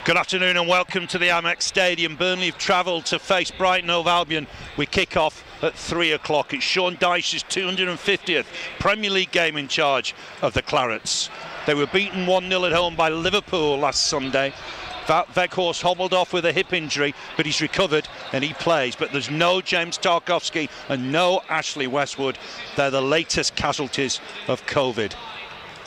Good afternoon and welcome to the Amex Stadium. Burnley have travelled to face Brighton Hove Albion. We kick off at 3 o'clock. It's Sean Dyche's 250th Premier League game in charge of the Clarets. They were beaten 1-0 at home by Liverpool last Sunday. Weghorst hobbled off with a hip injury, but he's recovered and he plays. But there's no James Tarkowski and no Ashley Westwood. They're the latest casualties of COVID.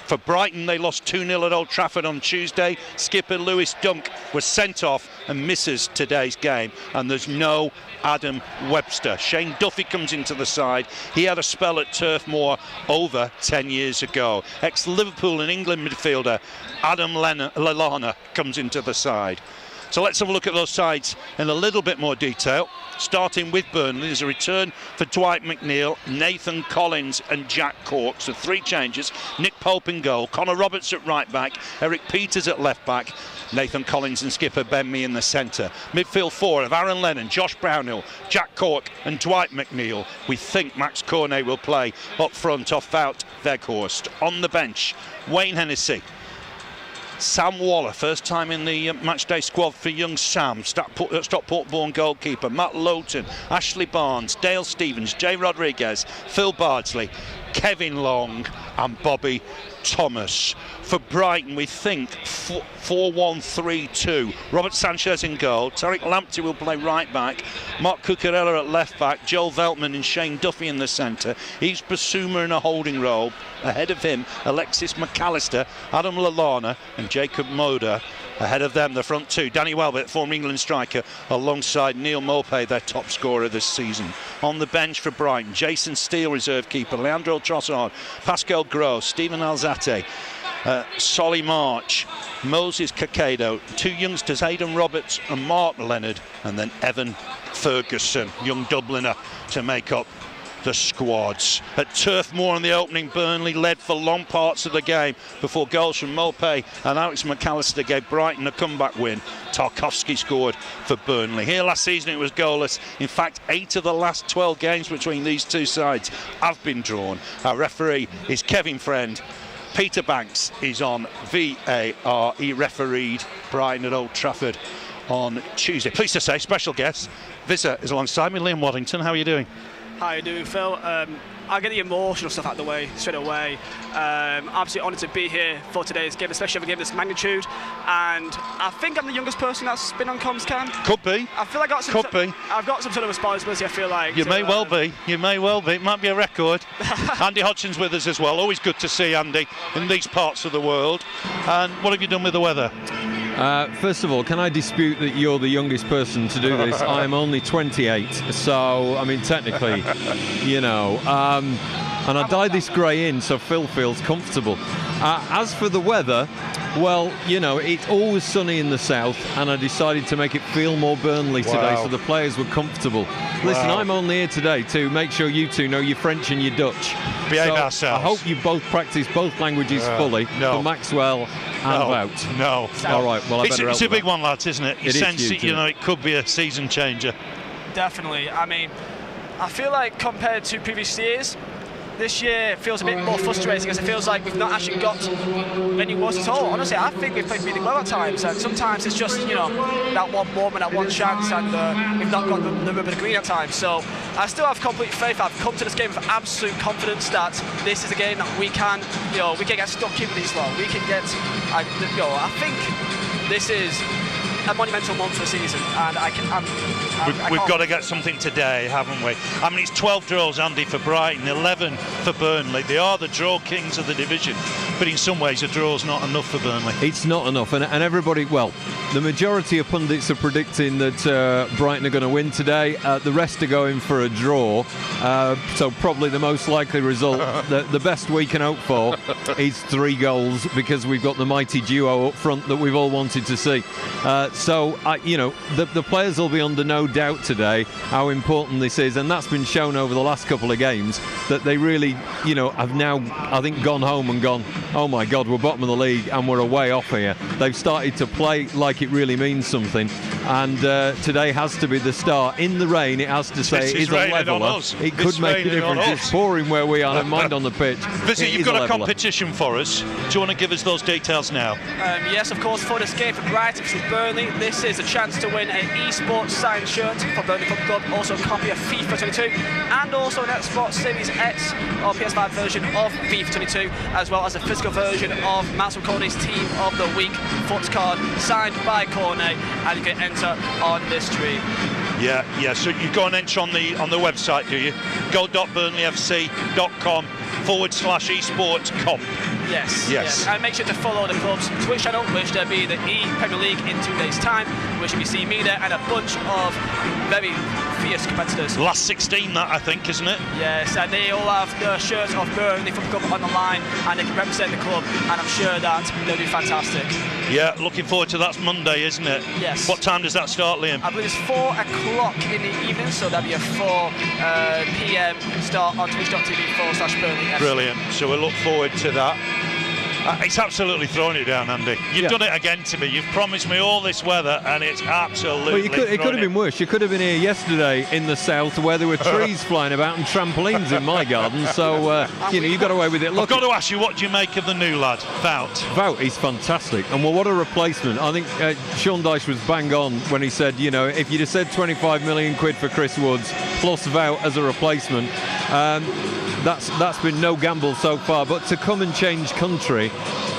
For Brighton, they lost 2-0 at Old Trafford on Tuesday. Skipper Lewis Dunk was sent off and misses today's game. And there's no Adam Webster. Shane Duffy comes into the side. He had a spell at Turf Moor over 10 years ago. Ex-Liverpool and England midfielder Adam Lennon comes into the side. So let's have a look at those sides in a little bit more detail. Starting with Burnley, there's a return for Dwight McNeil, Nathan Collins and Jack Cork. So 3 changes. Nick Pope in goal, Connor Roberts at right back, Eric Peters at left back, Nathan Collins and skipper Ben Mee in the centre. Midfield 4 of Aaron Lennon, Josh Brownhill, Jack Cork and Dwight McNeil. We think Max Cornet will play up front off Wout Weghorst. On the bench, Wayne Hennessy, Sam Waller, first time in the matchday squad for young Sam, Stockport-born goalkeeper, Matt Lowton, Ashley Barnes, Dale Stevens, Jay Rodriguez, Phil Bardsley, Kevin Long and Bobby Thomas. For Brighton, we think 4-1-3-2. Robert Sanchez in goal. Tariq Lamptey will play right back. Mark Cucurella at left back. Joel Veltman and Shane Duffy in the centre. Yves Bissouma in a holding role. Ahead of him, Alexis McAllister, Adam Lallana and Jacob Moder. Ahead of them, the front 2, Danny Welbeck, former England striker, alongside Neil Maupay, their top scorer this season. On the bench for Brighton, Jason Steele, reserve keeper, Leandro Trossard, Pascal Gross, Stephen Alzate, Solly March, Moses Caicedo, 2 youngsters, Aidan Roberts and Mark Leonard, and then Evan Ferguson, young Dubliner, to make up the squads. At Turf Moor in the opening, Burnley led for long parts of the game before goals from Maupay and Alex McAllister gave Brighton a comeback win. Tarkowski scored for Burnley. Here last season it was goalless. In fact, 8 of the last 12 games between these two sides have been drawn. Our referee is Kevin Friend. Peter Banks is on VAR. He refereed Brighton at Old Trafford on Tuesday. Pleased to say, special guest Vizeh is alongside me. Liam Waddington, how are you doing? How are you doing, Phil? I'll get the emotional stuff out of the way straight away. Absolutely honoured to be here for today's game, especially of a game of this magnitude. And I think I'm the youngest person that's been on COMMS Cam. Could be. I feel like I've got some sort of responsibility, I feel like. You may well be. You may well be. It might be a record. Andy Hodgson's with us as well. Always good to see Andy in these parts of the world. And what have you done with the weather? First of all, can I dispute that you're the youngest person to do this? I'm only 28, so, I mean, technically, you know. And I dyed this grey in so Phil feels comfortable. As for the weather, well, you know, it's always sunny in the south, and I decided to make it feel more Burnley today so the players were comfortable. Listen, I'm only here today to make sure you two know your French and your Dutch. Behave ourselves. I hope you both practice both languages fully for Maxwell and Wout. No. All right, well, It's a big one, lads, isn't it? You sense it, you know, it could be a season changer. Definitely. I mean, I feel like compared to previous years, this year feels a bit more frustrating because it feels like we've not actually got any worse at all. Honestly, I think we've played really well at times, and sometimes it's just, you know, that one moment, that one chance, and we've not got the rubber to green at times. So I still have complete faith. I've come to this game with absolute confidence that this is a game that we can get stuck in these long. We can get, I think this is a monumental month for the season, and we've got to get something today, haven't we? I mean, it's 12 draws, Andy, for Brighton, 11 for Burnley. They are the draw kings of the division, but in some ways a draw's not enough for Burnley. It's not enough, and everybody, well, the majority of pundits are predicting that Brighton are going to win today. The rest are going for a draw, so probably the most likely result, the best we can hope for is 3 goals, because we've got the mighty duo up front that we've all wanted to see. So, you know, the players will be under no doubt today how important this is, and that's been shown over the last couple of games, that they really, you know, have now, I think, gone home and gone, oh my God, we're bottom of the league and we're away off here. They've started to play like it really means something, and today has to be the start. In the rain, it has to say it is a leveller. It could make a difference. It's pouring where we are, never mind on the pitch. Vizeh, you've got a competition for us. Do you want to give us those details now? Yes, of course, for this game for Brighton versus Burnley, this is a chance to win an Esports signed shirt for Burnley Football Club, also a copy of FIFA 22, and also an Xbox Series X or PS5 version of FIFA 22, as well as a physical version of Matt Corney's Team of the Week foot card, signed by Corney, and you can enter on this stream. Yeah. So you go and enter on the website, do you? go.burnleyfc.com/esports-comp. Yes. And make sure to follow the club's Twitch channel, which there'll be the Premier League in 2 days' time, which will be seeing me there and a bunch of very fierce competitors. Last 16, that I think, isn't it? Yes, and they all have the shirts of Burnley Football Club on the line, and they can represent the club, and I'm sure that they'll be fantastic. Yeah, looking forward to that's Monday, isn't it? Yes. What time does that start, Liam? I believe it's 4 o'clock in the evening, so that'll be a 4 p.m. start on twitch.tv/Burnley. Brilliant. So we'll look forward to that. It's absolutely thrown it down, Andy. You've done it again to me. You've promised me all this weather, and it's absolutely. Well, it could have been worse. You could have been here yesterday in the south, where there were trees flying about and trampolines in my garden. So you know, you got away with it. Look, I've got to ask you, what do you make of the new lad, Wout? Wout is fantastic, and well, what a replacement! I think Sean Dyche was bang on when he said, you know, if you'd have said 25 million quid for Chris Woods plus Wout as a replacement. That's been no gamble so far, but to come and change country,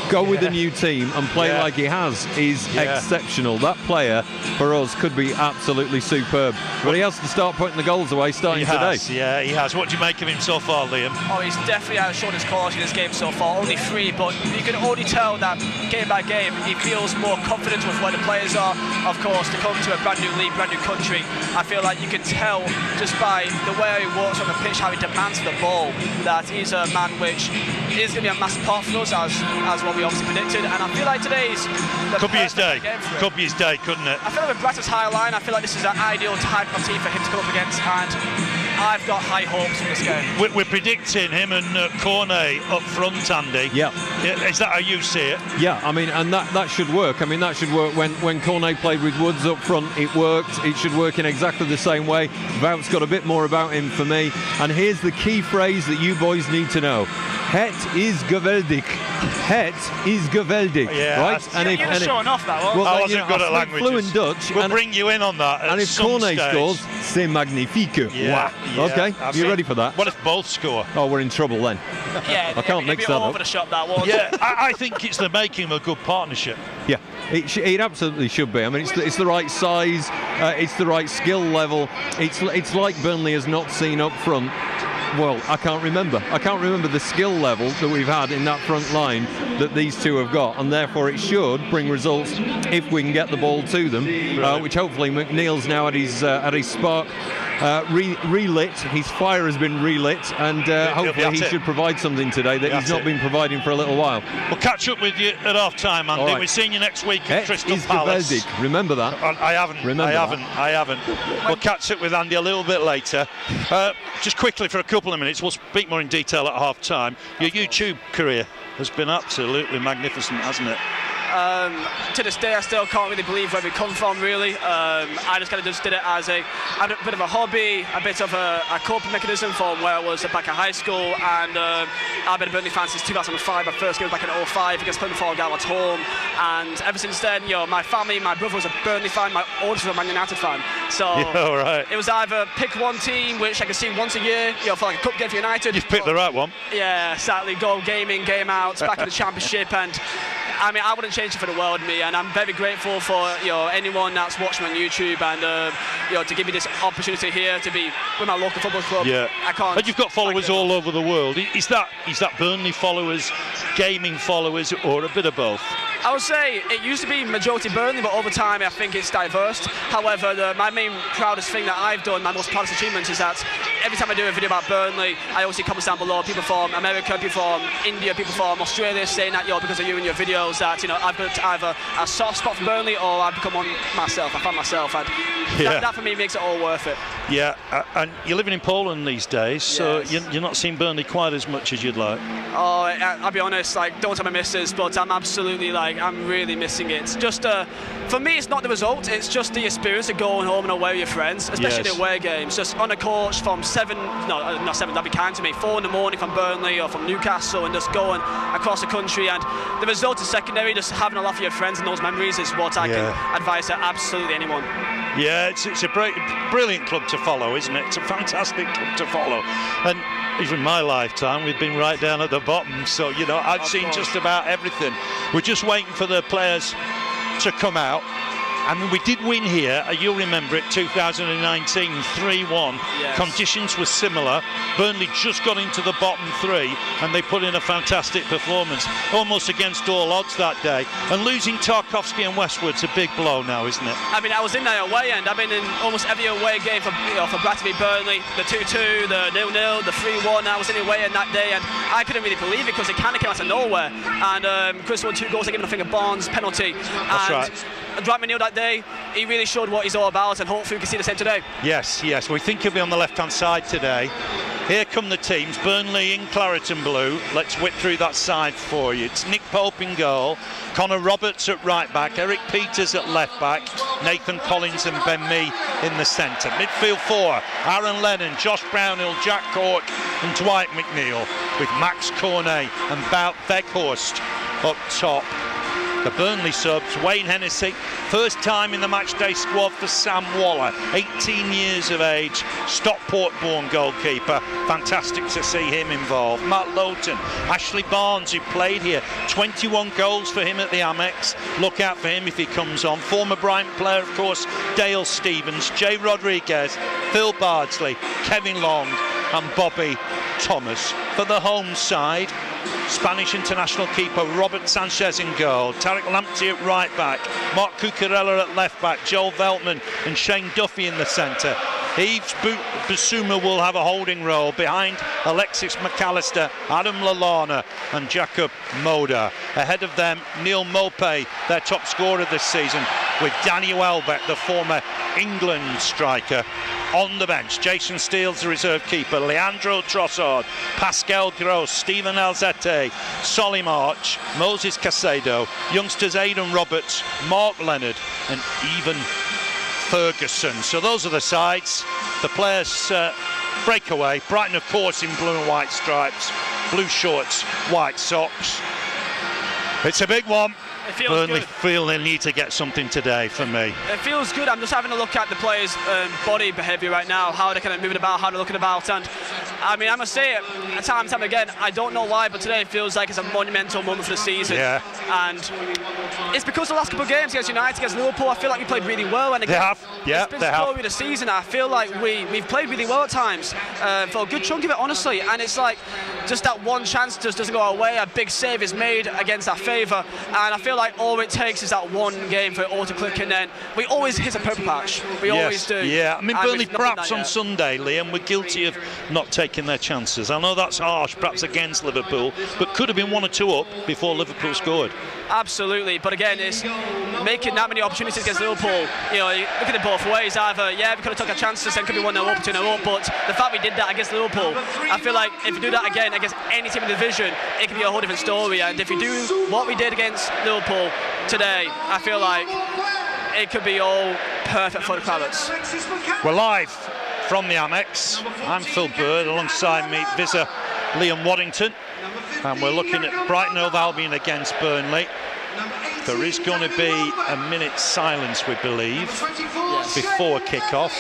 go with a new team and play like he has is exceptional. That player for us could be absolutely superb, but he has to start putting the goals away starting today. Yeah, he has. What do you make of him so far, Liam? Oh, he's definitely shown his quality in this game so far. Only 3, but you can already tell that game by game he feels more confident with where the players are. Of course, to come to a brand new league, brand new country, I feel like you can tell just by the way he walks on the pitch, how he demands the ball, that he's a man which is going to be a massive part for us, as what we obviously predicted. And I feel like today's could be his day. Could be his day, couldn't it? I feel like with Brighton's high line, I feel like this is an ideal type of team for him to come up against, and I've got high hopes for this game. We're predicting him and Cornet up front, Andy. Yeah. Is that how you see it? Yeah, I mean, and that should work. I mean, that should work. When Cornet played with Woods up front, it worked. It should work in exactly the same way. Wout's got a bit more about him for me. And here's the key phrase that you boys need to know. Het is geweldig. Het is geweldig. Yeah, right? You're showing off that one. Well, I wasn't good at languages. Fluent Dutch. We'll bring you in on that. And if Cornet scores, c'est magnifique. Yeah, okay, you ready for that? What if both score? Oh, we're in trouble then. Yeah, I can't mix that up. Over the shop, that one. Yeah, I think it's the making of a good partnership. Yeah, it absolutely should be. I mean, it's the right size, it's the right skill level. It's like Burnley has not seen up front. Well, I can't remember the skill level that we've had in that front line that these two have got, and therefore it should bring results if we can get the ball to them, which hopefully McNeil's now at his spark relit. His fire has been relit, and hopefully he should provide something today that he's not been providing for a little while. We'll catch up with you at half time, Andy. Right. We're seeing you next week at Crystal Palace. Geweldig. Remember that? I haven't. We'll catch up with Andy a little bit later. Just quickly for a couple of minutes, we'll speak more in detail at half time. Your YouTube career has been absolutely magnificent, hasn't it? To this day, I still can't really believe where we come from, really. I just kind of just did it as a bit of a hobby, a bit of a coping mechanism from where I was back at high school, and I've been a Burnley fan since 2005. My first game was back in 2005 against Plymouth Argyle at home, and ever since then, you know, my family, my brother was a Burnley fan, my oldest was a Man United fan. So it was either pick one team, which I could see once a year, you know, for like a cup game for United. You've picked the right one. Yeah, sadly, go game in, game out, back in the Championship, and I mean, I wouldn't change it for the world, me, and I'm very grateful for, you know, anyone that's watching on YouTube, and you know, to give me this opportunity here to be with my local football club. Yeah, I can't. And you've got followers all over the world. Is that Burnley followers, gaming followers, or a bit of both? I would say it used to be majority Burnley, but over time I think it's diverse. However, my main proudest thing that I've done, my most proudest achievement, is that every time I do a video about Burnley, I always see comments down below, people from America, people from India, people from Australia saying that, because of you and your videos, that, I've got either a soft spot for Burnley or I've become one myself. I found myself, and that for me makes it all worth it. Yeah, and you're living in Poland these days, so you're not seeing Burnley quite as much as you'd like. Oh, I'll be honest, don't tell my missus, but I'm absolutely, I'm really missing it. It's just, for me, it's not the result, it's just the experience of going home and away with your friends, especially the away games. Just on a coach from 7, not 7, that'd be kind to me, 4 in the morning from Burnley or from Newcastle, and just going across the country, and the result is secondary. Just having a laugh with your friends and those memories is what I can advise to absolutely anyone. Yeah, it's a brilliant club to follow, isn't it? It's a fantastic club to follow. And even my lifetime, we've been right down at the bottom. So, I've seen just about everything. We're just waiting for the players to come out. I mean, we did win here, you'll remember it, 2019, 3-1. Yes. Conditions were similar. Burnley just got into the bottom 3 and they put in a fantastic performance, almost against all odds that day. And losing Tarkowski and Westwood's a big blow now, isn't it? I mean, I was in the away end. I've been in almost every away game for Brighton v Burnley, the 2-2, the 0-0, the 3-1. I was in the away end that day, and I couldn't really believe it because it kind of came out of nowhere. And Chris won 2 goals, I gave him, I think, a Barnes penalty. That's right. Dwight McNeil that day, he really showed what he's all about, and hopefully we can see the same today. Yes, we think he'll be on the left-hand side today. Here come the teams, Burnley in claret and blue. Let's whip through that side for you. It's Nick Pope in goal, Connor Roberts at right back, Eric Peters at left back, Nathan Collins and Ben Mee in the centre. Midfield 4, Aaron Lennon, Josh Brownhill, Jack Cork and Dwight McNeil, with Max Cornet and Weghorst up top. The Burnley subs, Wayne Hennessy, first time in the matchday squad for Sam Waller, 18 years of age, Stockport-born goalkeeper. Fantastic to see him involved. Matt Lowton, Ashley Barnes, who played here, 21 goals for him at the Amex. Look out for him if he comes on. Former Brighton player, of course, Dale Stevens, Jay Rodriguez, Phil Bardsley, Kevin Long and Bobby Thomas. For the home side, Spanish international keeper Robert Sanchez in goal, Tarek Lamptey at right back, Mark Cucurella at left back, Joel Veltman and Shane Duffy in the centre. Yves Bissouma will have a holding role behind Alexis McAllister, Adam Lallana and Jacob Moda. Ahead of them, Neil Maupay, their top scorer this season, with Danny Welbeck, the former England striker, on the bench. Jason Steele's the reserve keeper, Leandro Trossard, Pascal Gross, Stephen Alzette, Solly March, Moses Caicedo, youngsters Aidan Roberts, Mark Leonard and even Ferguson. So those are the sides. The players break away. Brighton, of course, in blue and white stripes, blue shorts, white socks. It's a big one. Burnley feel they need to get something today for me. It feels good. I'm just having a look at the players' body behaviour right now, how they're kind of moving about, how they're looking about, and I mean, I must say it time and time again, I don't know why, but today it feels like it's a monumental moment for the season. Yeah. And it's because the last couple of games against United, against Liverpool, I feel like we played really well. And again, they have. Yeah, it's been the story of the season. I feel like we've played really well at times for a good chunk of it, honestly. And it's like just that one chance just doesn't go our way. A big save is made against our favour, and I feel like all it takes is that one game for it all to click, and then we always hit a purple patch. We always do. Yeah, I mean, Burnley perhaps on Sunday, Liam, were guilty of not taking their chances. I know that's harsh, perhaps against Liverpool, but could have been 1 or 2 up before Liverpool scored. Absolutely, but again, it's making that many opportunities against Liverpool. You know, you look at it both ways. Either, yeah, we could have took our chances and could be 1-0 up, 2-0 up, but the fact we did that against Liverpool, I feel like if we do that again against any team in the division, it could be a whole different story. And if we do what we did against Liverpool today, I feel like it could be all perfect for the Clarets. We're live from the Amex. I'm Phil Bird, alongside me, Vizeh, Liam Waddington, and we're looking at Brighton Hove Albion against Burnley. There is going to be a minute's silence, we believe, before kick-off.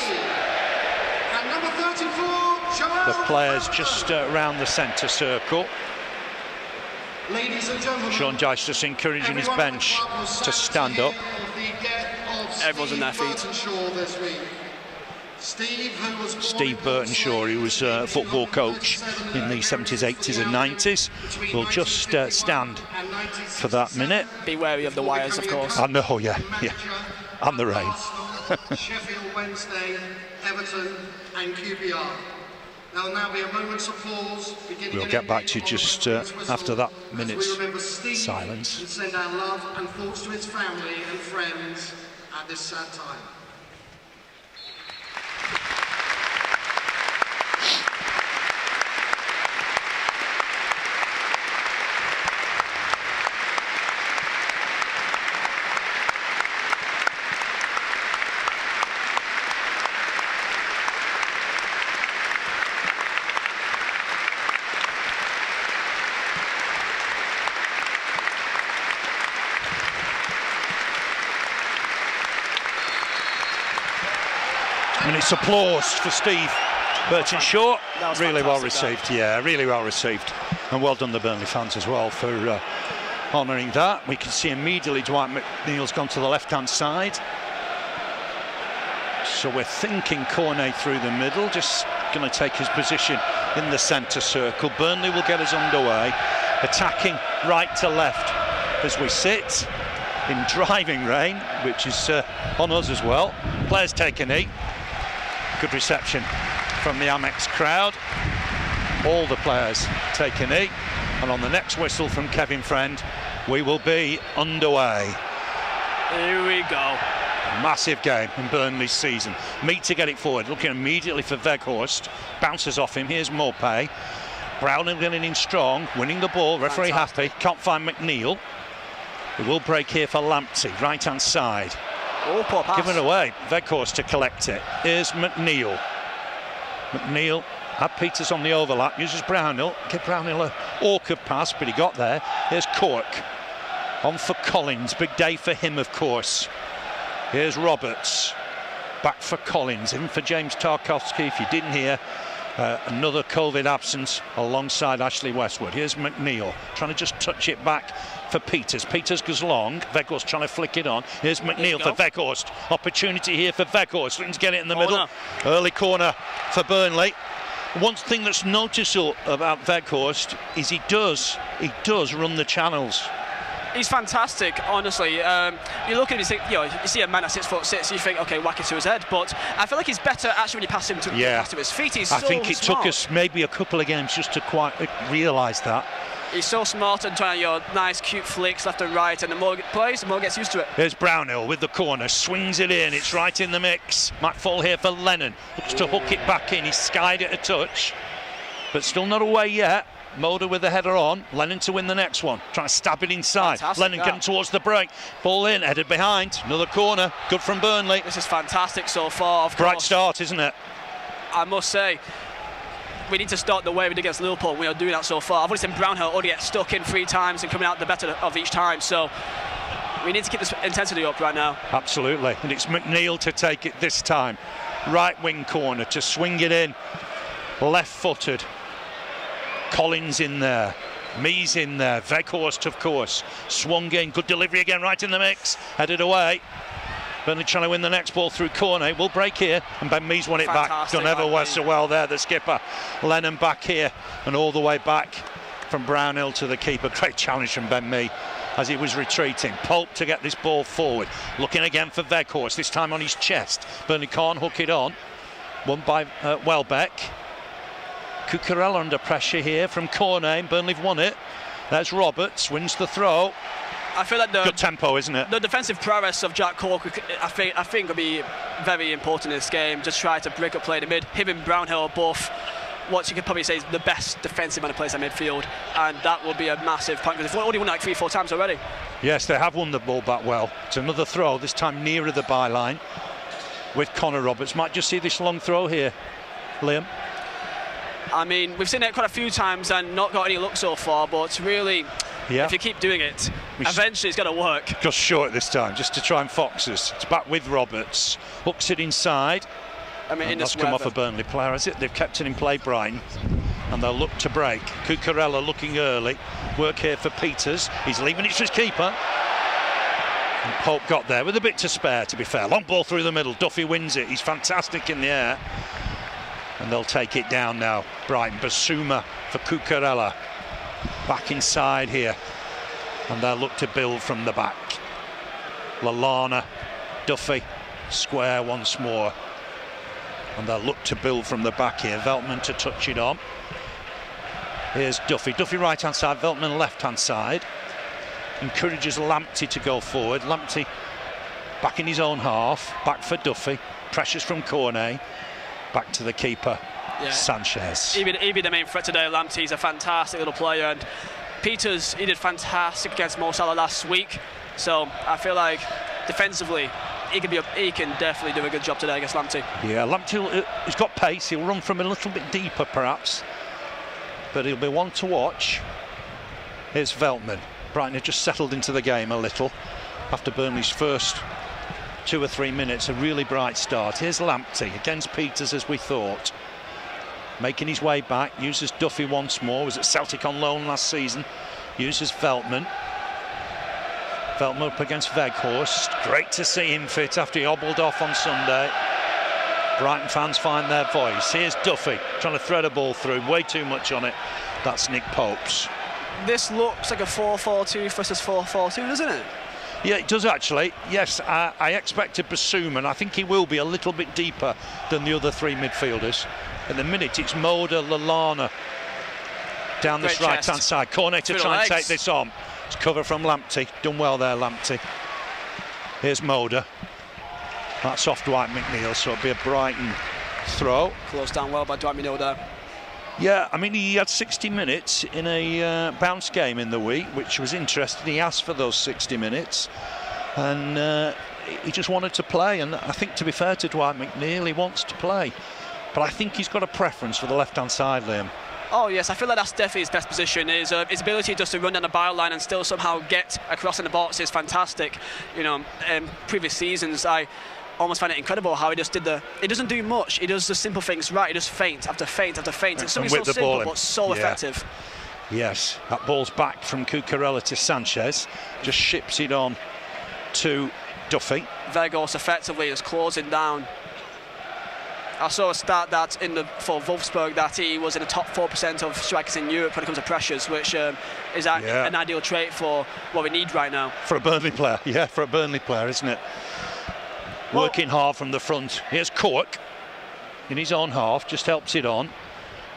The players just around the centre circle. Sean Dyche just encouraging his bench to stand up. Everyone's on their feet. Steve Burtonshaw, who was a football coach in the 70s, 80s and 90s, will just stand for that minute. Be wary of the wires, of course. I know, yeah. And the rain. Sheffield Wednesday, Everton and QPR. There'll now be a moment's applause. We'll get back to you just after that minute's silence. And send our love and thoughts to his family and friends at this sad time. And it's applause for Steve Burton-Shaw. Really well received, yeah, really well received. And well done the Burnley fans as well for honouring that. We can see immediately Dwight McNeil's gone to the left-hand side. So we're thinking Cornet through the middle, just going to take his position in the centre circle. Burnley will get us underway, attacking right to left as we sit in driving rain, which is on us as well. Players take a knee. Good reception from the Amex crowd. All the players take a knee, and on the next whistle from Kevin Friend, we will be underway. Here we go. Massive game in Burnley's season. Mead to get it forward, looking immediately for Weghorst. Bounces off him. Here's Morpay. Brownhill getting in strong, winning the ball. Referee happy. Can't find McNeil. It will break here for Lamptey, right-hand side. Oh, poor pass. Given away. Weghorst to collect it. Here's McNeil. McNeil had Peters on the overlap. Uses Brownhill. Give Brownhill a awkward pass, but he got there. Here's Cork. On for Collins. Big day for him, of course. Here's Roberts. Back for Collins. In for James Tarkowski. If you didn't hear, another COVID absence alongside Ashley Westwood. Here's McNeil trying to just touch it back for Peters. Peters goes long. Weghorst trying to flick it on. Here's McNeil for Weghorst. Opportunity here for Weghorst. Looking to get it in the middle. Early corner for Burnley. One thing that's noticeable about Weghorst is he does run the channels. He's fantastic, honestly. You look at him, you see a man at 6'6", you think, okay, whack it to his head. But I feel like he's better actually when you pass him to his feet. He's I think it took us maybe a couple of games just to quite realise that. He's so smart and trying your nice, cute flicks left and right, and the more he plays, the more he gets used to it. Here's Brownhill with the corner, swings it in, it's right in the mix. Might fall here for Lennon. Looks to hook it back in, he's skied it a touch, but still not away yet. Moda with the header on, Lennon to win the next one. Trying to stab it inside. Fantastic, Lennon getting towards the break. Ball in, headed behind. Another corner, good from Burnley. This is fantastic so far, of Bright course. start, isn't it? I must say, we need to start the way we did against Liverpool. We are doing that so far. I've only seen Brownhill already get stuck in 3 times and coming out the better of each time. So we need to keep this intensity up right now. Absolutely. And it's McNeil to take it this time. Right wing corner to swing it in. Left-footed. Collins in there. Mees in there. Weghorst, of course. Swung in. Good delivery again, right in the mix. Headed away. Burnley trying to win the next ball through corner. Will break here, and Ben Mees won it back. Done ever so well there, the skipper. Lennon back here, and all the way back from Brownhill to the keeper. Great challenge from Ben Mee as he was retreating. Pope to get this ball forward. Looking again for Weghorst, this time on his chest. Burnley can't hook it on. Won by Welbeck. Cucurella under pressure here from Cornet. Burnley have won it. There's Roberts, wins the throw. I feel like good tempo, isn't it? The defensive prowess of Jack Cork, I think will be very important in this game. Just try to break up play in the mid. Him and Brownhill are both what you could probably say is the best defensive man who plays at midfield, and that will be a massive point because they've already won like 3-4 times already. Yes, they have won the ball back well. It's another throw, this time nearer the byline with Connor Roberts. Might just see this long throw here, Liam. I mean, we've seen it quite a few times and not got any luck so far, but really, if you keep doing it, eventually it's going to work. Just short this time, just to try and fox us. It's back with Roberts. Hooks it inside. I mean, that's come off a Burnley player, has it? They've kept it in play, Brighton. And they'll look to break. Cucurella looking early. Work here for Peters. He's leaving it to his keeper. And Pope got there with a bit to spare, to be fair. Long ball through the middle. Duffy wins it. He's fantastic in the air. And they'll take it down now. Brighton, Basuma for Cucurella. Back inside here. And they'll look to build from the back. Lallana, Duffy, square once more. And they'll look to build from the back here. Veltman to touch it on. Here's Duffy. Duffy right hand side, Veltman left hand side. Encourages Lamptey to go forward. Lamptey back in his own half. Back for Duffy. Pressures from Cornet. Back to the keeper, Sanchez. He'd be the main threat today. Lamptey's a fantastic little player. And Peters, he did fantastic against Mo Salah last week. So I feel like defensively, he can definitely do a good job today against Lamptey. Yeah, Lamptey, he's got pace. He'll run from a little bit deeper, perhaps. But he'll be one to watch. Here's Veltman. Brighton have just settled into the game a little after Burnley's first 2 or 3 minutes. A really bright start. Here's Lamptey against Peters, as we thought. Making his way back. Uses Duffy once more. Was at Celtic on loan last season. Uses Veltman. Veltman up against Weghorst. Great to see him fit after he hobbled off on Sunday. Brighton fans find their voice. Here's Duffy trying to thread a ball through. Way too much on it. That's Nick Pope's. This looks like a 4-4-2 versus 4-4-2, doesn't it? Yeah, it does actually. Yes, I expected Basuma, and I think he will be a little bit deeper than the other 3 midfielders. At the minute, it's Moda, Lallana down this right-hand side. Cornet to try and take this on. It's cover from Lamptey. Done well there, Lamptey. Here's Moda. That's off Dwight McNeil, so it'll be a Brighton throw. Closed down well by Dwight McNeil there. Yeah, I mean, he had 60 minutes in a bounce game in the week, which was interesting. He asked for those 60 minutes, and he just wanted to play. And I think, to be fair to Dwight McNeil, he wants to play. But I think he's got a preference for the left-hand side, Liam. Oh yes, I feel like that's definitely his best position. His ability just to run down the byline and still somehow get across in the box is fantastic. You know, previous seasons I almost find it incredible how he just he doesn't do much. He does the simple things right. He just feint after feint after feint. It's something so simple but so effective. Yes, that ball's back from Cucurella to Sanchez. Just ships it on to Duffy. Weghorst effectively is closing down. I saw a stat that for Wolfsburg that he was in the top 4% of strikers in Europe when it comes to pressures, which is an ideal trait for what we need right now. For a Burnley player, for a Burnley player, isn't it? Working hard from the front. Here's Cork in his own half, just helps it on.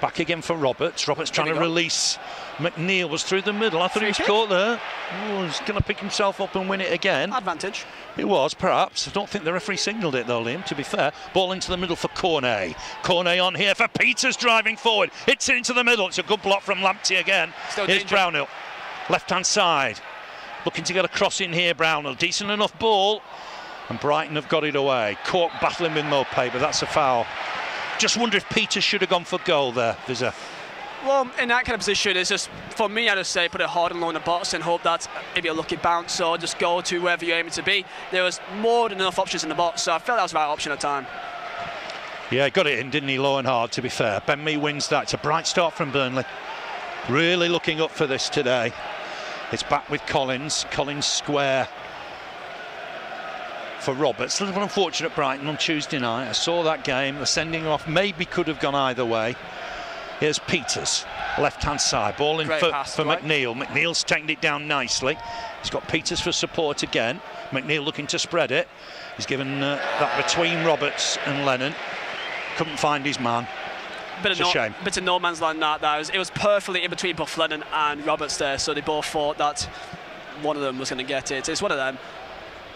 Back again for Roberts. Roberts trying to release. McNeil was through the middle. I thought he was caught there. Oh, he's going to pick himself up and win it again. Advantage. It was, perhaps. I don't think the referee signalled it, though, Liam, to be fair. Ball into the middle for Cornet. Cornet on here for Peters driving forward. Hits it into the middle. It's a good block from Lamptey again. Here's Brownhill. Left-hand side. Looking to get a cross in here, Brownhill. Decent enough ball. And Brighton have got it away. Cork battling with Mopay, but that's a foul. Just wonder if Peters should have gone for goal there, Vizeh. Well, in that kind of position, it's just, for me, I'd just say put it hard and low in the box and hope that maybe a lucky bounce or just go to wherever you're aiming to be. There was more than enough options in the box, so I felt that was the right option at the time. Yeah, got it in, didn't he, low and hard, to be fair. Ben Mee wins that. It's a bright start from Burnley. Really looking up for this today. It's back with Collins. Collins square for Roberts. A little unfortunate Brighton on Tuesday night. I saw that game. The sending off maybe could have gone either way. Here's Peters, left-hand side. Ball in for McNeil. McNeil's taken it down nicely. He's got Peters for support again. McNeil looking to spread it. He's given that between Roberts and Lennon. Couldn't find his man. It's a shame. Bit of no man's land that. It was perfectly in between both Lennon and Roberts there, so they both thought that one of them was going to get it. It's one of them.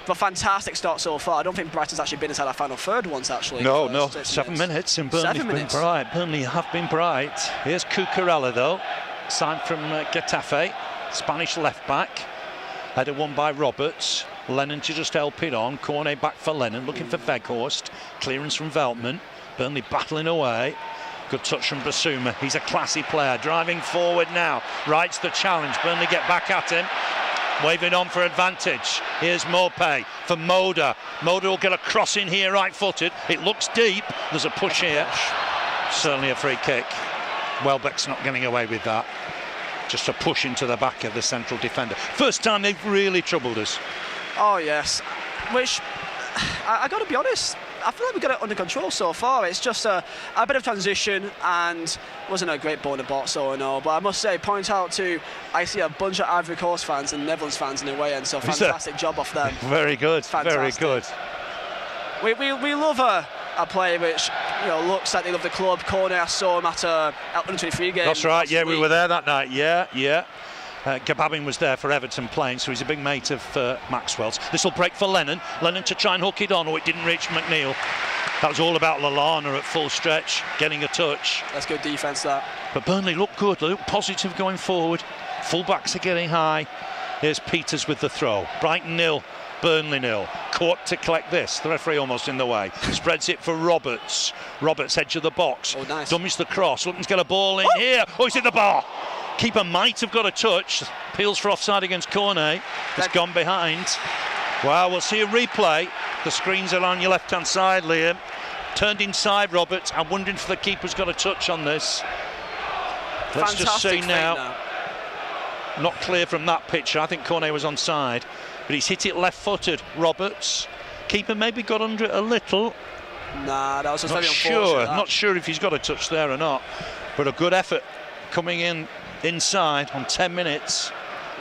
But fantastic start so far. I don't think Brighton's actually been inside that final third once, actually. No. 7 minutes and Burnley's been bright. Burnley have been bright. Here's Cucurella, though. Signed from Getafe. Spanish left-back. Header won by Roberts. Lennon to just help it on. Cornet back for Lennon. Looking for Weghorst. Clearance from Veltman. Burnley battling away. Good touch from Basuma. He's a classy player. Driving forward now. Writes the challenge. Burnley get back at him. Waving on for advantage. Here's Mopay for Moda. Moda will get a cross in here, right-footed. It looks deep. There's a push here. Certainly a free kick. Welbeck's not getting away with that. Just a push into the back of the central defender. First time they've really troubled us. Oh, yes. Which, I got to be honest, I feel like we got it under control so far. It's just a bit of transition and wasn't a great ball in the box or no. But I must say, point out to, I see a bunch of Ivory Coast fans and Netherlands fans in the way, and so fantastic job off them. Very good, fantastic. Very good. We love a player which looks like they love the club. Cornet, I saw him at a under-23 game. That's right, yeah, we were there that night, yeah. Gababin was there for Everton playing, so he's a big mate of Maxwell's. This will break for Lennon. Lennon to try and hook it on. Oh, it didn't reach McNeil. That was all about Lallana at full stretch, getting a touch. That's good defence, that. But Burnley look good, they look positive going forward. Full-backs are getting high. Here's Peters with the throw. Brighton 0, Burnley 0. Court to collect this. The referee almost in the way. Spreads it for Roberts. Roberts edge of the box. Oh, nice. Dummies the cross. Looking to get a ball in here. Oh, he's hit the bar. Keeper might have got a touch. Peels for offside against Cornet. It's gone behind. Well, we'll see a replay. The screens are on your left-hand side, Liam. Turned inside, Roberts. I'm wondering if the keeper's got a touch on this. Let's just see now. Not clear from that picture. I think Cornet was onside, but he's hit it left-footed. Roberts. Keeper maybe got under it a little. Nah, that was just very unfortunate. Not sure if he's got a touch there or not, but a good effort coming in inside on 10 minutes.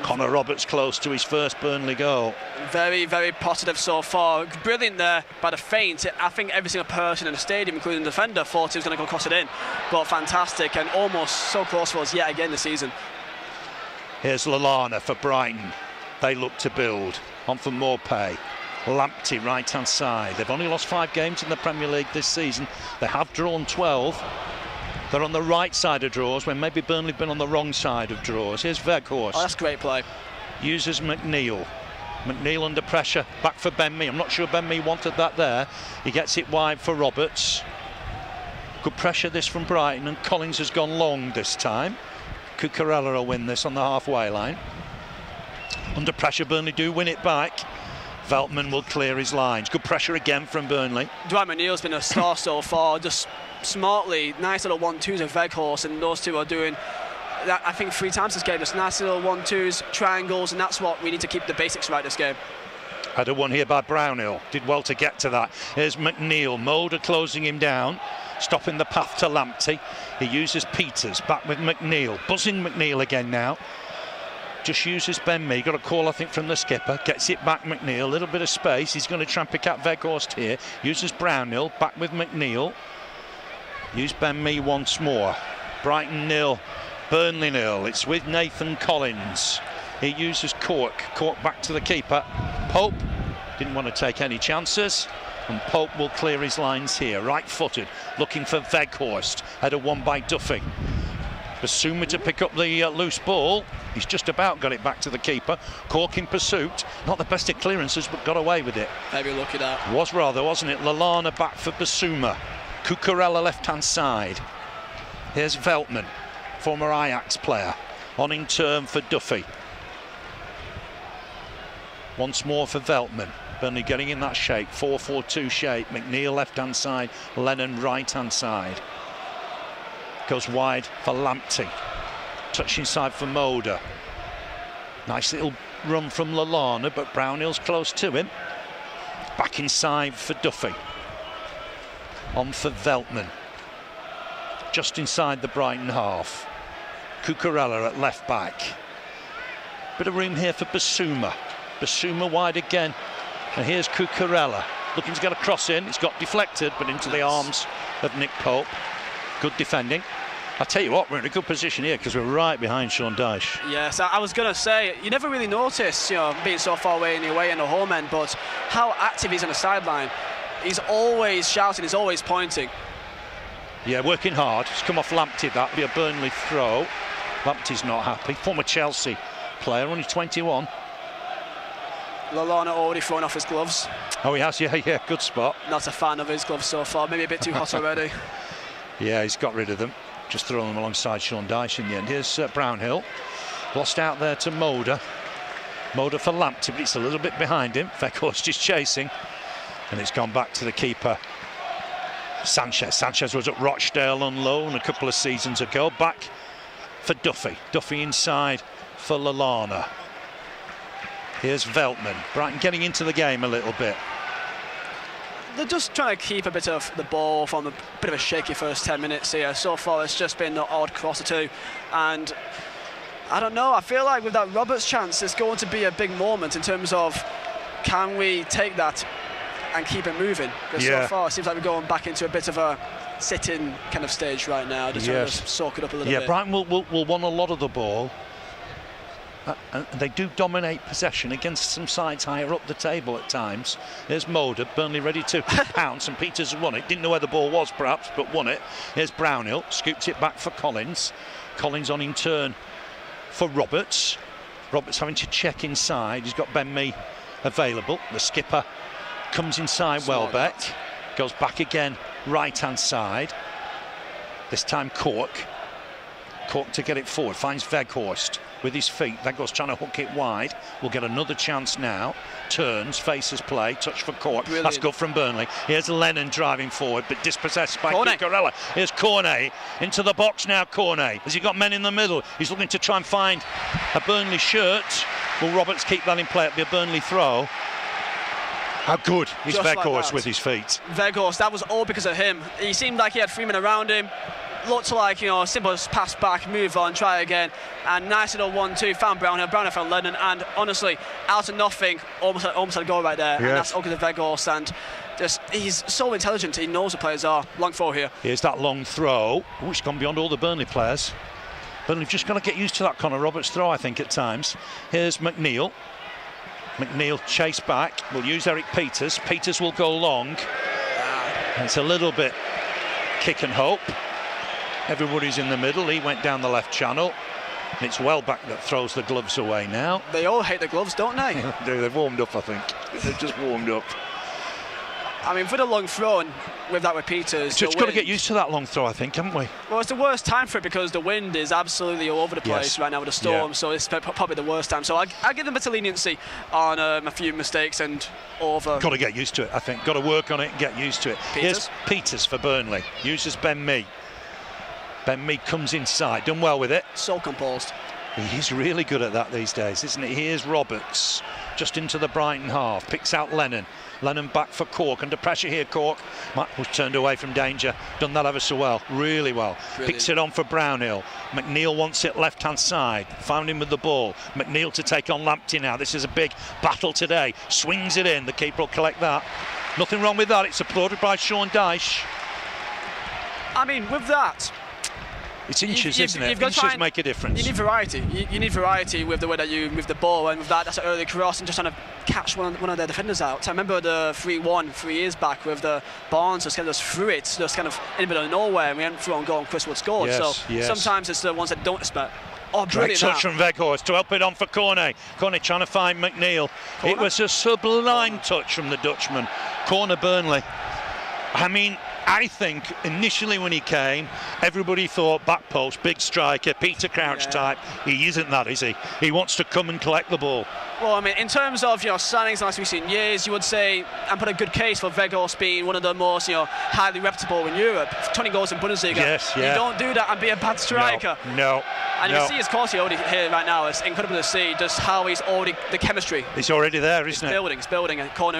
Connor Roberts close to his first Burnley goal. Very, very positive so far. Brilliant there by the feint. I think every single person in the stadium, including the defender, thought he was going to go cross it in. But fantastic, and almost so close for us yet again this season. Here's Lallana for Brighton. They look to build. On for Morpay. Lamptey right-hand side. They've only lost 5 games in the Premier League this season. They have drawn 12. They're on the right side of draws when maybe Burnley have been on the wrong side of draws. Here's Weghorst. Oh, that's great play. Uses McNeil. McNeil under pressure. Back for Ben Mee. I'm not sure Ben Mee wanted that there. He gets it wide for Roberts. Good pressure this from Brighton, and Collins has gone long this time. Cucurella will win this on the halfway line. Under pressure, Burnley do win it back. Veltman will clear his lines. Good pressure again from Burnley. Dwight McNeil's been a star so far, just smartly, nice little 1-2s of Weghorst, and those two are doing that, I think, 3 times this game. Just nice little 1-2s, triangles, and that's what we need to keep the basics right this game. Had a one here by Brownhill. Did well to get to that. Here's McNeil. Mulder closing him down, stopping the path to Lamptey. He uses Peters. Back with McNeil. Buzzing McNeil again now. Just uses Ben Mee. Got a call, I think, from the skipper. Gets it back, McNeil. A little bit of space. He's going to try and pick out Weghorst here. Uses Brownhill. Back with McNeil. Use Ben Mee once more. Brighton 0, Burnley 0. It's with Nathan Collins. He uses Cork. Cork back to the keeper. Pope didn't want to take any chances, and Pope will clear his lines here. Right-footed, looking for Weghorst. Header won by Duffy. Basuma to pick up the loose ball. He's just about got it back to the keeper. Cork in pursuit. Not the best at clearances, but got away with it. Maybe look at that. Was rather, wasn't it? Lallana back for Basuma. Cucurella left-hand side. Here's Veltman, former Ajax player, on in turn for Duffy. Once more for Veltman. Burnley getting in that shape, 4-4-2 shape. McNeil left-hand side, Lennon right-hand side. Goes wide for Lamptey. Touch inside for Moder. Nice little run from Lallana, but Brownhill's close to him. Back inside for Duffy. On for Veltman. Just inside the Brighton half. Cucurella at left back. Bit of room here for Basuma. Basuma wide again. And here's Cucurella. Looking to get a cross in. It's got deflected, but into the arms of Nick Pope. Good defending. I'll tell you what, we're in a good position here because we're right behind Sean Dyche. Yes, I was going to say, you never really notice, being so far away in the away and the home end, but how active he's on the sideline. He's always shouting, he's always pointing. Yeah, working hard. It's come off Lamptey, that. Be a Burnley throw. Lamptey's not happy. Former Chelsea player, only 21. Lallana already thrown off his gloves. Oh, he has, yeah, good spot. Not a fan of his gloves so far, maybe a bit too hot already. Yeah, he's got rid of them. Just throwing them alongside Sean Dyche in the end. Here's Brownhill. Lost out there to Moder. Moder for Lamptey, but it's a little bit behind him. Weghorst is chasing. And it's gone back to the keeper, Sanchez. Sanchez was at Rochdale on loan a couple of seasons ago. Back for Duffy. Duffy inside for Lallana. Here's Veltman. Brighton getting into the game a little bit. They're just trying to keep a bit of the ball from a bit of a shaky first 10 minutes here. So far it's just been the odd cross or two. And I don't know, I feel like with that Roberts chance, it's going to be a big moment in terms of, can we take that and keep it moving. Because so far, it seems like we're going back into a bit of a sitting kind of stage right now, just trying to soak it up a little bit. Yeah, Brighton will want a lot of the ball. And they do dominate possession against some sides higher up the table at times. Here's Moda, Burnley ready to pounce, and Peters has won it. Didn't know where the ball was perhaps, but won it. Here's Brownhill, scoops it back for Collins. Collins on in turn for Roberts. Roberts having to check inside. He's got Ben Mee available. The skipper comes inside Welbeck. Goes back again, right-hand side. This time Cork. Cork to get it forward, finds Weghorst with his feet. Weghorst trying to hook it wide. We'll get another chance now. Turns, faces play, touch for Cork. Brilliant. That's good from Burnley. Here's Lennon driving forward, but dispossessed by Cucurella. Here's Cornet into the box now. Cornet, has he got men in the middle? He's looking to try and find a Burnley shirt. Will Roberts keep that in play? It'll be a Burnley throw. How good is Weghorst with his feet? Weghorst, that was all because of him. He seemed like he had 3 men around him. Looked like, simple pass back, move on, try again. And nice little 1-2, found Brownhill, Brownhill found Lennon, and honestly, out of nothing, almost had a goal right there. Yes. And that's all because of Weghorst, and just, he's so intelligent, he knows the players are. Long throw here. Here's that long throw, which has gone beyond all the Burnley players. Burnley've just got to get used to that Connor Roberts throw, I think, at times. Here's McNeil. McNeil chase back, will use Eric Peters. Peters will go long. It's a little bit kick and hope. Everybody's in the middle. He went down the left channel. It's Welbeck that throws the gloves away now. They all hate the gloves, don't they? They've warmed up, I think. They've just warmed up. I mean, for the long throw, and with Peters, just got to get used to that long throw, I think, haven't we? Well, it's the worst time for it because the wind is absolutely all over the place right now with the storm, so it's probably the worst time. So I give them a bit of leniency on a few mistakes and over. Got to get used to it, I think. Got to work on it and get used to it. Here's Peters for Burnley. Uses Ben Mee. Ben Mee comes inside, done well with it. So composed. He's really good at that these days, isn't he? Here's Roberts, just into the Brighton half, picks out Lennon. Lennon back for Cork, under pressure here, Cork. Matt was turned away from danger, done that ever so well, really well. Brilliant. Picks it on for Brownhill. McNeil wants it left-hand side, found him with the ball. McNeil to take on Lamptey now, this is a big battle today. Swings it in, the keeper will collect that. Nothing wrong with that, it's applauded by Sean Dyche. I mean, with that, it's inches, isn't it? Inches make a difference. You need variety. You need variety with the way that you move the ball, and with that's an early cross and just trying to catch one of their defenders out. I remember the 3-1 3 years back with the Barnes just kind of threw it, just kind of in the middle of nowhere, and we hadn't thrown goal and Chris Wood scored. Sometimes it's the ones that don't expect. Oh, brilliant. Great touch from Weghorst to help it on for Cornet. Cornet trying to find McNeil. It was a sublime touch from the Dutchman. Corner Burnley. I mean, I think initially when he came, everybody thought back post, big striker, Peter Crouch type. He isn't that, is he? He wants to come and collect the ball. Well, I mean, in terms of signings like we've seen years, you would say and put a good case for Weghorst being one of the most highly reputable in Europe. 20 goals in Bundesliga. Yes, yeah. You don't do that and be a bad striker. No. And you can see his quality already here right now. It's incredible to see just how he's already, the chemistry. It's already there, isn't it? It's building, and corner.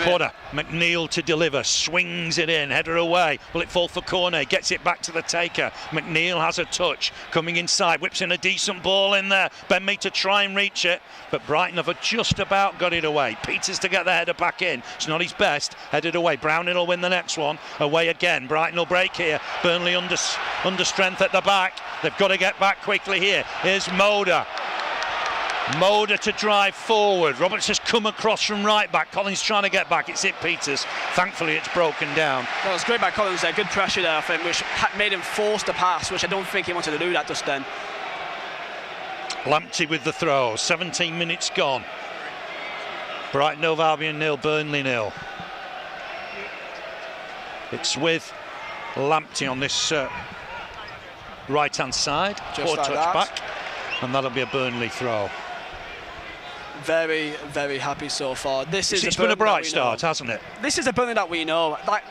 McNeil to deliver, swings it in, header away. Will it fall for Cornet? Gets it back to the taker. McNeil has a touch, coming inside, whips in a decent ball in there. Ben Mee to try and reach it, but Brighton have just about got it away. Peters to get the header back in. It's not his best. Headed away. Brownhill will win the next one. Away again. Brighton will break here. Burnley under strength at the back. They've got to get back quickly here. Here's Moda. Moda to drive forward. Roberts has come across from right back. Collins trying to get back. It's hit Peters. Thankfully, it's broken down. That was great by Collins there. Good pressure there for him, which made him force the pass, which I don't think he wanted to do that just then. Lamptey with the throw. 17 minutes gone. Brighton Hove Albion 0, Burnley 0. It's with Lamptey on this right-hand side. Poor touch back. And that'll be a Burnley throw. Very, very happy so far. It's been a bright start, hasn't it? This is a Burnley that we know. Like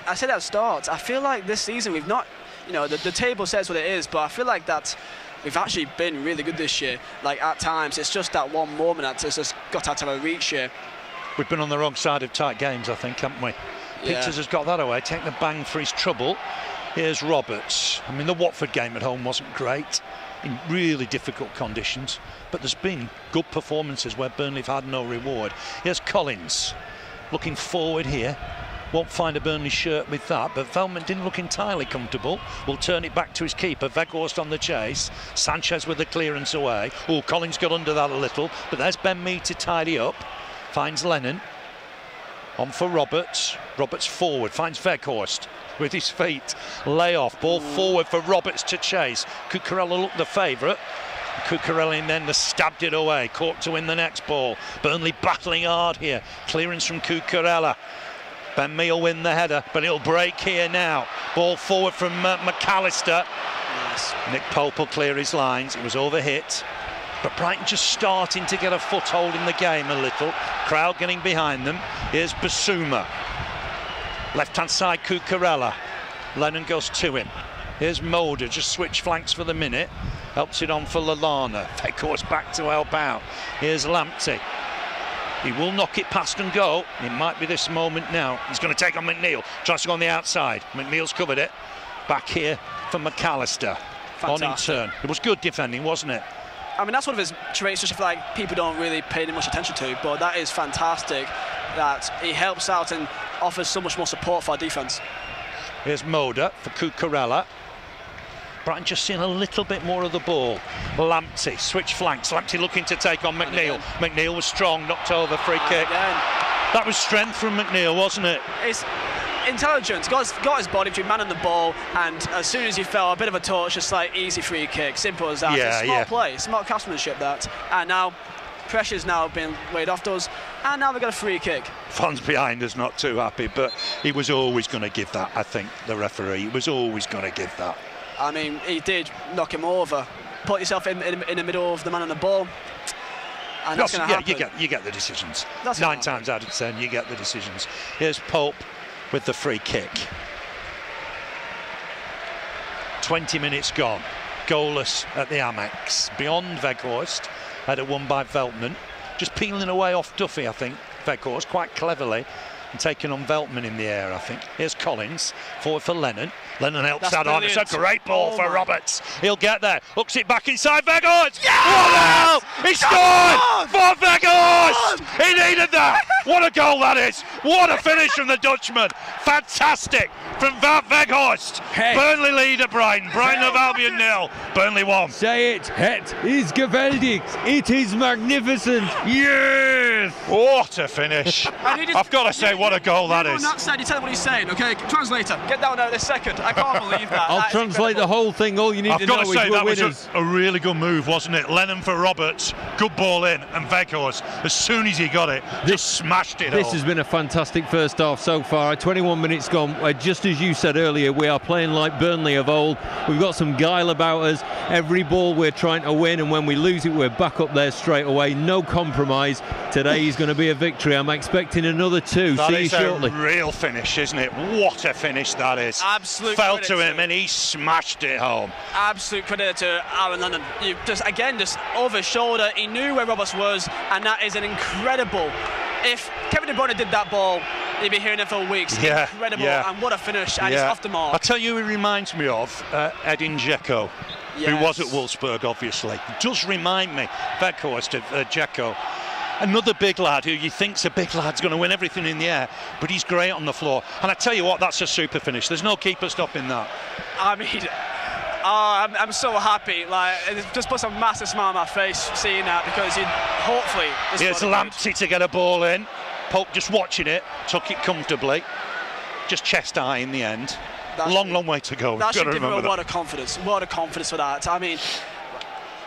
I said at the start, I feel like this season we've not, the table says what it is, but I feel like that we've actually been really good this year. Like at times, it's just that one moment that's just got out of our reach here. We've been on the wrong side of tight games, I think, haven't we? Peters has got that away, taking the bang for his trouble. Here's Roberts. I mean, the Watford game at home wasn't great, in really difficult conditions, but there's been good performances where Burnley have had no reward. Here's Collins looking forward here. Won't find a Burnley shirt with that, but Veltman didn't look entirely comfortable. Will turn it back to his keeper. Weghorst on the chase. Sanchez with the clearance away. Oh, Collins got under that a little, but there's Ben Mee to tidy up. Finds Lennon. On for Roberts. Roberts forward. Finds Weghorst with his feet. Lay off. Ball forward for Roberts to chase. Cucurella looked the favourite. Cucurella then stabbed it away. Cork to win the next ball. Burnley battling hard here. Clearance from Cucurella. Ben Mee will win the header, but it'll break here now. Ball forward from McAllister. Nice. Nick Pope will clear his lines. It was overhit. But Brighton just starting to get a foothold in the game a little. Crowd getting behind them. Here's Basuma. Left-hand side, Cucurella. Lennon goes to him. Here's Mulder, just switch flanks for the minute. Helps it on for Lallana. Weghorst back to help out. Here's Lamptey. He will knock it past and go. It might be this moment now. He's going to take on McNeil. Tries to go on the outside. McNeil's covered it. Back here for McAllister. Fantastic. On in turn. It was good defending, wasn't it? I mean, that's one of his traits, which I feel like people don't really pay much attention to, but that is fantastic that he helps out and offers so much more support for our defence. Here's Moda for Cucurella. Brighton just seeing a little bit more of the ball. Lamptey, switch flanks. Lamptey looking to take on McNeil. McNeil was strong, knocked over, free kick. That was strength from McNeil, wasn't it? It's intelligence. Got his body between man and the ball, and as soon as he fell, a bit of a touch, just like easy free kick. Simple as that. Yeah, it's smart play, smart craftsmanship that. And now pressure's now been weighed off us, and now we've got a free kick. Fans behind us not too happy, but he was always going to give that, I think, the referee. He was always going to give that. I mean, he did knock him over. Put yourself in the middle of the man and the ball, and that's going to happen. You get the decisions. That's 9 times out of 10, you get the decisions. Here's Pope with the free kick. 20 minutes gone. Goalless at the Amex. Beyond Weghorst, header won by Veltman. Just peeling away off Duffy, I think. Weghorst quite cleverly. And taking on Veltman in the air, I think. Here's Collins, forward for Lennon. Lennon helps that on. It's a great ball for Roberts. He'll get there. Hooks it back inside Weghorst. Yes! 1-0! He scored for Weghorst! He needed that. What a goal that is. What a finish from the Dutchman. Fantastic from Weghorst. Hey. Burnley lead at Brighton. Brighton of Albion 0. Burnley 1. Say it. Het is geweldig. It is magnificent. Yes! What a finish. I've got to say, what a goal that is. On that side, you tell him what he's saying, okay? Translator, get down there this second. I can't believe that. I'll translate the whole thing. All you need to know is we're winners. Was a really good move, wasn't it? Lennon for Roberts, good ball in, and Weghorst, as soon as he got it, just smashed it This home. has been a fantastic first half so far. 21 minutes gone. Just as you said earlier, we are playing like Burnley of old. We've got some guile about us. Every ball we're trying to win, and when we lose it, we're back up there straight away. No compromise. Today is going to be a victory. I'm expecting another 2. That See you is shortly. a real finish, isn't it? What a finish that is. Absolute Fell credit to him to and he smashed it home. Absolute credit to Aaron Lennon. You just over his shoulder. He knew where Roberts was, and that is an incredible. If Kevin De Bruyne did that ball, he'd be hearing it for weeks. Yeah, Incredible, yeah. and what a finish, and it's off the mark. I'll tell you who he reminds me of, Edin Dzeko, who was at Wolfsburg, obviously. Does remind me, Weghorst, of Dzeko. Another big lad who you think's a big lad's going to win everything in the air, but he's great on the floor. And I tell you what, that's a super finish. There's no keeper stopping that. I mean, I'm so happy. Like, it just puts a massive smile on my face seeing that, because hopefully. Here's Lamptey to get a ball in. Pope just watching it, took it comfortably. Just chest high in the end. Long way to go. That should give him a lot of confidence. What a confidence for that. I mean,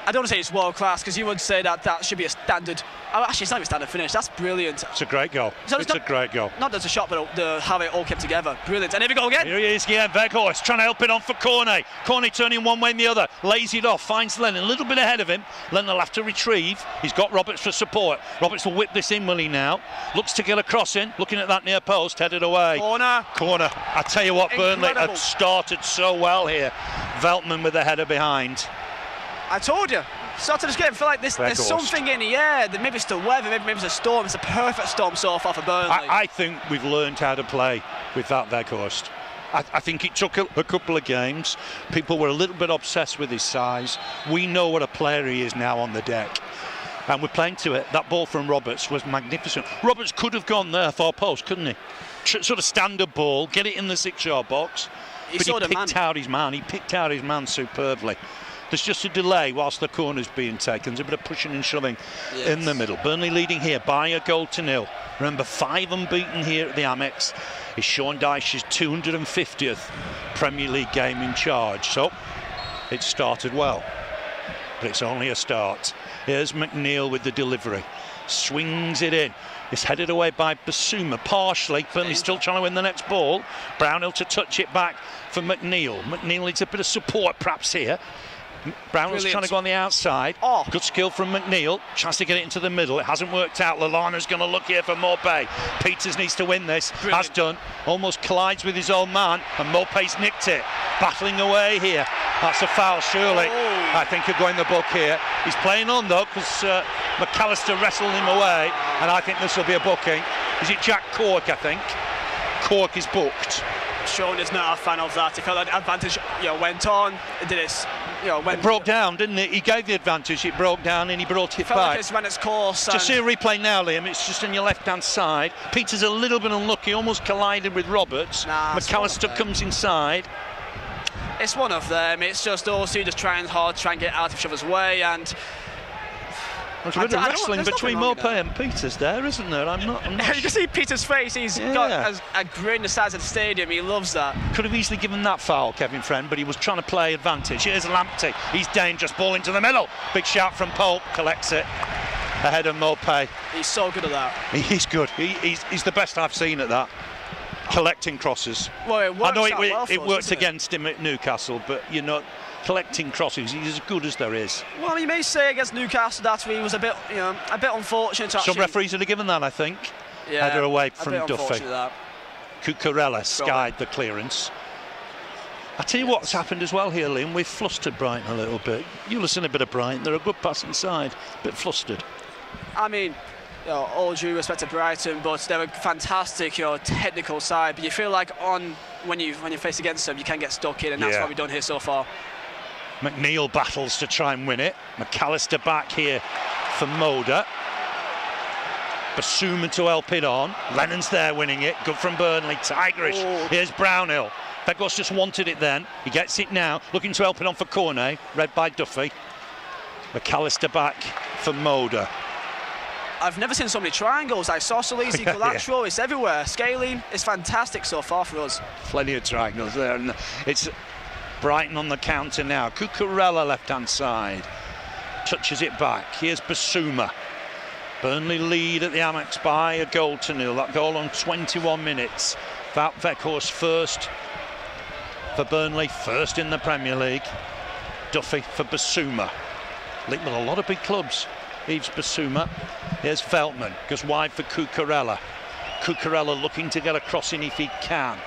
I don't want to say it's world class, because you would say that should be a standard. Actually, it's not even a standard finish. That's brilliant. It's a great goal. It's a great goal. Not just a shot, but how it all came together. Brilliant. And here we go again. Here he is again. Weghorst trying to help it on for Cornet. Cornet turning one way and the other. Lays it off. Finds Lennon a little bit ahead of him. Lennon will have to retrieve. He's got Roberts for support. Roberts will whip this in, will he now? Looks to get a cross in. Looking at that near post. Headed away. Corner. I tell you what, Burnley have started so well here. Veltman with the header behind. I told you. Started this game, I feel like there's something in the air. Maybe it's the weather, maybe it's a storm. It's a perfect storm so far for Burnley. I think we've learned how to play with that Weghorst. I think it took a couple of games. People were a little bit obsessed with his size. We know what a player he is now on the deck. And we're playing to it. That ball from Roberts was magnificent. Roberts could have gone there, far post, couldn't he? Sort of standard ball, get it in the 6-yard box. But he picked out his man. He picked out his man superbly. There's just a delay whilst the corner's being taken. There's a bit of pushing and shoving in the middle. Burnley leading here by a goal to nil. Remember, 5 unbeaten here at the Amex. It's Sean Dyche's 250th Premier League game in charge. So it started well, but it's only a start. Here's McNeil with the delivery. Swings it in. It's headed away by Basuma partially. Burnley still trying to win the next ball. Brownhill to touch it back for McNeil. McNeil needs a bit of support perhaps here. Brownhill's trying to go on the outside. Good skill from McNeil. Chance to get it into the middle. It hasn't worked out. Lallana's going to look here for Maupay. Peters needs to win this. Brilliant. Has done. Almost collides with his own man, and Maupay's nicked it. Battling away here. That's a foul, surely. I think he'll go in the book here. He's playing on though, because McAllister wrestled him away, and I think this will be a booking. Is it Jack Cork? I think Cork is booked. Sean is not a fan of that. He felt like the advantage, went on. It did it. It broke down, didn't it? He gave the advantage. It broke down, and he brought it back. Like like it's ran its course. Just see a replay now, Liam. It's just on your left-hand side. Peters a little bit unlucky, almost collided with Roberts. McAllister comes inside. It's one of them. It's just those two just trying hard, trying to get out of each other's way, and there's a bit of wrestling between Maupay and Peters there, isn't there? I'm not you can see Peters' face. He's got a grin the size of the stadium. He loves that. Could have easily given that foul, Kevin Friend, but he was trying to play advantage. Here's Lamptey. He's dangerous. Ball into the middle. Big shout from Pope. Collects it ahead of Maupay. He's so good at that. He's good. He's the best I've seen at that. Collecting crosses. Well, I know it worked against him at Newcastle, but collecting crosses, he's as good as there is. Well, you may say against Newcastle that he was a bit unfortunate. Some referees would have given that, I think. Yeah, header away from Duffy. That. Cucurella skied the clearance. I tell you what's happened as well here, Liam. We've flustered Brighton a little bit. You'll have seen a bit of Brighton. They're a good passing side, a bit flustered. I mean, all due respect to Brighton, but they're a fantastic, technical side. But you feel like when you face against them, you can get stuck in, and that's what we've done here so far. McNeil battles to try and win it. McAllister back here for Moda. Basuma to help it on. Lennon's there winning it. Good from Burnley. Tigerish. Here's Brownhill. Weghorst just wanted it then. He gets it now. Looking to help it on for Cornet. Read by Duffy. McAllister back for Moda. I've never seen so many triangles. Isosceles, equilateral, it's everywhere. Scaling, it's fantastic so far for us. Plenty of triangles there. And it's Brighton on the counter now. Cucurella left-hand side. Touches it back. Here's Basuma. Burnley lead at the Amex by a goal to nil. That goal on 21 minutes. Wout Weghorst first for Burnley, first in the Premier League. Duffy for Basuma. Linked with a lot of big clubs. Yves Basuma. Here's Veltman. Goes wide for Cucurella. Cucurella looking to get a cross in if he can.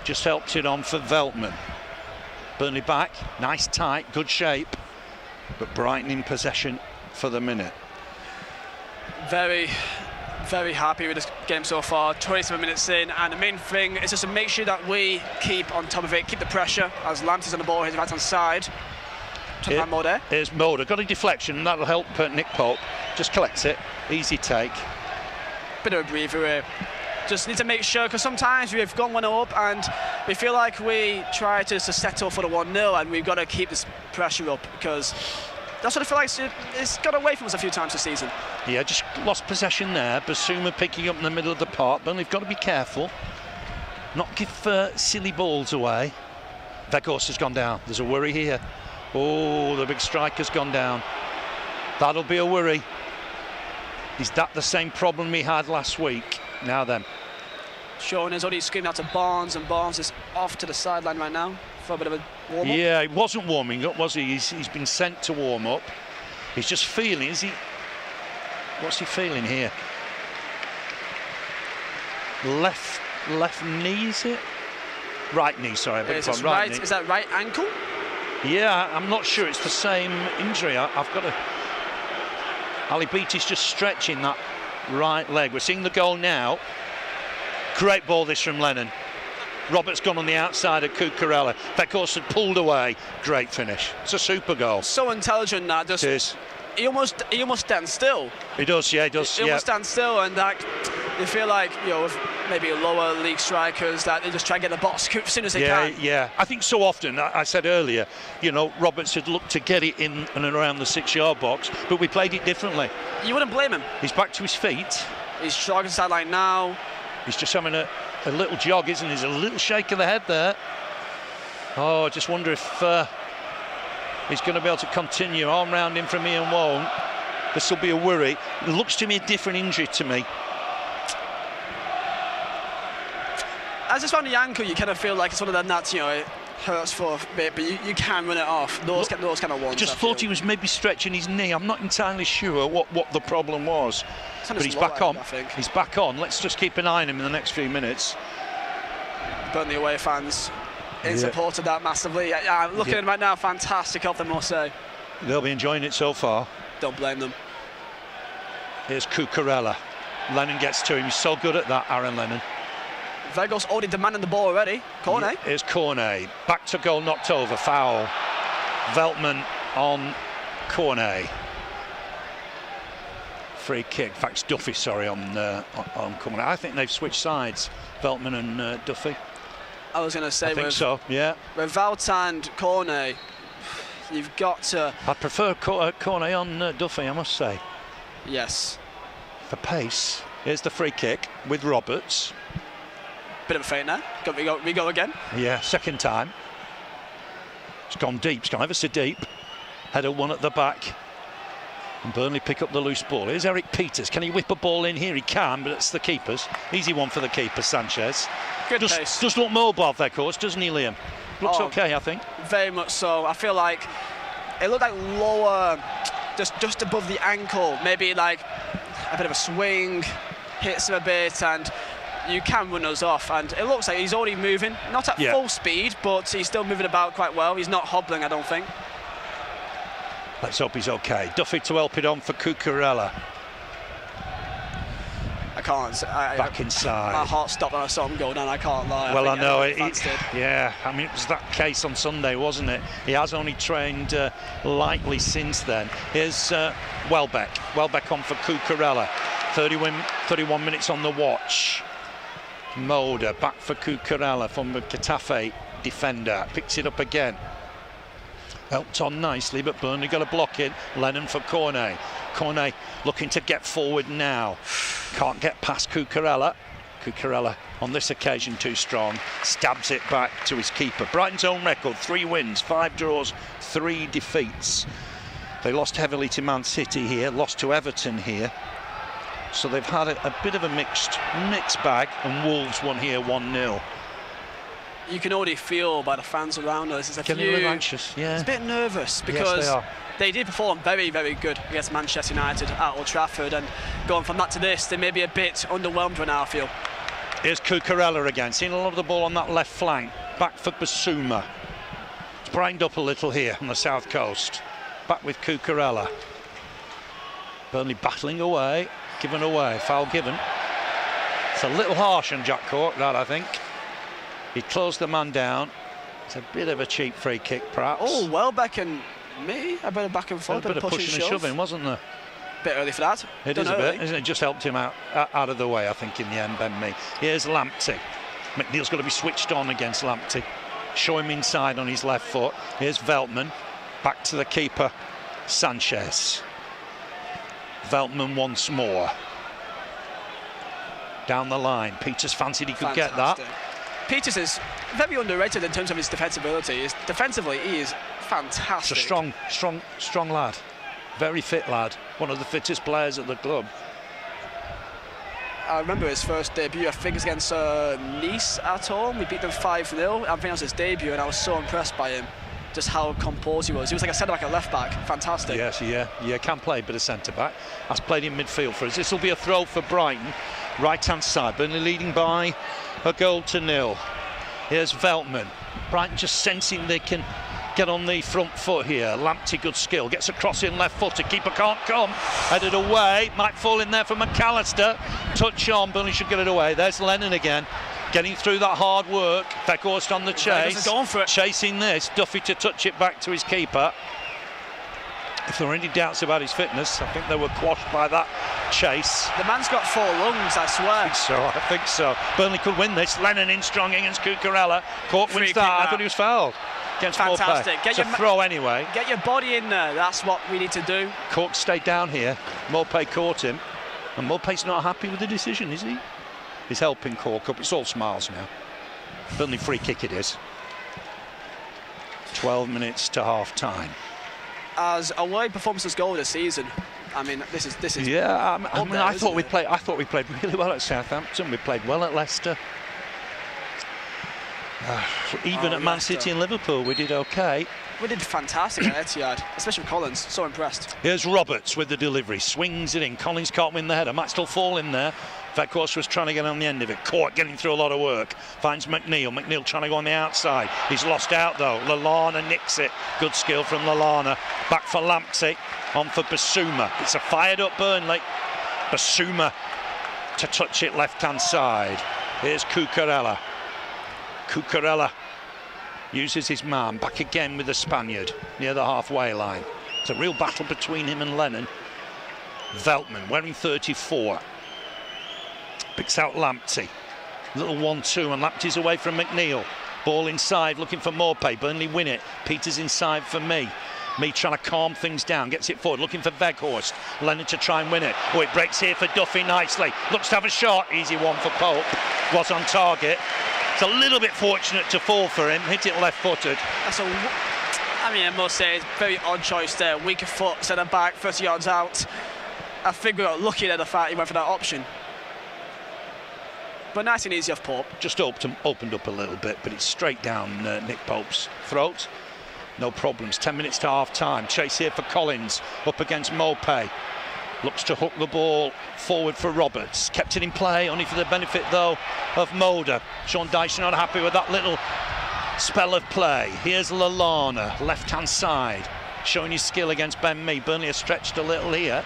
Just helps it on for Veltman. Burnley back. Nice tight. Good shape. But Brighton in possession for the minute. Very, very happy with this game so far. 27 minutes in, and the main thing is just to make sure that we keep on top of it, keep the pressure as Lamptey's on the ball, his right hand side. Here's Moda. Got a deflection, that'll help Nick Pope. Just collects it. Easy take. Bit of a breather here. Just need to make sure, because sometimes we've gone 1-0 up and we feel like we try to settle for the 1-0, and we've got to keep this pressure up, because that's what I feel like it's got away from us a few times this season. Yeah, just lost possession there. Basuma picking up in the middle of the park, but they've got to be careful. Not give silly balls away. Weghorst has gone down. There's a worry here. Oh, the big striker's gone down. That'll be a worry. Is that the same problem we had last week? Now then. Sean is already screaming out to Barnes, and Barnes is off to the sideline right now for a bit of a warm-up. Yeah, he wasn't warming up, was he? He's been sent to warm up. He's just feeling, what's he feeling here? Left knee, is it? Right knee, sorry. Is that right ankle? Yeah, I'm not sure it's the same injury. I've got to... Ali Beattie's just stretching that right leg. We're seeing the goal now. Great ball this from Lennon. Roberts gone on the outside of Cucurella. Weghorst had pulled away. Great finish. It's a super goal. So intelligent that. It is. he almost stands still. He does, yeah, he does. He almost stands still, and like you feel like, you know, with maybe lower league strikers, that they just try and get the box scoop as soon as they can. Yeah. I think so often, I said earlier, you know, Roberts had looked to get it in and around the 6-yard box, but we played it differently. You wouldn't blame him. He's back to his feet. He's jogging sideline now. He's just having a little jog, isn't he? There's a little shake of the head there. Oh, I just wonder if he's going to be able to continue. Arm round him from Ian won't. This will be a worry. It looks to me a different injury to me. As it's around the ankle, you kind of feel like it's one of them that, you know, it hurts for a bit, but you can run it off. Those kind of ones. I just thought he was maybe stretching his knee. I'm not entirely sure what the problem was. But he's back on. He's back on. Let's just keep an eye on him in the next few minutes. Burnley away fans in support of that massively. Yeah, looking at him right now, fantastic of them, I must say. They'll be enjoying it so far. Don't blame them. Here's Cucurella. Lennon gets to him. He's so good at that, Aaron Lennon. Weghorst already demanding the ball already. Cornet. Here's Cornet. Back to goal, knocked over. Foul. Veltman on Cornet. Free kick. In fact, it's Duffy, sorry, on Cornet. I think they've switched sides, Veltman and Duffy. I was going to say, I think so, yeah. With Valt and Cornet, you've got to... I prefer Cornet on Duffy, I must say. Yes. For pace. Here's the free kick with Roberts. Bit of a feint there. We go again. Yeah, second time. It's gone deep. It's gone ever so deep. Header one at the back. And Burnley pick up the loose ball. Here's Eric Peters. Can he whip a ball in here? He can, but it's the keeper's. Easy one for the keeper, Sanchez. Good pace. Does look mobile, Weghorst, doesn't he, Liam? Looks okay, I think. Very much so. I feel like it looked like lower, just above the ankle. Maybe like a bit of a swing, hits him a bit, and you can run us off. And it looks like he's already moving, not at full speed, but he's still moving about quite well. He's not hobbling, I don't think. Let's hope he's okay. Duffy to help it on for Cucurella. I can't. Back inside. My heart stopped when I saw him go down, I can't lie. Well, I know it. Yeah, I mean, it was that case on Sunday, wasn't it? He has only trained lightly since then. Here's Welbeck. Welbeck on for Cucurella. 31 minutes on the watch. Mulder back for Cucurella from the Getafe defender. Picks it up again. Helped on nicely, but Burnley got a block in. Lennon for Cornet. Cornet looking to get forward now. Can't get past Cucurella. Cucurella on this occasion too strong. Stabs it back to his keeper. Brighton's own record, 3 wins, 5 draws, 3 defeats. They lost heavily to Man City here, lost to Everton here. So they've had a bit of a mixed bag, and Wolves won here 1-0. You can already feel by the fans around us. It's getting a little anxious, yeah. It's a bit nervous because yes, they did perform very, very good against Manchester United at Old Trafford, and going from that to this, they may be a bit underwhelmed right now, I feel. Here's Cucurella again, seeing a lot of the ball on that left flank. Back for Basuma. It's brightened up a little here on the south coast. Back with Cucurella. Burnley battling away, given away, foul given. It's a little harsh on Jack Cork, that, I think. He closed the man down. It's a bit of a cheap free kick, perhaps. Oh, Welbeck and me, a bit of back and forth, a bit of pushing and shoving, wasn't there? Bit early for that. It is a bit, isn't it? Just helped him out of the way, I think, in the end, Ben Mee. Here's Lamptey. McNeil's got to be switched on against Lamptey. Show him inside on his left foot. Here's Veltman. Back to the keeper, Sanchez. Veltman once more. Down the line. Peters fancied he could get that. Peters is very underrated in terms of his defensibility. Defensively, he is fantastic. He's a strong lad. Very fit lad. One of the fittest players at the club. I remember his first debut, I think, against Nice at home. We beat them 5-0. I think that was his debut, and I was so impressed by him. Just how composed he was. He was like a centre-back, a left-back. Fantastic. Yes, yeah, can play a bit of centre-back. Has played in midfield for us. This will be a throw for Brighton. Right-hand side. Burnley leading by a goal to 0. Here's Veltman. Brighton just sensing they can get on the front foot here. Lamptey, good skill. Gets a cross in left foot. The keeper can't come. Headed away. Might fall in there for McAllister. Touch on. Burnley should get it away. There's Lennon again. Getting through that hard work. Weghorst on the chase. Going for it. Chasing this. Duffy to touch it back to his keeper. If there were any doubts about his fitness, I think they were quashed by that chase. The man's got 4 lungs, I swear. I think so. Burnley could win this. Lennon in strong against Cucurella. Cork wins that. I thought he was fouled. Against Fantastic. Morpay. It's a throw anyway. Get your body in there. That's what we need to do. Cork stayed down here. Morpay caught him. And Morpay's not happy with the decision, is he? He's helping Cork up. It's all smiles now. Burnley free kick it is. 12 minutes to half time. As away performances go this season, I mean, this is. Yeah, I thought we played really well at Southampton. We played well at Leicester. Even at Man City and Liverpool, we did okay. We did fantastic at Etihad, especially with Collins. So impressed. Here's Roberts with the delivery, swings it in. Collins can't win the header. Might still fall in there. Weghorst was trying to get on the end of it. Court getting through a lot of work. Finds McNeil. McNeil trying to go on the outside. He's lost out though. Lallana nicks it. Good skill from Lallana. Back for Lamptey. On for Basuma. It's a fired up Burnley. Basuma to touch it left hand side. Here's Cucurella. Cucurella uses his man. Back again with the Spaniard near the halfway line. It's a real battle between him and Lennon. Veltman wearing 34. Picks out Lamptey. Little 1-2 and Lamptey's away from McNeil. Ball inside looking for Morpay. Burnley win it. Peters inside for me. Me trying to calm things down. Gets it forward looking for Weghorst. Lennon to try and win it. Oh, it breaks here for Duffy nicely. Looks to have a shot. Easy one for Pope. Was on target. It's a little bit fortunate to fall for him. Hit it left footed. I must say it's a very odd choice there. Weaker foot, centre back, 30 yards out. I think we got lucky at the fact he went for that option. But nice and easy off Pope. Just opened up a little bit, but it's straight down Nick Pope's throat. No problems. 10 minutes to half time. Chase here for Collins. Up against Morpay. Looks to hook the ball forward for Roberts. Kept it in play, only for the benefit though of Moder. Sean Dyche not happy with that little spell of play. Here's Lallana, left hand side, showing his skill against Ben Mee. Burnley has stretched a little here,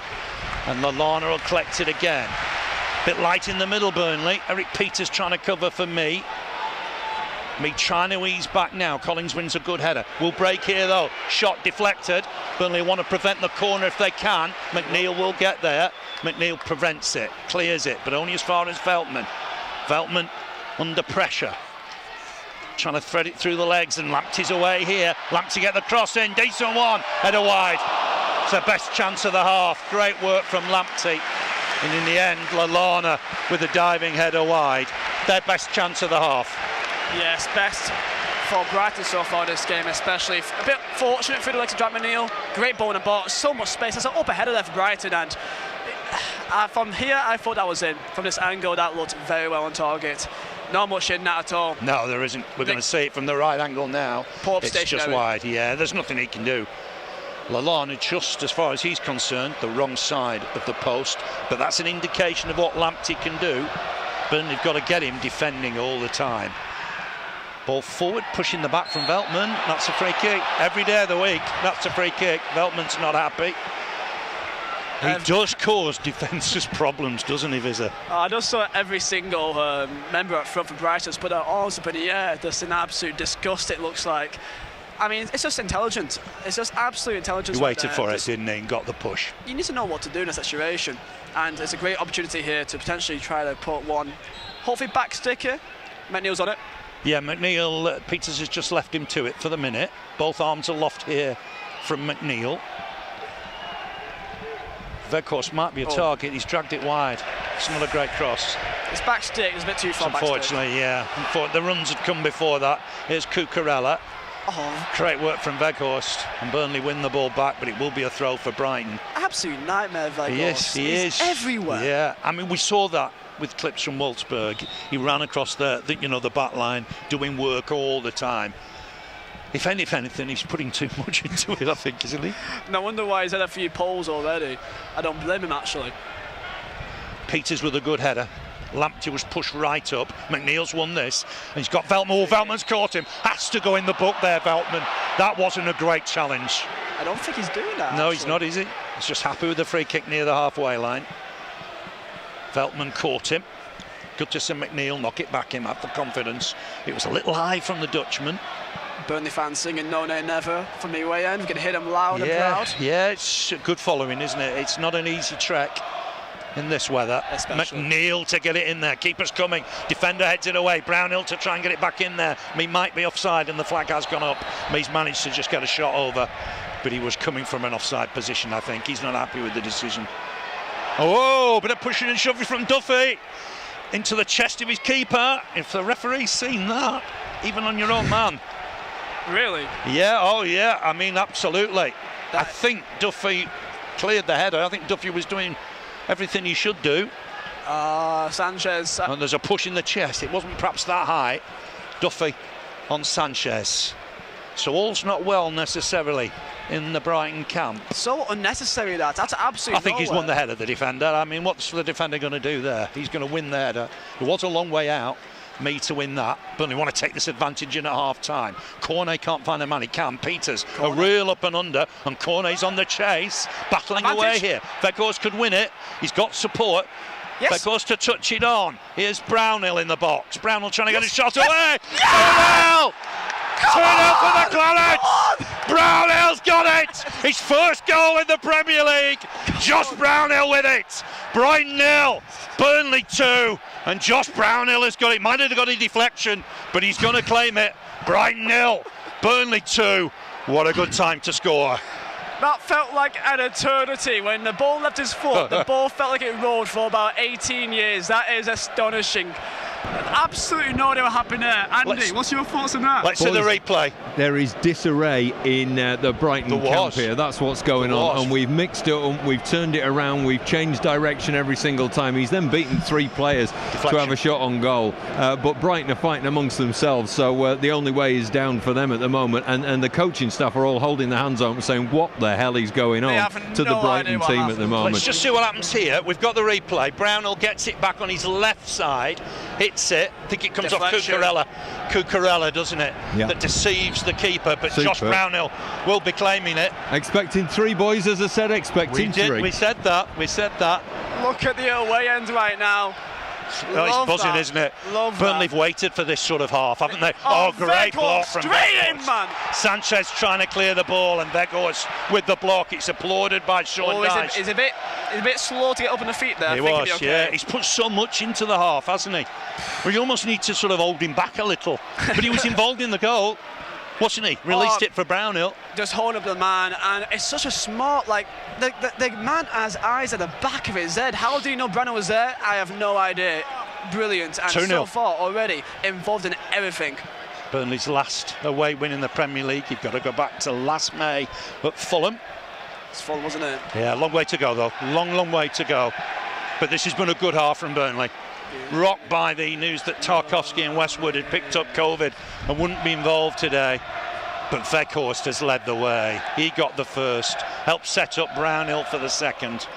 and Lallana will collect it again. Bit light in the middle, Burnley. Eric Peters trying to cover for Me. Me trying to ease back now. Collins wins a good header. Will break here though. Shot deflected. Burnley want to prevent the corner if they can. McNeil will get there. McNeil prevents it, clears it, but only as far as Veltman. Veltman under pressure. Trying to thread it through the legs, and Lamptey's away here. Lamptey get the cross in. Decent one. Header wide. It's the best chance of the half. Great work from Lamptey. And in the end, Lallana with a diving header wide. Their best chance of the half. Yes, best for Brighton so far this game, especially. A bit fortunate through the legs of Jack McNeil. Great ball in the box, so much space. There's an upper header there for Brighton, and from here I thought that was in. From this angle, that looked very well on target. Not much in that at all. No, there isn't. We're going to see it from the right angle now. Pope's it's just wide. Yeah, there's nothing he can do. Lallana, just as far as he's concerned, the wrong side of the post, but that's an indication of what Lamptey can do. Burnley have got to get him defending all the time. Ball forward, pushing the back from Veltman. That's a free kick. Every day of the week, that's a free kick. Veltman's not happy. He does cause defences problems, doesn't he, Vizeh? I just saw every single member up front for Brighton put their arms up in the air. Just an absolute disgust, it looks like. I mean, it's just intelligent. It's just absolute intelligence. He waited for it, didn't he, and got the push. You need to know what to do in a situation, and it's a great opportunity here to potentially try to put one, hopefully back sticker. McNeil's on it. Yeah, McNeil, Peters has just left him to it for the minute. Both arms aloft here from McNeil. Weghorst might be a target. He's dragged it wide. It's not a great cross. It's back stick. It's a bit too far back stick. Unfortunately, yeah. The runs had come before that. Here's Cucurella. Great work from Weghorst, and Burnley win the ball back, but it will be a throw for Brighton. Absolute nightmare, Weghorst. Yes, he is everywhere. Yeah, I mean, we saw that with clips from Wolfsburg. He ran across the back line, doing work all the time. If anything, he's putting too much into it, I think, isn't he? No wonder why he's had a few poles already. I don't blame him, actually. Peters with a good header. Lamptey was pushed right up. McNeil's won this, and he's got Veltman. Oh, Veltman's caught him. Has to go in the book there, Veltman. That wasn't a great challenge. I don't think he's doing that. No, actually. He's not, is he? He's just happy with the free kick near the halfway line. Veltman caught him. Good to see McNeil knock it back him, have the confidence. It was a little high from the Dutchman. Burnley fans singing "No Nay Never" from the away end. We can hear them loud and proud. Yeah, it's good following, isn't it? It's not an easy trek in this weather. Especially. McNeil to get it in there. Keeper's coming. Defender heads it away. Brownhill to try and get it back in there. He might be offside and the flag has gone up. He's managed to just get a shot over, but he was coming from an offside position, I think. He's not happy with the decision. Oh, bit of pushing and shoving from Duffy into the chest of his keeper. If the referee's seen that, even on your own man. Really? Yeah, oh yeah, I mean, absolutely. I think Duffy cleared the header. I think Duffy was doing everything he should do. Sanchez. And there's a push in the chest. It wasn't perhaps that high. Duffy on Sanchez. So all's not well necessarily in the Brighton camp. So unnecessary that's absolutely I think he's won the header, the defender. I mean, what's the defender going to do there? He's going to win the header. It was a long way out. Me to win that. Burnley want to take this advantage in at half time. Cornet can't find a man. He can. Peters a real up and under, and Cornet's on the chase, battling away here. Weghorst could win it. He's got support. Yes. Weghorst to touch it on. Here's Brownhill in the box. Brownhill trying to get a shot away. 2-0! 2-0 for the Clarets! Brownhill's got it! His first goal in the Premier League. Josh Brownhill with it. Brighton 0, Burnley 2, and Josh Brownhill has got it. Might have got a deflection, but he's going to claim it. Brighton 0, Burnley 2. What a good time to score. That felt like an eternity. When the ball left his foot, the ball felt like it rolled for about 18 years. That is astonishing. Absolutely no idea what happened there. Andy, what's your thoughts on that? Let's see the replay. There is disarray in the Brighton camp here. That's what's going on. And we've mixed it up, we've turned it around, we've changed direction every single time. He's then beaten 3 players to have a shot on goal. But Brighton are fighting amongst themselves, so the only way is down for them at the moment. And the coaching staff are all holding their hands up and saying, what the hell is going on to the Brighton team at the moment? Let's just see what happens here. We've got the replay. Brownhill gets it back on his left side, hits it. I think it comes off Cucurella, doesn't it? Yeah. That deceives the keeper, but Josh Brownhill will be claiming it. Expecting 3, boys, as I said, expecting 3. We said that. Look at the away end right now. Oh, it's buzzing, isn't it? Burnley have waited for this sort of half, haven't they? Oh, great block from Weghorst. Man. Sanchez trying to clear the ball, and Weghorst with the block. It's applauded by Sean Dyche. He's a bit slow to get up on the feet there. He was, yeah. He's put so much into the half, hasn't he? Well, you almost need to sort of hold him back a little. But he was involved in the goal, wasn't he? Released it for Brownhill. Just holding up the man, and it's such a smart, like, the man has eyes at the back of his head. How do you know Brownhill was there? I have no idea. Brilliant, and 2-0. so far already involved in everything. Burnley's last away win in the Premier League. You've got to go back to last May at Fulham. It's Fulham, wasn't it? Yeah, long way to go though. Long way to go. But this has been a good half from Burnley. Rocked by the news that Tarkowski and Westwood had picked up COVID and wouldn't be involved today. But Weghorst has led the way. He got the first, helped set up Brownhill for the second.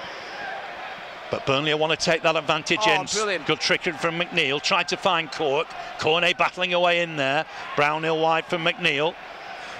But Burnley want to take that advantage in. Brilliant. Good trickery from McNeil. Tried to find Cork. Cornet battling away in there. Brownhill wide from McNeil.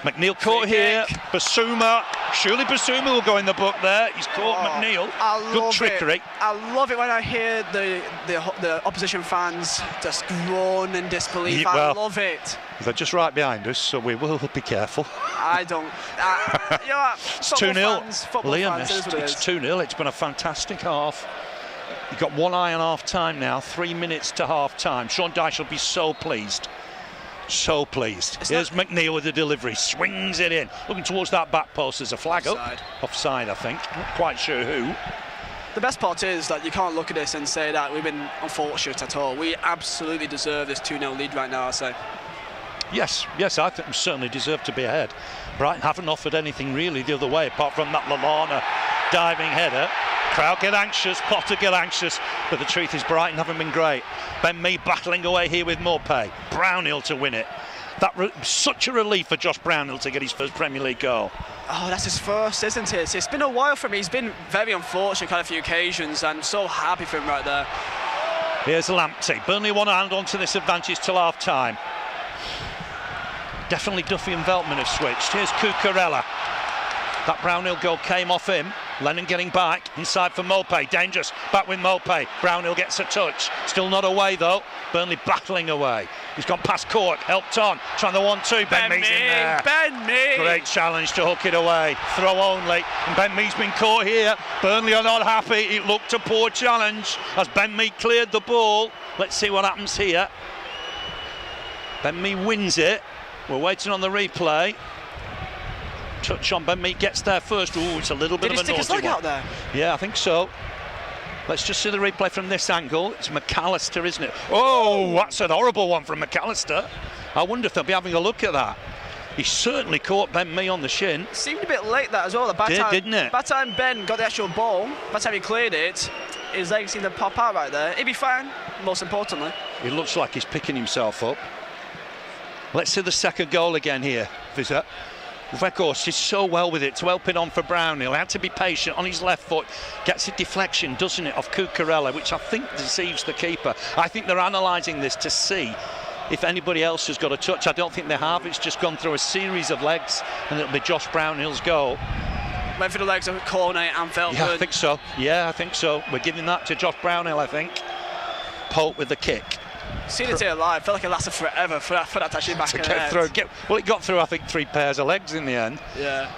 McNeil caught here. Basuma. Surely Basuma will go in the book there. He's caught McNeil. Good trickery. I love it when I hear the opposition fans just groan in disbelief. I love it. They're just right behind us, so we will be careful. I don't. It's 2-0. Liam, it's 2-0. It's been a fantastic half. You've got one eye on half time now. 3 minutes to half time. Sean Dyche will be so pleased. So pleased. Here's McNeil with the delivery. Swings it in. Looking towards that back post. There's a flag up. Offside, I think. Not quite sure who. The best part is that you can't look at this and say that we've been unfortunate at all. We absolutely deserve this 2-0 lead right now, I say. Yes, I think we certainly deserve to be ahead. Brighton haven't offered anything really the other way, apart from that Lallana diving header. Crowd get anxious, Potter get anxious, but the truth is Brighton haven't been great. Ben Mee battling away here with Maupay. Brownhill to win it. Such a relief for Josh Brownhill to get his first Premier League goal. Oh, that's his first, isn't it? It's been a while for him. He's been very unfortunate on quite a few occasions, and I'm so happy for him right there. Here's Lamptey. Burnley want to hand on to this advantage till half time. Definitely Duffy and Veltman have switched. Here's Cucurella. That Brownhill goal came off him. Lennon getting back, inside for Mopé, dangerous, back with Mopé. Brownhill gets a touch, still not away though. Burnley battling away. He's gone past Cork, helped on, trying the 1-2. Ben Mee's in there. Ben Mee! Great challenge to hook it away, throw only, and Ben Mee's been caught here. Burnley are not happy, it looked a poor challenge as Ben Mee cleared the ball. Let's see what happens here. Ben Mee wins it, we're waiting on the replay. Touch on Ben Mee, gets there first. Ooh, it's a little bit of a naughty one. Did he stick his leg out there? Yeah, I think so. Let's just see the replay from this angle. It's McAllister, isn't it? Oh, that's an horrible one from McAllister. I wonder if they'll be having a look at that. He certainly caught Ben Mee on the shin. Seemed a bit late that as well. Didn't it? By the time Ben got the actual ball, by the time he cleared it, his legs seemed to pop out right there. He'd be fine, most importantly. He looks like he's picking himself up. Let's see the second goal again here, Vizeh. Weghorst is so well with it to help it on for Brownhill. He had to be patient on his left foot. Gets a deflection, doesn't it, off Cucurella, which I think deceives the keeper. I think they're analysing this to see if anybody else has got a touch. I don't think they have. It's just gone through a series of legs, and it'll be Josh Brownhill's goal. Went for the legs of Cornet and Veltman. Yeah, I think so. Yeah, I think so. We're giving that to Josh Brownhill, I think. Pope with the kick. Seen it here live, felt like it lasted forever for that to actually back in the net. Well, it got through, I think, 3 pairs of legs in the end. Yeah.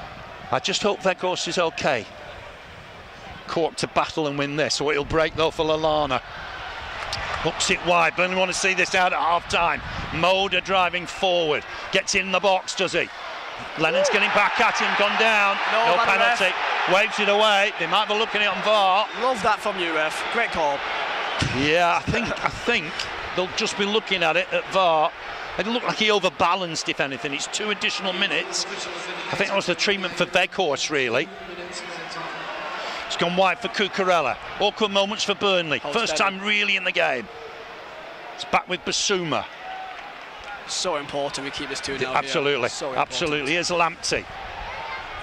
I just hope Weghorst is okay. Cork to battle and win this, so it'll break though for Lallana. Hooks it wide. Burnley want to see this out at half-time. Moda driving forward. Gets in the box, does he? Lennon's getting back at him, gone down. No penalty. Waves it away. They might be looking at it on VAR. Love that from you, ref. Great call. Yeah, I think they'll just be looking at it at VAR. It looked like he overbalanced, if anything. It's 2 additional minutes. I think that was the treatment for Weghorst, really. It's gone wide for Cucurella. Awkward moments for Burnley. First time really in the game. It's back with Basuma. So important we keep this 2-0. Absolutely, so absolutely. Here's Lamptey.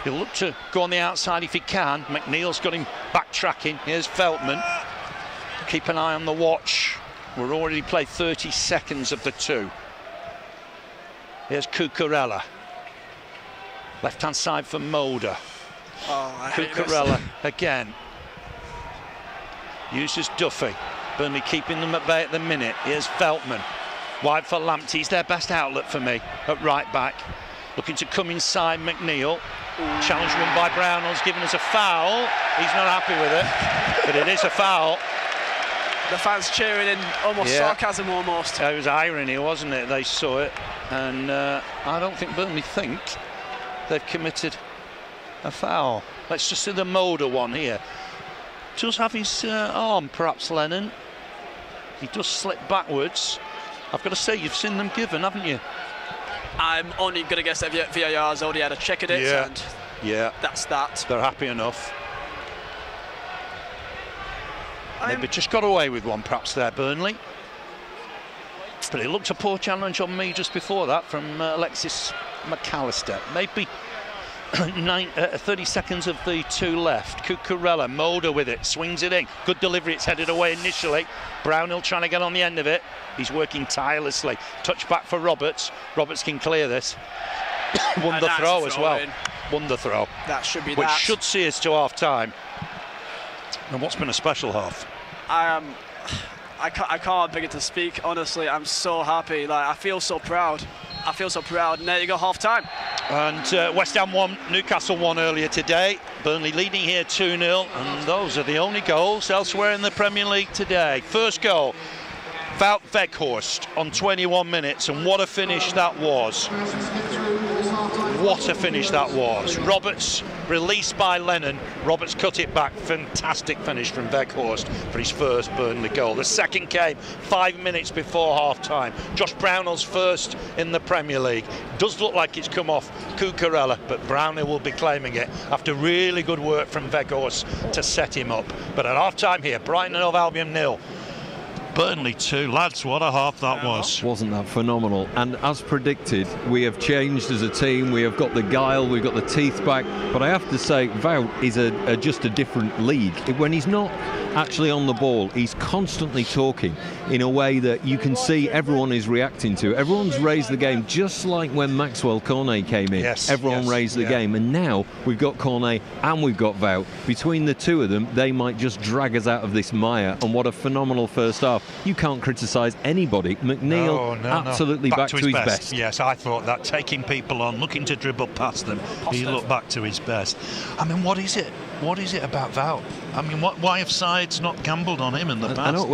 He'll look to go on the outside if he can. McNeil's got him backtracking. Here's Veltman. Keep an eye on the watch. We're already played 30 seconds of the 2. Here's Cucurella. Left-hand side for Moda. Oh, Cucurella again. Uses Duffy. Burnley keeping them at bay at the minute. Here's Veltman. Wide for Lamptey. He's their best outlet for me at right back. Looking to come inside McNeil. Challenge won by Brownhill's giving us a foul. He's not happy with it, but it is a foul. The fans cheering in almost sarcasm almost. It was irony, wasn't it? They saw it, and I don't think Burnley think they've committed a foul. Let's just see the Moda one here. Does have his arm, perhaps, Lennon. He does slip backwards. I've got to say, you've seen them given, haven't you? I'm only going to guess that VAR's already had a check at it, and that's that. They're happy enough. Maybe just got away with one, perhaps, there, Burnley. But it looked a poor challenge on me just before that from Alexis McAllister. Maybe 30 seconds of the 2 left. Cucurella, Moda with it, swings it in. Good delivery, it's headed away initially. Brownhill trying to get on the end of it. He's working tirelessly. Touch back for Roberts. Roberts can clear this. Won the throw as well. Won the throw. That should be which should see us to half-time. And what's been a special half? I can't begin to speak, honestly. I'm so happy. Like, I feel so proud. I feel so proud. And there you go, half-time. And West Ham won, Newcastle won earlier today. Burnley leading here 2-0. And those are the only goals elsewhere in the Premier League today. First goal, Wout Weghorst on 21 minutes. And what a finish that was. What a finish that was. Roberts released by Lennon. Roberts cut it back. Fantastic finish from Weghorst for his first Burnley goal. The second came 5 minutes before half-time. Josh Brownhill's first in the Premier League. Does look like it's come off Cucurella, but Brownhill will be claiming it after really good work from Weghorst to set him up. But at half-time here, Brighton and Hove Albion 0. Burnley 2, lads, what a half that was. Wasn't that phenomenal? And as predicted, we have changed as a team. We have got the guile, we've got the teeth back. But I have to say, Wout is just a different league. When he's not actually on the ball, he's constantly talking in a way that you can see everyone is reacting to. Everyone's raised the game, just like when Maxwell Cornet came in. Everyone raised the game, and now we've got Cornet and we've got Wout. Between the two of them, they might just drag us out of this mire. And what a phenomenal first half. You can't criticise anybody. McNeil absolutely back to his best. Yes, I thought that, taking people on, looking to dribble past them, he looked back to his best. I mean, what is it? What is it about Wout? I mean, why have sides not gambled on him in the past? I know,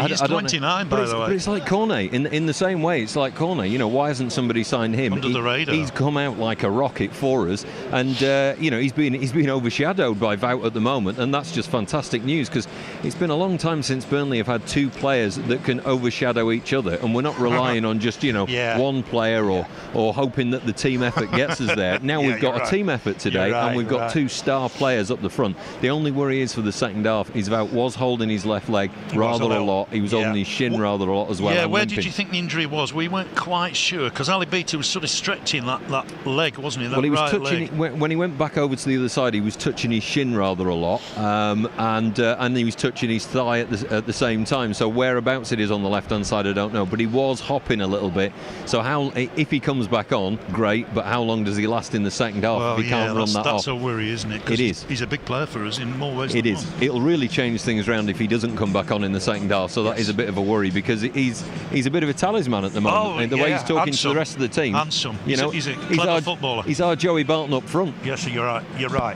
he's 29, by the way. But it's like Cornet. In the same way, it's like Cornet. You know, why hasn't somebody signed him? Under the radar. He's come out like a rocket for us, and you know, he's been overshadowed by Wout at the moment, and that's just fantastic news, because it's been a long time since Burnley have had two players that can overshadow each other, and we're not relying on just one player or hoping that the team effort gets us there. Now we've got a team effort today, and we've got two star players up the front. The only worry is for the second half is Wout was holding his left leg rather a lot. He was holding his shin rather a lot as well. Yeah, where did you think the injury was? We weren't quite sure, because Ali Beatty was sort of stretching that leg, wasn't he? That he was right touching leg. When he went back over to the other side, he was touching his shin rather a lot, and he was touching his thigh at the same time. So whereabouts it is on the left-hand side, I don't know. But he was hopping a little bit. So if he comes back on, great. But how long does he last in the second half if he can't run that off? That's a worry, isn't it? It is. He's a big player for us in more ways than one. It is. It'll really change things around if he doesn't come back on in the second half. So that is a bit of a worry, because he's a bit of a talisman at the moment. The way he's talking to the rest of the team. Handsome. He's a clever footballer. He's our Joey Barton up front. Yes, you're right.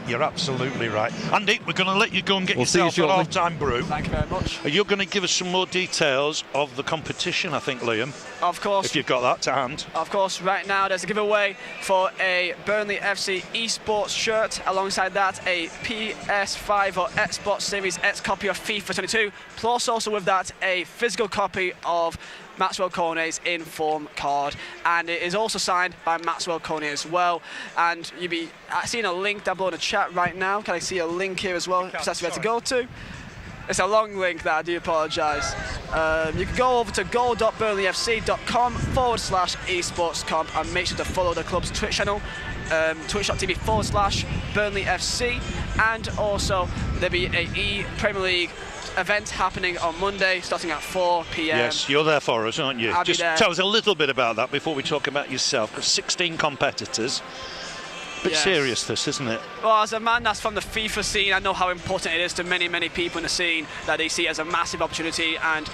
You're absolutely right. Andy, we're going to let you go and get yourself a half-time brew. Thank you very much. You're going to give us some more details of the competition, I think, Liam. Of course. If you've got that to hand. Of course. Right now, there's a giveaway for a Burnley FC Esports shirt. Alongside that, a PS5 or Xbox Series X copy of FIFA 22. Plus, also with that, a physical copy of Maxwell Cornet's in-form card, and it is also signed by Maxwell Cornet as well. And you'll be seeing a link down below in the chat right now. Can I see a link here as well? If that's where to go to. It's a long link that I do apologise. You can go over to go.burnleyfc.com/esportscomp and make sure to follow the club's Twitch channel, twitch.tv/BurnleyFC, and also there'll be a Premier League event happening on Monday starting at 4 p.m. Yes, you're there for us, aren't you? I'll Just tell us a little bit about that before we talk about yourself, because 16 competitors. Bit serious, this, isn't it? Well, as a man that's from the FIFA scene, I know how important it is to many, many people in the scene, that they see it as a massive opportunity. And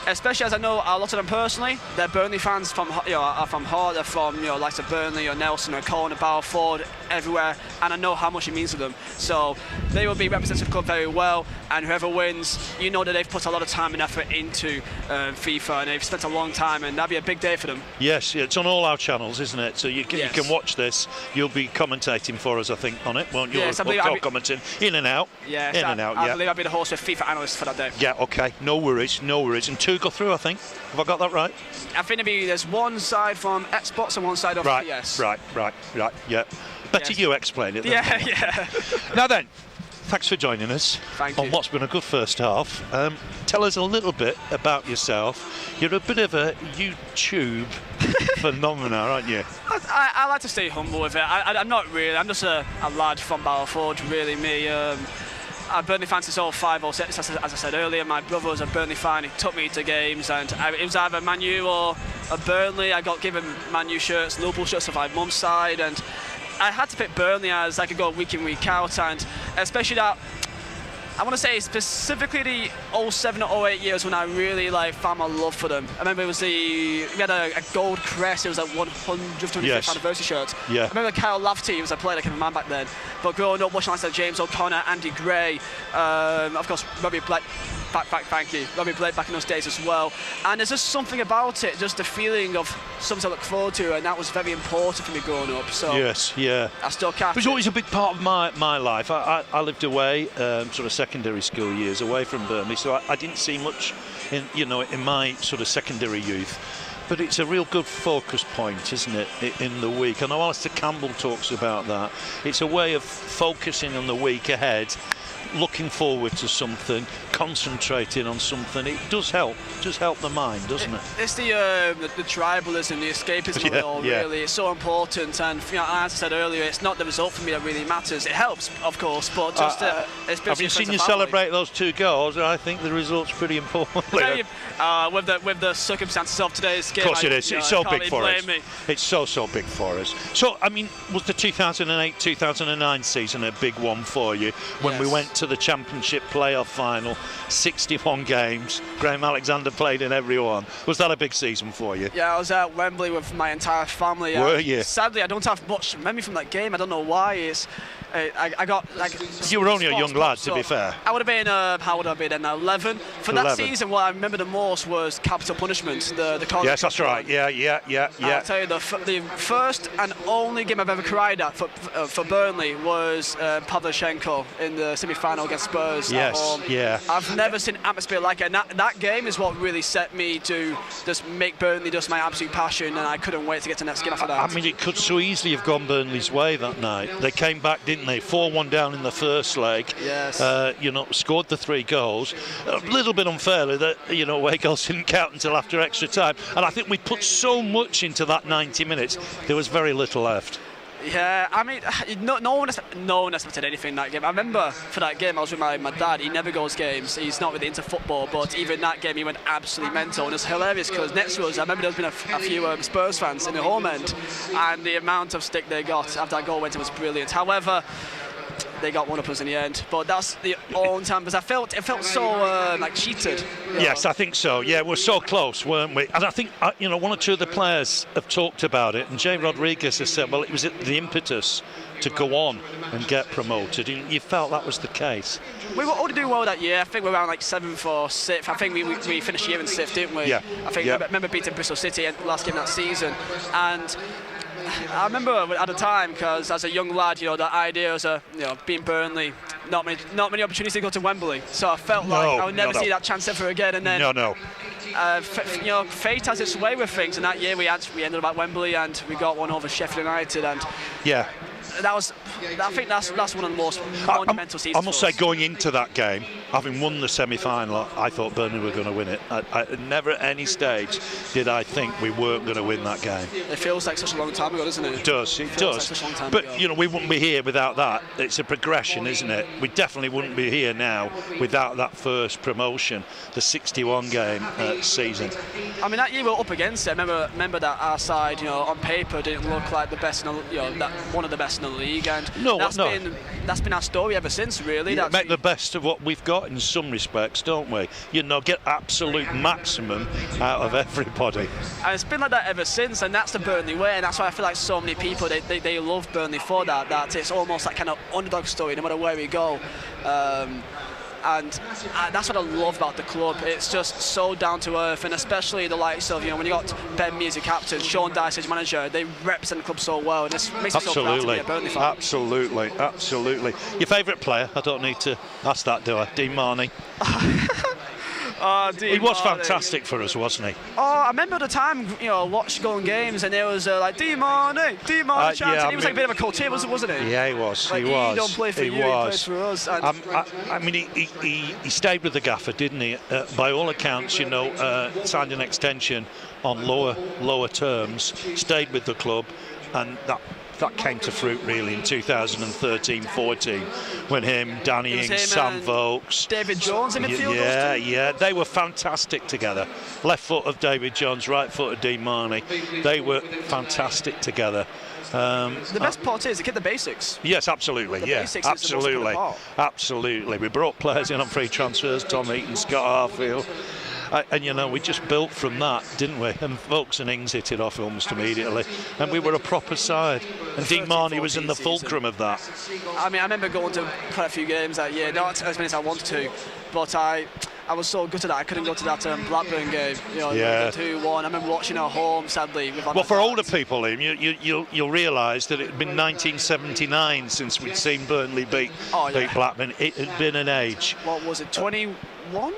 especially as I know a lot of them personally, they're Burnley fans from, are from Hull, they're from, likes of Burnley or Nelson or Corner, Balfour, everywhere, and I know how much it means to them. So they will be representing the club very well, and whoever wins, you know that they've put a lot of time and effort into FIFA, and they've spent a long time, and that'll be a big day for them. Yes, it's on all our channels, isn't it? So you can watch this. You'll be commentating for us, I think, on it, won't you? Yes, I believe I'll be commenting in and out. Yes, in and out. I believe I'll be the host of FIFA analyst for that day. Yeah, okay, no worries. And two go through, I think. Have I got that right? I think there's one side from Xbox and one side of PS. Right, yeah. Better you explain it then. Yeah. Now then, thanks for joining us on what's been a good first half. Tell us a little bit about yourself. You're a bit of a YouTube phenomena, aren't you? I like to stay humble with it. I'm not really. I'm just a lad from Balfour, really. Me. I'm Burnley fan since 05 or 06, as I said earlier. My brother was a Burnley fan. He took me to games, and it was either Man U or a Burnley. I got given Man U shirts, Liverpool shirts of my mum's side, and I had to pick Burnley as I could go week in, week out, and especially that. I want to say specifically the 07 or 08 years when I really found my love for them. I remember it was we had a gold crest. It was a 125th anniversary shirt. Yeah. I remember Kyle Lafferty was a player that came a man back then. But growing up watching like James O'Connor, Andy Gray, of course Robbie Blake. Thank you. Robbie Blake back in those days as well. And there's just something about it, just the feeling of something to look forward to, and that was very important for me growing up. So yes, yeah. I still can't. It was always a big part of my life. I lived away, sort of secondary school years, away from Burnley, so I didn't see much in my sort of secondary youth. But it's a real good focus point, isn't it, in the week? I know Alistair Campbell talks about that. It's a way of focusing on the week ahead, looking forward to something, concentrating on something. It does help the mind, doesn't it? It's the tribalism, the escapism of it all, really. It's so important, and as I said earlier, it's not the result for me that really matters. It helps, of course, but just have you seen you celebrate those 2 goals? I think the result's pretty important. With the circumstances of today's game, of course it is. It's so big for us. Me. It's so big for us. So, I mean, was the 2008-2009 season a big one for you when we went to the Championship playoff final? 61 games. Graham Alexander played in every one. Was that a big season for you? Yeah, I was at Wembley with my entire family. Were you? Sadly, I don't have much memory from that game. I don't know why. I got like. You were only a young lad, to be fair. I would have been. How would I be then? 11. For that season, what I remember the most was capital punishment. The yes, that's right. Yeah. I'll tell you, the first and only game I've ever cried at for Burnley was Pavlyuchenko in the semi-final against Spurs at home. Yeah. I've never seen atmosphere like it. And that game is what really set me to just make Burnley just my absolute passion, and I couldn't wait to get to the next game after that. I mean, it could so easily have gone Burnley's way that night. They came back, didn't they? 4-1 down in the first leg. Yes. Scored the 3 goals. A little bit unfairly that, Weghorst didn't count until after extra time. And I think we put so much into that 90 minutes, there was very little left. Yeah, I mean, no one expected anything in that game. I remember for that game I was with my dad. He never goes games. He's not really into football, but even that game he went absolutely mental. And it's hilarious because next to us, I remember there's been a few Spurs fans in the home end, and the amount of stick they got after that goal went in was brilliant. However, they got one up us in the end, but that's the only time because it felt so like cheated. Yes, I think so. Yeah, we're so close, weren't we? And I think 1 or 2 of the players have talked about it, and Jay Rodriguez has said, well, it was the impetus to go on and get promoted, and you felt that was the case. We were all doing well that year. I think we were around like 7th or 6th. I think we finished the year in 6th, didn't we? Yeah. I think I remember beating Bristol City at last game that season, and I remember at the time, because as a young lad, the idea was being Burnley, not many opportunities to go to Wembley. So I felt like I would never see that chance ever again. And then fate has its way with things. And that year we ended up at Wembley and we got one over Sheffield United. And I think that's one of the most monumental seasons. I must say, going into that game, having won the semi-final, I thought Burnley were going to win it. I never at any stage did I think we weren't going to win that game. It feels like such a long time ago, doesn't it? It does. Like such a long time ago. We wouldn't be here without that. It's a progression, isn't it? We definitely wouldn't be here now without that first promotion, the 61 game season. I mean, that year we were up against it. Remember that our side, on paper, didn't look like the best, one of the best in the league, and that's been our story ever since, really. Make the best of what we've got in some respects, don't we? Get absolute maximum out of everybody. And it's been like that ever since, and that's the Burnley way, and that's why I feel like so many people, they love Burnley for that it's almost like kind of underdog story no matter where we go. And that's what I love about the club. It's just so down to earth, and especially the likes of, when you got Ben Mee as your captain, Sean Dyche as manager, they represent the club so well. And it makes me so proud to be a Burnley fan. Absolutely. Your favourite player? I don't need to ask that, do I? Dean Marney. He was fantastic for us, wasn't he? Oh, I remember at the time, watched going games, and there was like Dean Marney chanting. He was like a bit of a cult, wasn't he? Yeah, he was. Like, he was. He don't play for you, he plays for us. I mean, he stayed with the gaffer, didn't he? By all accounts, signed an extension on lower terms, stayed with the club, and that came to fruit really in 2013-14 when Danny Ings, Sam Vokes, David Jones in midfield. Yeah, they were fantastic together. Left foot of David Jones, right foot of Dean Marney. They were fantastic together. The best part is to get the basics. Yes, absolutely. Absolutely. We brought players in on free transfers: Tom Eaton, Scott Harfield. And we just built from that, didn't we? And Vokes and Ings hit it off almost immediately, and we were a proper side. And Dean Marney was in the fulcrum of that. I mean, I remember going to quite a few games that year, not as many as I wanted to, but I was so gutted that I couldn't go to that Blackburn game. 2-1. I remember watching at home, sadly. Well, for older people, Liam, you'll realise that it had been 1979 since we'd seen Burnley beat Blackburn. It had been an age. What was it? 31?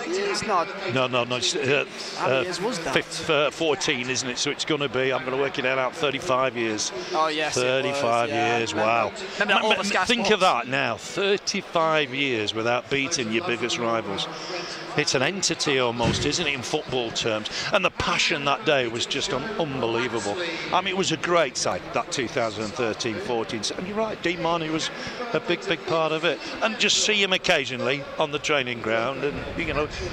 It's not. No. It's, How many years was that? 14, isn't it? So it's going to be, I'm going to work it out, 35 years. Oh, yes. 35 years, wow. Think of that now, 35 years without beating your biggest rivals. It's an entity almost, isn't it, in football terms? And the passion that day was just unbelievable. I mean, it was a great sight, that 2013-14. And you're right, Dean Marnie was a big part of it. And just see him occasionally on the training ground, and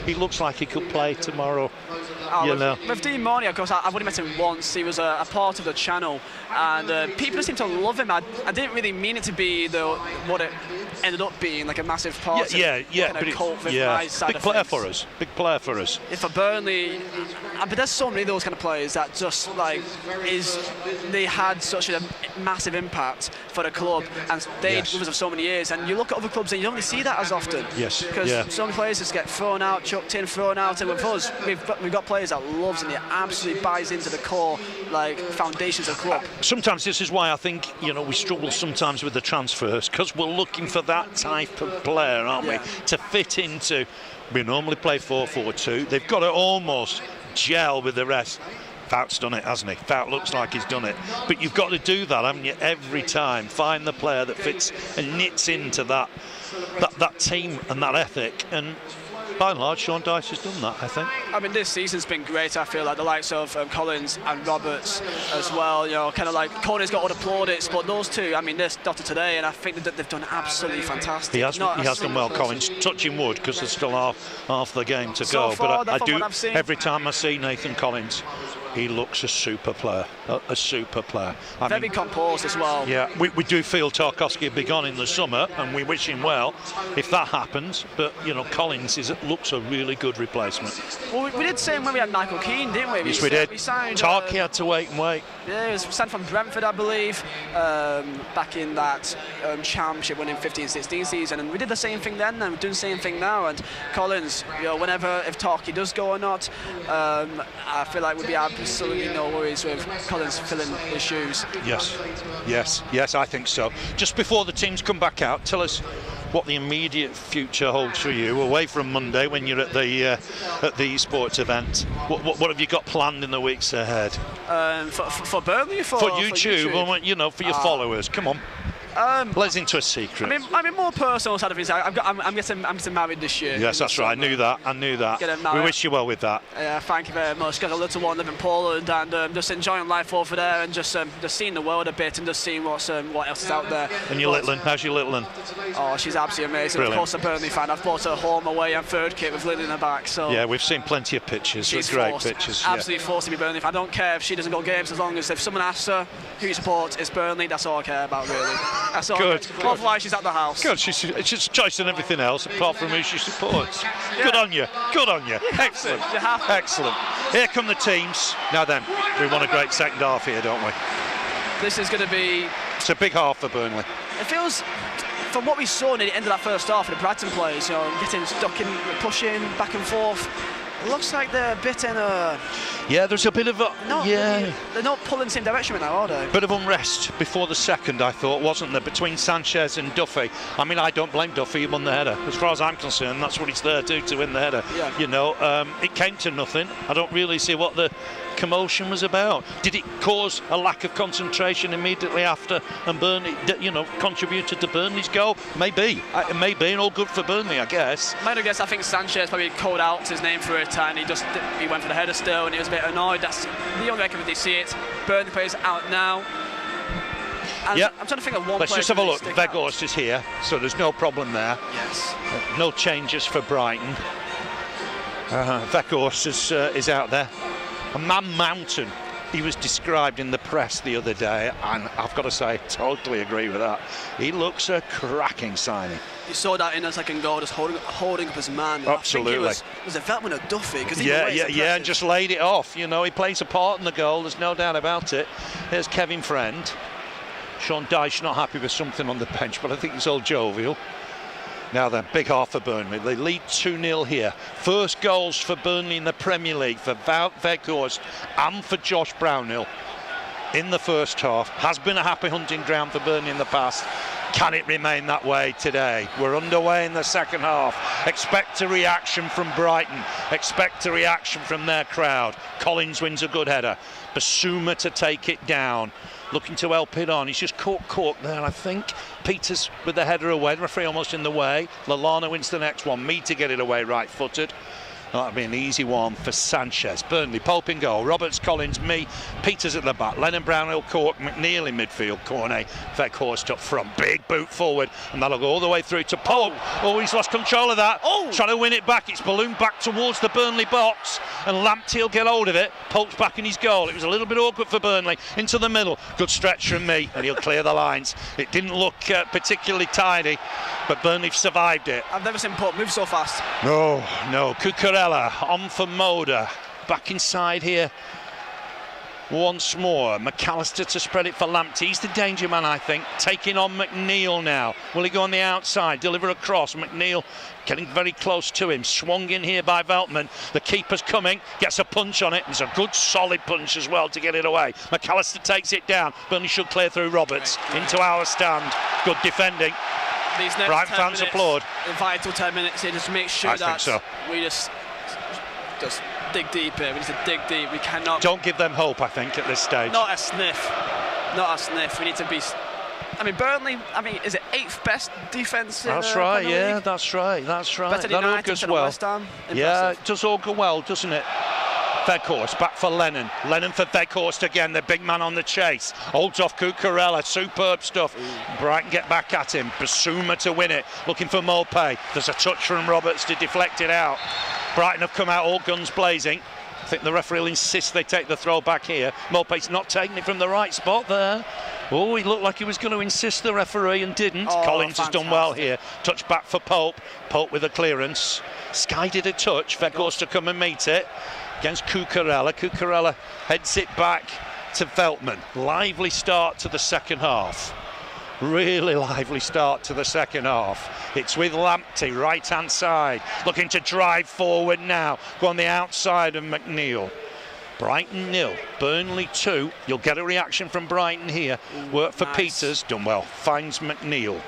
he looks like he could play tomorrow. With Dean Marnie, of course, I've only met him once. He was a part of the channel, and people seem to love him. I didn't really mean it to be what it ended up being, like a massive part. Big player for us. Big player for us. For Burnley, but there's so many of those kind of players that just they had such a massive impact for the club, and stayed with us for so many years. And you look at other clubs and you don't really see that as often. Yes. Because some players just get thrown out, chucked in, thrown out, and with us, we've got players that loves and he absolutely buys into the core foundations of the club. Sometimes this is why I think we struggle sometimes with the transfers, because we're looking for that type of player, aren't we, to fit into. We normally play 4-4-2. They've got to almost gel with the rest. Fout's done it, hasn't he? Fout looks like he's done it. But you've got to do that, haven't you, every time. Find the player that fits and knits into that team and that ethic. And by and large, Sean Dyche has done that, I think. I mean, this season's been great. I feel like the likes of Collins and Roberts as well. Kind of like Corney's got all the plaudits, but those two, I mean, they're dotted today, and I think that they've done absolutely fantastic. He has done well, Collins. Touching wood, because there's still half the game to go. But I do. Every time I see Nathan Collins, he looks a super player, a super player. Very composed as well. Yeah, we do feel Tarkowski will be gone in the summer, and we wish him well if that happens. But Collins looks a really good replacement. Well, we did say when we had Michael Keane, didn't we? Yes, we did. We signed. Tarky had to wait and wait. Yeah, he was signed from Brentford, I believe, back in that championship winning 15-16 season, and we did the same thing then, and we're doing the same thing now. And Collins, if Tarky does go or not, I feel like we'd be absolutely no worries with Collins filling his shoes. Yes, I think so. Just before the teams come back out, tell us what the immediate future holds for you away from Monday when you're at the Esports event. What have you got planned in the weeks ahead? For Burnley, for YouTube, well, for your followers. Come on. Let's into a secret. I mean, more personal side of things. I'm getting married this year. Yes, that's right. I knew that. We wish you well with that. Yeah, thank you very much. Got a little one living in Poland, and just enjoying life over there, and just seeing the world a bit, and just seeing what else is out there. And your little one, how's your little one? Oh, she's absolutely amazing. Brilliant. Of course, a Burnley fan. I've bought her home, away, and third kit with Lily in the back. So yeah, we've seen plenty of pictures. She's great forced, pictures. Absolutely forced to be Burnley fan. I don't care if she doesn't go games, as long as if someone asks her who you support, it's Burnley. That's all I care about, really. That's all. Good. Otherwise, she's at the house. Good. She's choice in everything else apart from who she supports. Yeah. Good on you. Excellent. Excellent. Here come the teams. Now then, we want a great second half here, don't we? This is going to be. It's a big half for Burnley. It feels, from what we saw near the end of that first half, the Brighton players, getting stuck in, pushing back and forth. It looks like they're a bit in a. Yeah, there's a bit of a. They're not pulling the same direction right now, are they? Bit of unrest before the second, I thought, wasn't there, between Sanchez and Duffy? I mean, I don't blame Duffy, he won the header. As far as I'm concerned, that's what he's there to win the header. Yeah. It came to nothing. I don't really see what the commotion was about. Did it cause a lack of concentration immediately after, and Burnley, contributed to Burnley's goal? Maybe, and all good for Burnley, I guess. I think Sanchez probably called out his name for it, and he went for the header still, and he was a bit annoyed. That's the only way I can really see it. Burnley players out now. And I'm trying to think of one. Let's just have a look. Weghorst is here, so there's no problem there. Yes. No changes for Brighton. Weghorst is out there. A man mountain. He was described in the press the other day, and I've got to say, I totally agree with that. He looks a cracking signing. You saw that in the second goal, just holding up his man. Absolutely. I think it was a Veltman or Duffy. And just laid it off. He plays a part in the goal, there's no doubt about it. Here's Kevin Friend. Sean Dyche not happy with something on the bench, but I think he's all jovial. Now then, big half for Burnley. They lead 2-0 here. First goals for Burnley in the Premier League for Weghorst and for Josh Brownhill in the first half. Has been a happy hunting ground for Burnley in the past. Can it remain that way today? We're underway in the second half. Expect a reaction from Brighton. Expect a reaction from their crowd. Collins wins a good header. Basuma to take it down. Looking to help it on. He's just caught Cork there, I think. Peters with the header away. The referee almost in the way. Lallana wins the next one. Me to get it away right-footed. That'll be an easy one for Sanchez. Burnley, Pope in goal. Roberts, Collins, me. Peters at the back. Lennon, Brownhill, Cork, McNeil in midfield. Cornet, Weghorst up front. Big boot forward. And that'll go all the way through to Pope. Oh, he's lost control of that. Oh, trying to win it back. It's ballooned back towards the Burnley box. And Lamptey will get hold of it. Pope's back in his goal. It was a little bit awkward for Burnley. Into the middle. Good stretch from me. And he'll clear the lines. It didn't look particularly tidy. But Burnley survived it. I've never seen Pope move so fast. No. Cucurella on for Moda. Back inside here once more. McAllister to spread it for Lamptey. He's the danger man, I think. Taking on McNeil now. Will he go on the outside? Deliver a cross. McNeil getting very close to him. Swung in here by Veltman. The keeper's coming. Gets a punch on it. There's a good solid punch as well to get it away. McAllister takes it down. Burnley should clear through Roberts. Into our stand. Good defending. These next Brighton fans applaud. The vital 10 minutes here, just make sure that we just dig deep here. We need to dig deep. We cannot. Don't give them hope, I think, at this stage. Not a sniff. Not a sniff. We need to be. I mean, Burnley. I mean, is it 8th best defence? That's right. Yeah, that's right. That's right. Better than that augurs well. Yeah, it does augur well, doesn't it? Weghorst back for Lennon. Lennon for Weghorst again, the big man on the chase. Holds off Cucurella, superb stuff. Brighton get back at him. Basuma to win it, looking for Maupay. There's a touch from Roberts to deflect it out. Brighton have come out all guns blazing. I think the referee will insist they take the throw back here. Maupay's not taking it from the right spot there. Oh, he looked like he was going to insist, the referee, and didn't. Collins has done well here. Touch back for Pope. Pope with a clearance. Sky did a touch. Weghorst to come and meet it against Cucurella. Cucurella heads it back to Veltman. Lively start to the second half. Really lively start to the second half. It's with Lamptey, right-hand side, looking to drive forward now. Go on the outside of McNeil. Brighton 0, Burnley 2. You'll get a reaction from Brighton here. Work for Peters, done well. Finds McNeil.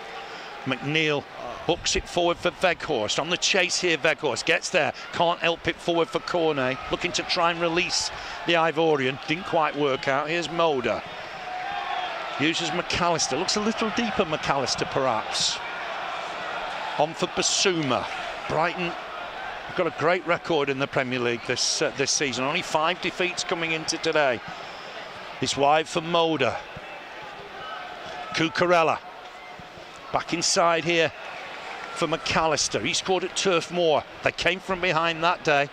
McNeil hooks it forward for Weghorst. On the chase here, Weghorst gets there. Can't help it forward for Cornet. Looking to try and release the Ivorian. Didn't quite work out. Here's Moda. Uses McAllister. Looks a little deeper, McAllister, perhaps. On for Basuma. Brighton have got a great record in the Premier League this season. Only 5 defeats coming into today. It's wide for Moda. Cucurella. Back inside here for McAllister. He scored at Turf Moor. They came from behind that day.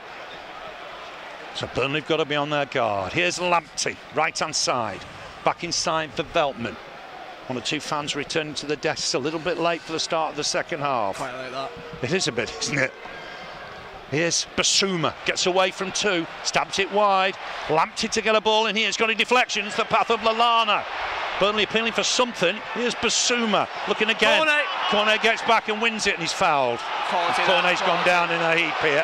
So Burnley have got to be on their guard. Here's Lamptey, right-hand side. Back inside for Veltman. One or two fans returning to the desks a little bit late for the start of the second half. Quite like that. It is a bit, isn't it? Here's Basuma, gets away from 2, stabs it wide. Lamptey to get a ball in here. It's got a deflection. It's the path of Lallana. Burnley appealing for something. Here's Basuma looking again. Cornet gets back and wins it, and he's fouled. Cornet's gone down in a heap here.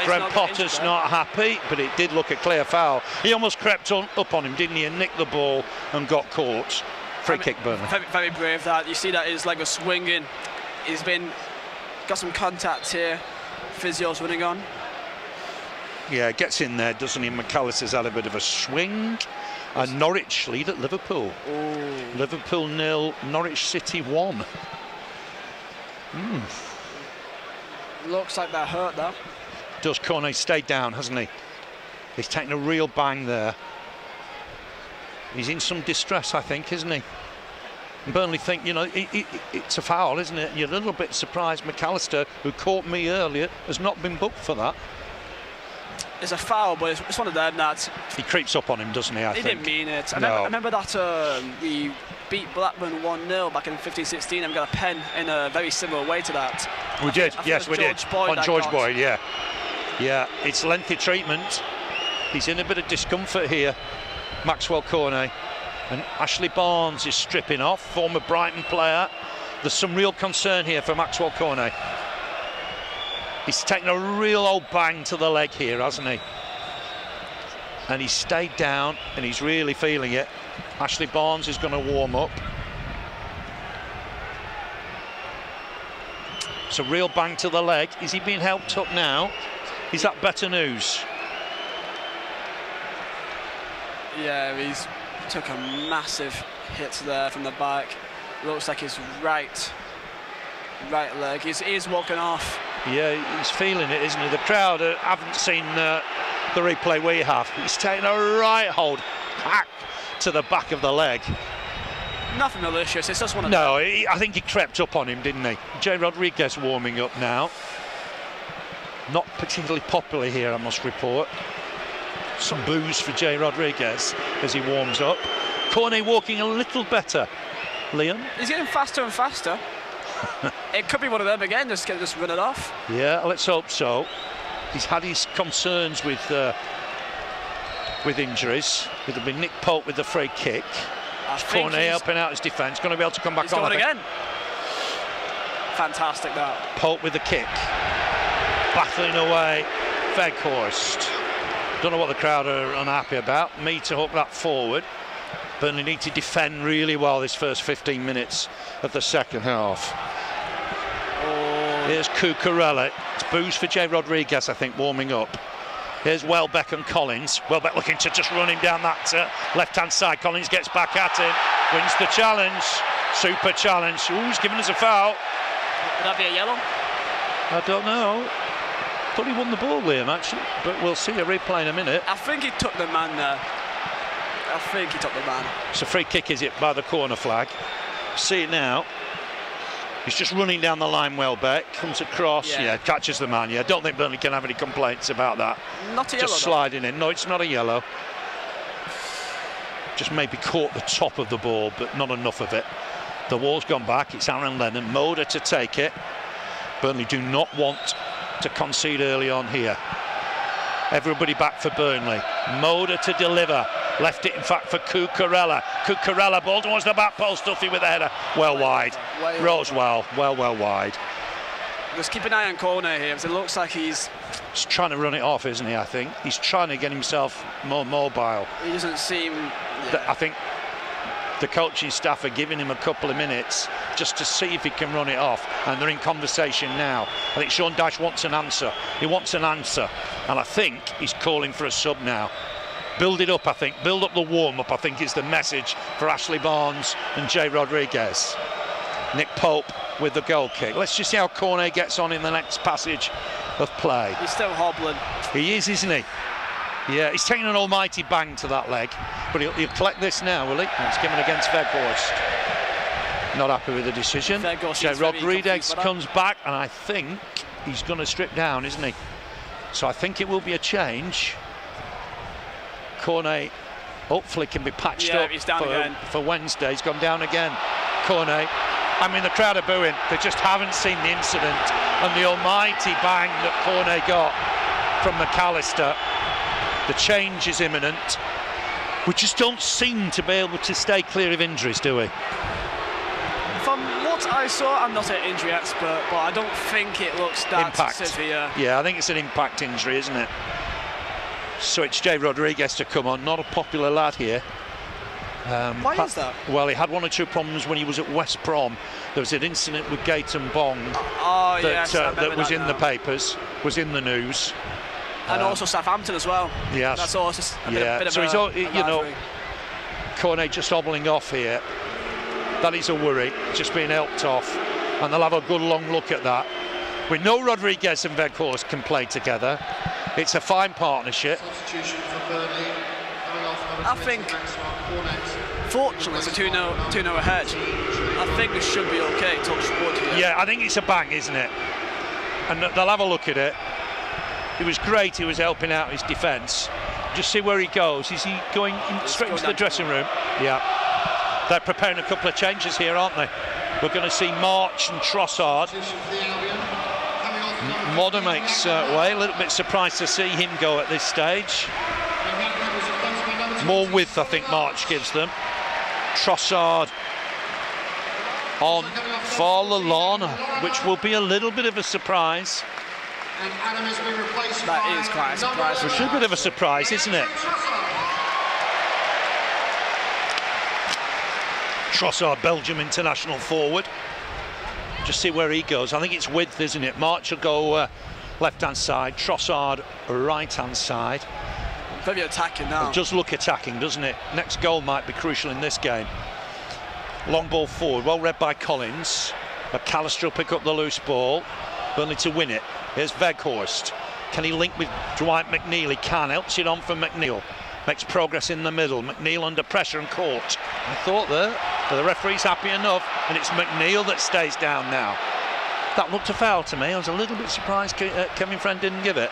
Graham Potter's not happy, but it did look a clear foul. He almost crept up on him, didn't he, and nicked the ball and got caught. Free kick, Burnley. Very, very brave that. You see that his leg was swinging. He's got some contact here. Physio's running on. Yeah, gets in there, doesn't he? McAllister's had a bit of a swing. And Norwich lead at Liverpool. Ooh. Liverpool 0, Norwich City 1. Looks like they're hurt, though. Does. Cornet stayed down, hasn't he? He's taken a real bang there. He's in some distress, I think, isn't he? And Burnley think, you know, it's a foul, isn't it? You're a little bit surprised McAllister, who caught me earlier, has not been booked for that. It's a foul, but it's one of them that... He creeps up on him, doesn't he, I think? He didn't mean it. I remember that we beat Blackburn 1-0 back in 15-16 and we got a pen in a very similar way to that. We did, yes, we did. On George Boyd, yeah. Yeah, it's lengthy treatment. He's in a bit of discomfort here, Maxwell Cornet. And Ashley Barnes is stripping off, former Brighton player. There's some real concern here for Maxwell Cornet. He's taken a real old bang to the leg here, hasn't he? And he's stayed down and he's really feeling it. Ashley Barnes is going to warm up. It's a real bang to the leg. Is he being helped up now? Is that better news? Yeah, he's took a massive hit there from the back. Looks like his right leg. He is walking off. Yeah, he's feeling it, isn't he? The crowd haven't seen the replay we have. He's taking a right hold, hack to the back of the leg. Nothing malicious, it's just one of No, I think he crept up on him, didn't he? Jay Rodriguez warming up now. Not particularly popular here, I must report. Some boos for Jay Rodriguez as he warms up. Cornet walking a little better. Leon? He's getting faster and faster. It could be one of them again, just run it off. Yeah, let's hope so. He's had his concerns with injuries. It'll be Nick Pope with the free kick. Cornet helping out his defence, going to be able to come back he's on going again. Fantastic that. Pope with the kick, battling away Weghorst. Don't know what the crowd are unhappy about. Me to hook that forward. Burnley need to defend really well this first 15 minutes of the second half. Oh. Here's Cucurella. It's boost for Jay Rodriguez, I think, warming up. Here's Welbeck and Collins. Welbeck looking to just run him down that left-hand side. Collins gets back at him, wins the challenge. Super challenge. Ooh, he's giving us a foul. Would that be a yellow? I don't know. Thought he won the ball, Liam, actually. But we'll see a replay in a minute. I think he took the man there. I think he took the man. It's a free kick, is it, by the corner flag? See it now. He's just running down the line, Welbeck, comes across, yeah, catches the man. Yeah, I don't think Burnley can have any complaints about that. Not a yellow. Just sliding in. No, it's not a yellow. Just maybe caught the top of the ball, but not enough of it. The wall's gone back. It's Aaron Lennon. Moda to take it. Burnley do not want to concede early on here. Everybody back for Burnley. Moda to deliver. Left it, in fact, for Cucurella. Cucurella, ball towards the back post, Duffy with the header. Well wide. Rose well wide. Just keep an eye on corner here, because it looks like he's trying to run it off, isn't he, I think? He's trying to get himself more mobile. He doesn't seem... Yeah. I think the coaching staff are giving him a couple of minutes just to see if he can run it off, and they're in conversation now. I think Sean Dyche wants an answer. He wants an answer, and I think he's calling for a sub now. Build it up, I think. Build up the warm-up, I think, is the message for Ashley Barnes and Jay Rodriguez. Nick Pope with the goal kick. Let's just see how Cornet gets on in the next passage of play. He's still hobbling. He is, isn't he? Yeah, he's taking an almighty bang to that leg. But he'll collect this now, will he? It's given against Weghorst. Not happy with the decision. Jay Rodriguez comes back, and I think he's going to strip down, isn't he? So I think it will be a change. Cornet hopefully can be patched up he's down for Wednesday. He's gone down again. Cornet. I mean, the crowd are booing. They just haven't seen the incident and the almighty bang that Cornet got from McAllister. The change is imminent. We just don't seem to be able to stay clear of injuries, do we? From what I saw, I'm not an injury expert, but I don't think it looks that severe. Yeah, I think it's an impact injury, isn't it? So it's Jay Rodriguez to come on, not a popular lad here. Why is that? Well, he had one or two problems when he was at West Brom. There was an incident with Gaetan Bong that was in the papers, was in the news. And also Southampton as well. Yes. That's also a bit of so a he's, you know, Cornet just hobbling off here. That is a worry, just being helped off. And they'll have a good long look at that. We know Rodriguez and Weghorst can play together. It's a fine partnership. I think, fortunately, it's a 2-0 ahead. I think this should be okay, touch wood here. Yeah, I think it's a bang, isn't it? And they'll have a look at it. It was great, he was helping out his defence. Just see where he goes. Is he going straight into the dressing room? Yeah. They're preparing a couple of changes here, aren't they? We're going to see March and Trossard. Modder makes way. A little bit surprised to see him go at this stage. More width, I think, March gives them. Trossard on for Lallana, which will be a little bit of a surprise. That is quite a surprise. It's a bit of a surprise, isn't it? Trossard, Belgium international forward. Just see where he goes. I think it's width, isn't it? March will go left-hand side, Trossard right-hand side. Very attacking now. It does look attacking, doesn't it? Next goal might be crucial in this game. Long ball forward, well read by Collins. McAllister will pick up the loose ball. Burnley to win it. Here's Weghorst. Can he link with Dwight McNeil? He can. Helps it on from McNeil. Makes progress in the middle. McNeil under pressure and caught. I thought there, but the referee's happy enough, and it's McNeil that stays down now. That looked a foul to me. I was a little bit surprised Kevin Friend didn't give it.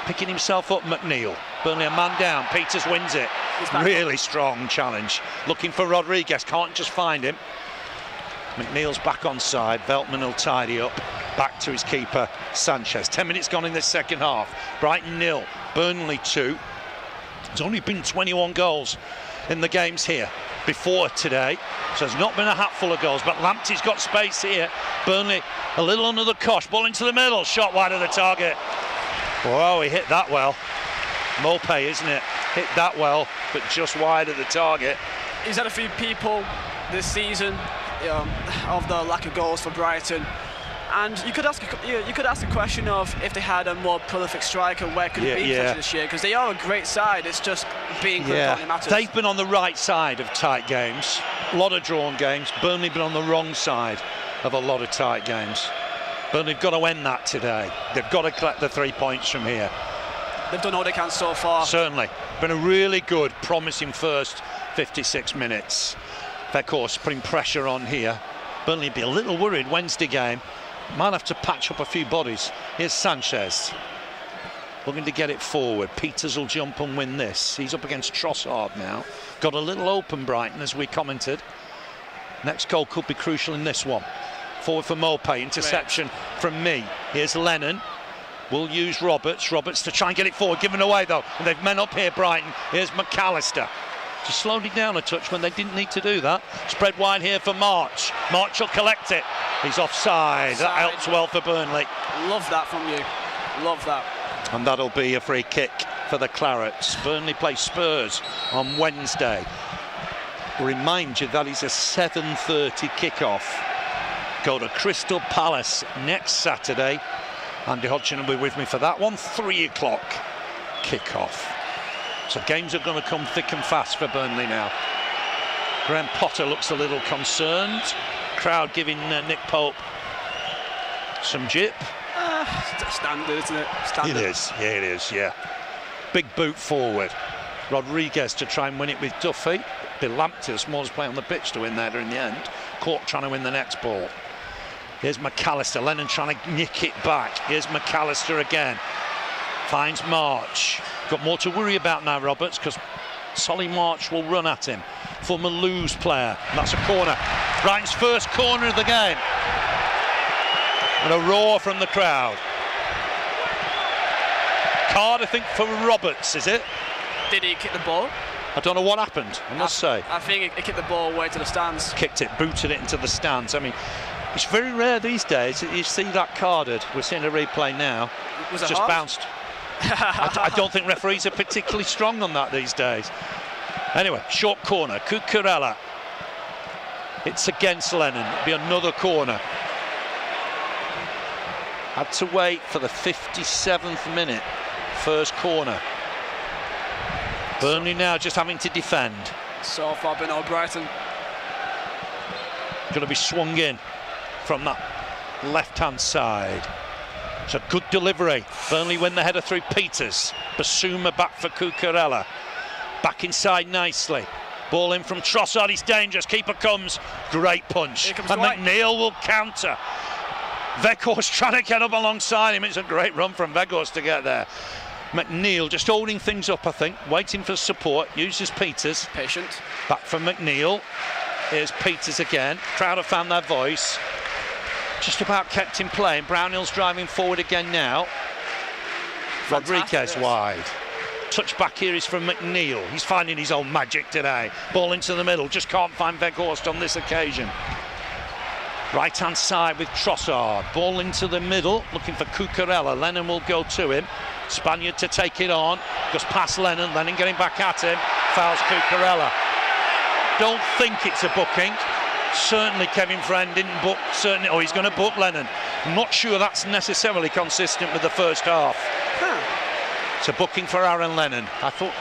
Picking himself up, McNeil. Burnley a man down. Peters wins it. Really strong challenge. Looking for Rodriguez. Can't just find him. McNeil's back on side. Veltman will tidy up. Back to his keeper, Sanchez. 10 minutes gone in the second half. Brighton 0, Burnley 2. There's only been 21 goals in the games here before today, so there's not been a hatful of goals, but Lamptey's got space here. Burnley a little under the cosh. Ball into the middle. Shot wide of the target. Whoa, he hit that well. Mopay, isn't it? Hit that well, but just wide of the target. He's had a few people this season of the lack of goals for Brighton, and you could ask the question of if they had a more prolific striker, where could it be this year? Because they are a great side. It's just being good that matters. They've been on the right side of tight games, a lot of drawn games. Burnley been on the wrong side of a lot of tight games. Burnley have got to end that today. They've got to collect the 3 points from here. They've done all they can so far. Certainly. Been a really good, promising first 56 minutes. Weghorst putting pressure on here. Burnley be a little worried Wednesday game. Might have to patch up a few bodies. Here's Sanchez. Looking to get it forward. Peters will jump and win this. He's up against Trossard now. Got a little open Brighton, as we commented. Next goal could be crucial in this one. Forward for Mopay, interception from me. Here's Lennon. We'll use Roberts to try and get it forward. Given away though, and they've men up here, Brighton. Here's McAllister. Just slowed it down a touch when they didn't need to do that. Spread wide here for March. March will collect it. He's offside. That helps well for Burnley. Love that from you. Love that. And that'll be a free kick for the Clarets. Burnley play Spurs on Wednesday. Remind you that is a 7:30 kickoff. Go to Crystal Palace next Saturday. Andy Hodgson will be with me for that one. 3 o'clock kickoff. So games are going to come thick and fast for Burnley now. Graham Potter looks a little concerned. Crowd giving Nick Pope some jip. Standard, isn't it? Standard. It is, yeah, it is, yeah. Big boot forward. Rodriguez to try and win it with Duffy. Bill Lamptey, the smallest player on the pitch, to win there in the end. Cork trying to win the next ball. Here's McAllister. Lennon trying to nick it back. Here's McAllister again. Finds March. Got more to worry about now, Roberts, because Solly March will run at him. Former Lewes player. And that's a corner. Brighton's first corner of the game. And a roar from the crowd. Card, I think, for Roberts, is it? Did he kick the ball? I don't know what happened, I must say. I think he kicked the ball away to the stands. Kicked it, booted it into the stands. I mean, it's very rare these days that you see that carded. We're seeing a replay now. Was it just hard? Bounced. I don't think referees are particularly strong on that these days. Anyway, short corner, Cucurella. It's against Lennon. It'll be another corner. Had to wait for the 57th minute. First corner. Burnley now just having to defend. So far been all Brighton. Going to be swung in from that left-hand side. It's a good delivery. Burnley win the header through Peters. Basuma back for Cucurella. Back inside nicely. Ball in from Trossard. He's dangerous. Keeper comes. Great punch. And White. McNeil will counter. Weghorst trying to get up alongside him. It's a great run from Weghorst to get there. McNeil just holding things up, I think. Waiting for support. Uses Peters. Patient. Back from McNeil. Here's Peters again. Crowd have found their voice. Just about kept him playing. Brownhill's driving forward again now. Rodriguez wide. Touch back here is from McNeil. He's finding his own magic today. Ball into the middle. Just can't find Weghorst on this occasion. Right hand side with Trossard. Ball into the middle. Looking for Cucurella. Lennon will go to him. Spaniard to take it on. Goes past Lennon. Lennon getting back at him. Fouls Cucurella. Don't think it's a booking. Certainly Kevin Friend didn't book, he's going to book Lennon. I'm not sure that's necessarily consistent with the first half. It's a booking for Aaron Lennon. I thought...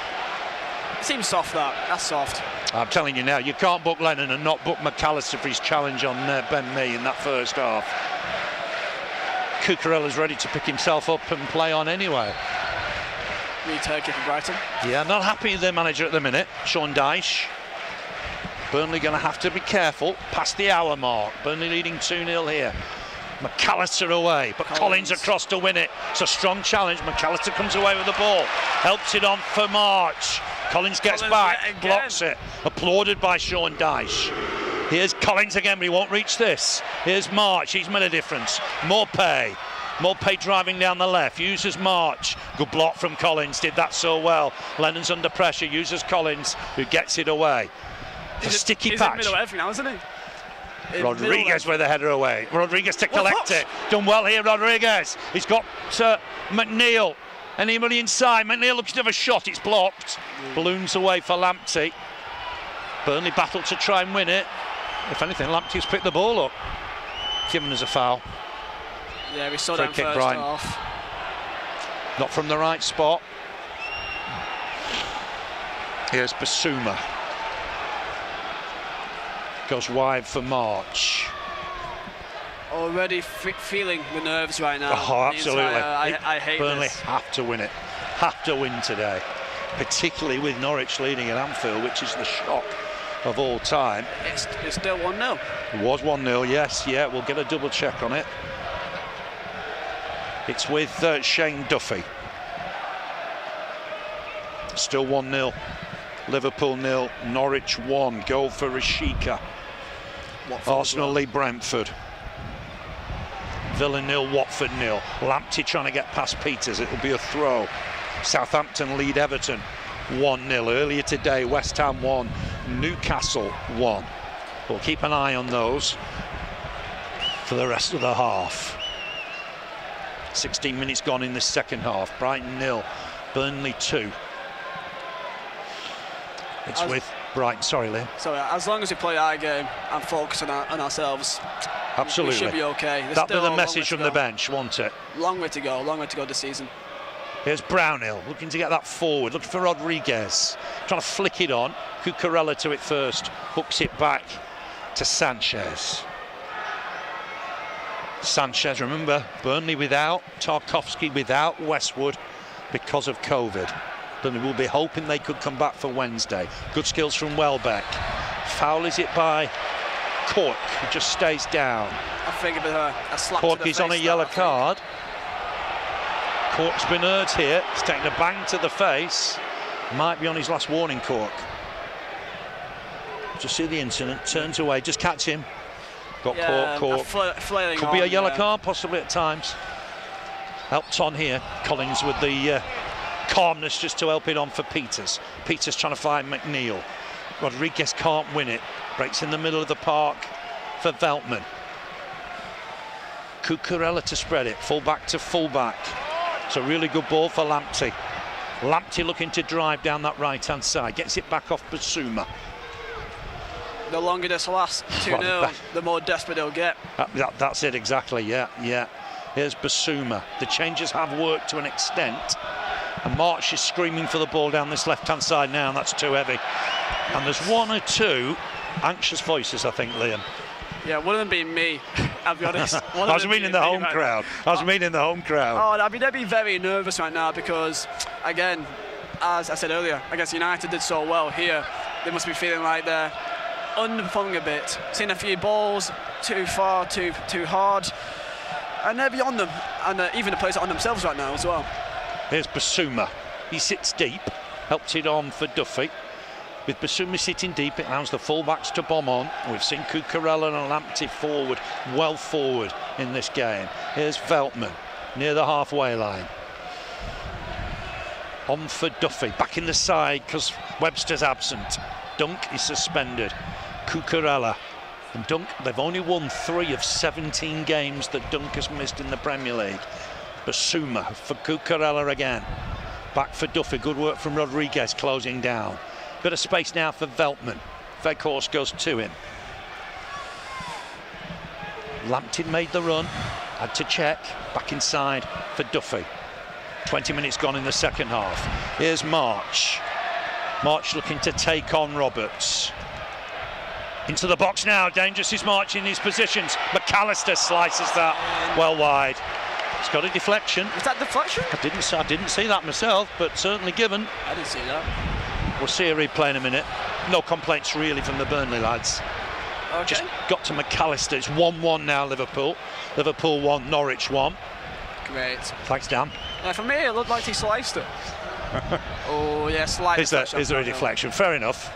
It seems soft, that's soft. I'm telling you now, you can't book Lennon and not book McAllister for his challenge on Ben Mee in that first half. Cucurella's ready to pick himself up and play on anyway. Turkey for Brighton. Yeah, not happy with their manager at the minute, Sean Dyche. Burnley going to have to be careful past the hour mark. Burnley leading 2-0 here. McAllister away, but Collins across to win it. It's a strong challenge. McAllister comes away with the ball, helps it on for March. Collins gets back, blocks it. Applauded by Sean Dyche. Here's Collins again, but he won't reach this. Here's March, he's made a difference. Morpay driving down the left, uses March. Good block from Collins, did that so well. Lennon's under pressure, uses Collins, who gets it away. It's a sticky patch. He's in middle everything now, isn't he? Rodriguez with the header away. Rodriguez to collect it. Done well here, Rodriguez. He's got McNeil. Anybody inside? McNeil looks to have a shot. It's blocked. Balloons away for Lamptey. Burnley battle to try and win it. If anything, Lamptey's picked the ball up. Given us a foul. Yeah, we saw that first half. Not from the right spot. Here's Basuma. Goes wide for March. Already feeling the nerves right now. Oh, absolutely. I hate Burnley this. have to win it. Have to win today. Particularly with Norwich leading at Anfield, which is the shock of all time. It's still 1-0. It was 1-0, yes. Yeah, we'll get a double check on it. It's with Shane Duffy. Still 1-0. Liverpool 0, Norwich 1. Goal for Rashika. Arsenal lead Brentford. Villa 0, Watford 0. Lamptey trying to get past Peters. It'll be a throw. Southampton lead Everton 1-0. Earlier today, West Ham 1, Newcastle 1. We'll keep an eye on those for the rest of the half. 16 minutes gone in the second half. Brighton 0, Burnley 2. It's with Brighton. Sorry, Liam. So as long as we play our game and focus on ourselves, absolutely, we should be okay. That'll be the message from the bench, won't it? Long way to go this season. Here's Brownhill looking to get that forward, looking for Rodriguez, trying to flick it on. Cucurella to it first, hooks it back to Sanchez. Sanchez, remember, Burnley without Tarkowski, without Westwood because of COVID. Burnley will be hoping they could come back for Wednesday. Good skills from Welbeck. Foul is it by Cork, who just stays down. I think a slap Cork to the is on a face yellow there, card. Cork's been hurt here. He's taken a bang to the face. Might be on his last warning, Cork. Just see the incident, turns away, just catch him. Got Cork. Could be a yellow card, possibly at times. Helped on here. Collins with the calmness just to help it on for Peters. Peters trying to find McNeil. Rodriguez can't win it. Breaks in the middle of the park for Veltman. Cucurella to spread it. Fullback to fullback. It's a really good ball for Lamptey. Lamptey looking to drive down that right-hand side. Gets it back off Basuma. The longer this lasts, 2-0, the more desperate he'll get. That's it exactly, yeah. Here's Basuma. The changes have worked to an extent. And March is screaming for the ball down this left-hand side now, and that's too heavy. And there's one or two anxious voices, I think, Liam. Yeah, one of them being me, I'll be honest. I was meaning the home crowd. Oh, they'd be very nervous right now because, again, as I said earlier, I guess United did so well here. They must be feeling like they're underperforming a bit. Seeing a few balls too far, too hard. And they're beyond them. And even the players are on themselves right now as well. Here's Basuma. He sits deep. Helped it on for Duffy. With Basuma sitting deep, it allows the fullbacks to bomb on. We've seen Cucurella and Lamptey forward, well forward in this game. Here's Veltman near the halfway line. On for Duffy, back in the side because Webster's absent. Dunk is suspended. Cucurella and Dunk, they've only won 3 of 17 games that Dunk has missed in the Premier League. Basuma for Cucurella again. Back for Duffy, good work from Rodriguez closing down. Bit of space now for Veltman. Weghorst goes to him. Lamptey made the run, had to check, back inside for Duffy. 20 minutes gone in the second half. Here's March. March looking to take on Roberts. Into the box now, dangerous is March in his positions. McAllister slices that well wide. It's got a deflection. Was that deflection? I didn't see that myself, but certainly given. I didn't see that. We'll see a replay in a minute. No complaints really from the Burnley lads. Okay. Just got to McAllister. It's 1-1 now, Liverpool. Liverpool 1, Norwich 1. Great. Thanks, Dan. For me, it looked like he sliced it. Oh, yeah, slight deflection. Is there a deflection? Fair enough.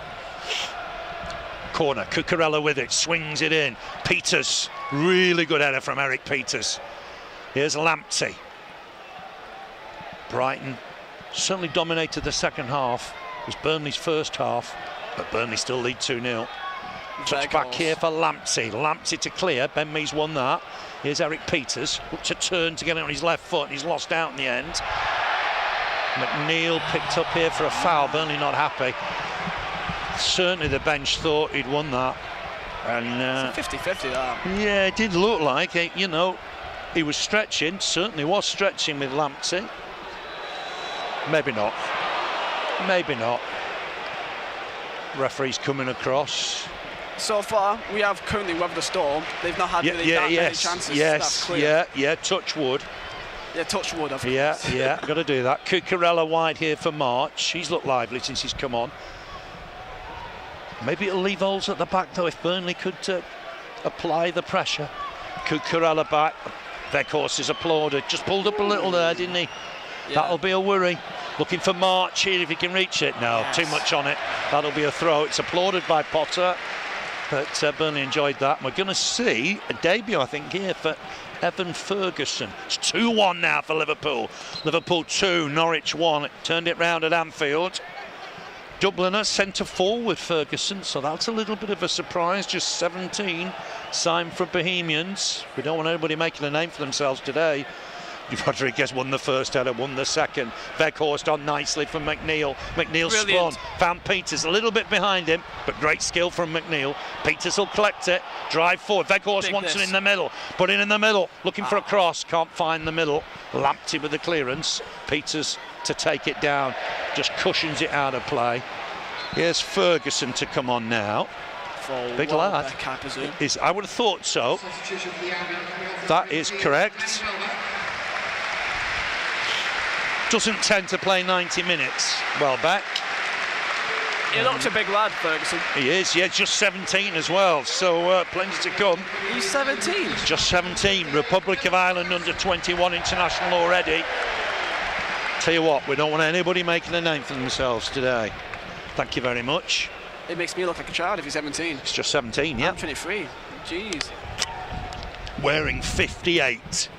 Corner, Cucurella with it, swings it in. Peters, really good header from Eric Peters. Here's Lamptey. Brighton certainly dominated the second half. It was Burnley's first half, but Burnley still lead 2-0. Touch back here for Lamptey. Lamptey to clear. Ben Mee's won that. Here's Eric Peters. Looked to turn to get it on his left foot, and he's lost out in the end. McNeil picked up here for a foul. Burnley not happy. Certainly the bench thought he'd won that. And it's a 50-50 that. Yeah, it did look like it, you know. He was stretching, certainly was stretching with Lamptey. Maybe not. Maybe not. Referee's coming across. So far, we have currently weathered the storm. They've not had really that many chances. Yes, clear. yeah, touch wood. Yeah, touch wood, of course. Yeah, got to do that. Cucurella wide here for March. He's looked lively since he's come on. Maybe it'll leave holes at the back, though, if Burnley could apply the pressure. Cucurella back. Weghorst is applauded. Just pulled up a little there, didn't he? Yeah. That'll be a worry. Looking for March here if he can reach it. No, yes. Too much on it. That'll be a throw. It's applauded by Potter. But Burnley enjoyed that. We're going to see a debut, I think, here for Evan Ferguson. It's 2-1 now for Liverpool. Liverpool 2, Norwich 1. It turned it round at Anfield. Dubliner centre forward Ferguson, so that's a little bit of a surprise. Just 17, signed for Bohemians. We don't want anybody making a name for themselves today. Rodriguez won the first header, won the second. Weghorst on nicely from McNeil. McNeil spun, found Peters a little bit behind him, but great skill from McNeil. Peters will collect it, drive forward. Weghorst wants it in the middle, put it in the middle, looking for a cross, can't find the middle. Lamptey with the clearance. Peters to take it down, just cushions it out of play. Here's Ferguson to come on now. Big lad. I would have thought so. That is correct. Doesn't tend to play 90 minutes. Welbeck. He looks a big lad, Ferguson. He is, yeah, just 17 as well, so plenty to come. He's 17? Just 17. Republic of Ireland under 21 international already. Tell you what, we don't want anybody making a name for themselves today. Thank you very much. It makes me look like a child if he's 17. It's just 17, yeah. I'm 23. Jeez. Wearing 58.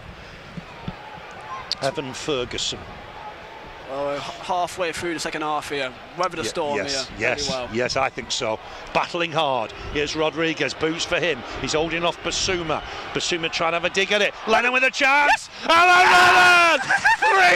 Evan Ferguson. Oh, halfway through the second half here. Weather the storm here. Yes, I think so. Battling hard. Here's Rodriguez. Boost for him. He's holding off Basuma. Basuma trying to have a dig at it. Lennon with a chance. Yes! Aaron Lennon!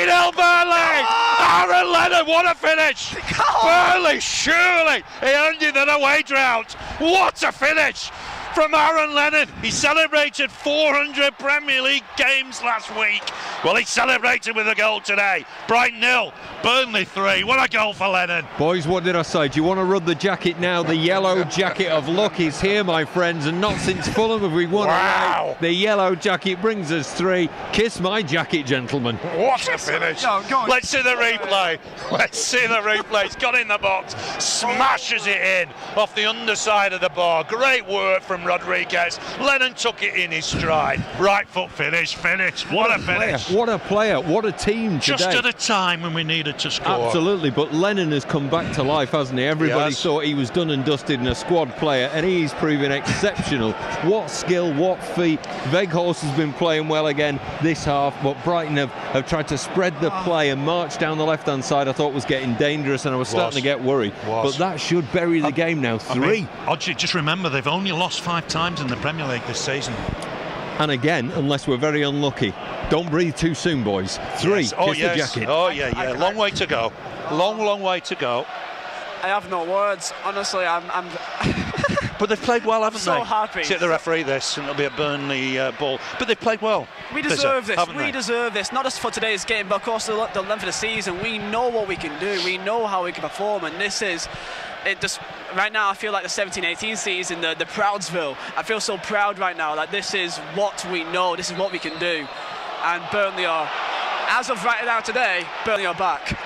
3-0 Burnley! Aaron Lennon, what a finish! Burnley, surely he ended an away drought. What a finish! From Aaron Lennon. He celebrated 400 Premier League games last week. Well, he celebrated with a goal today. Brighton 0, Burnley 3. What a goal for Lennon. Boys, what did I say? Do you want to rub the jacket now? The yellow jacket of luck is here, my friends, and not since Fulham have we won. Wow. The yellow jacket brings us 3. Kiss my jacket, gentlemen. What a finish. No, go on. Let's see the replay. Let's see the replay. He's got in the box, smashes it in off the underside of the bar. Great work from Rodriguez. Lennon took it in his stride. Right foot finish. What a finish. What a player. What a team today. Just at a time when we needed to score. Absolutely, but Lennon has come back to life, hasn't he? Everybody thought he was done and dusted and a squad player, and he's proven exceptional. What skill, what feet. Weghorst has been playing well again this half, but Brighton have tried to spread the play and march down the left-hand side. I thought was getting dangerous, and I was starting to get worried. But that should bury the game now. 3. Oddly, just remember, they've only lost 5 times in the Premier League this season. And again, unless we're very unlucky. Don't breathe too soon, boys. 3, kiss the jacket. Oh, yeah. Long way to go. Long way to go. I have no words. Honestly, I'm But they've played well, haven't so they? happy. Sit the referee this, and it'll be a Burnley ball. But they've played well. We deserve this. We deserve this. Not just for today's game, but of course the length of the season. We know what we can do. We know how we can perform, and this is. It just right now I feel like the 17-18 season, the Proudsville. I feel so proud right now. Like this is what we know. This is what we can do. And Burnley are, as of right now today, Burnley are back.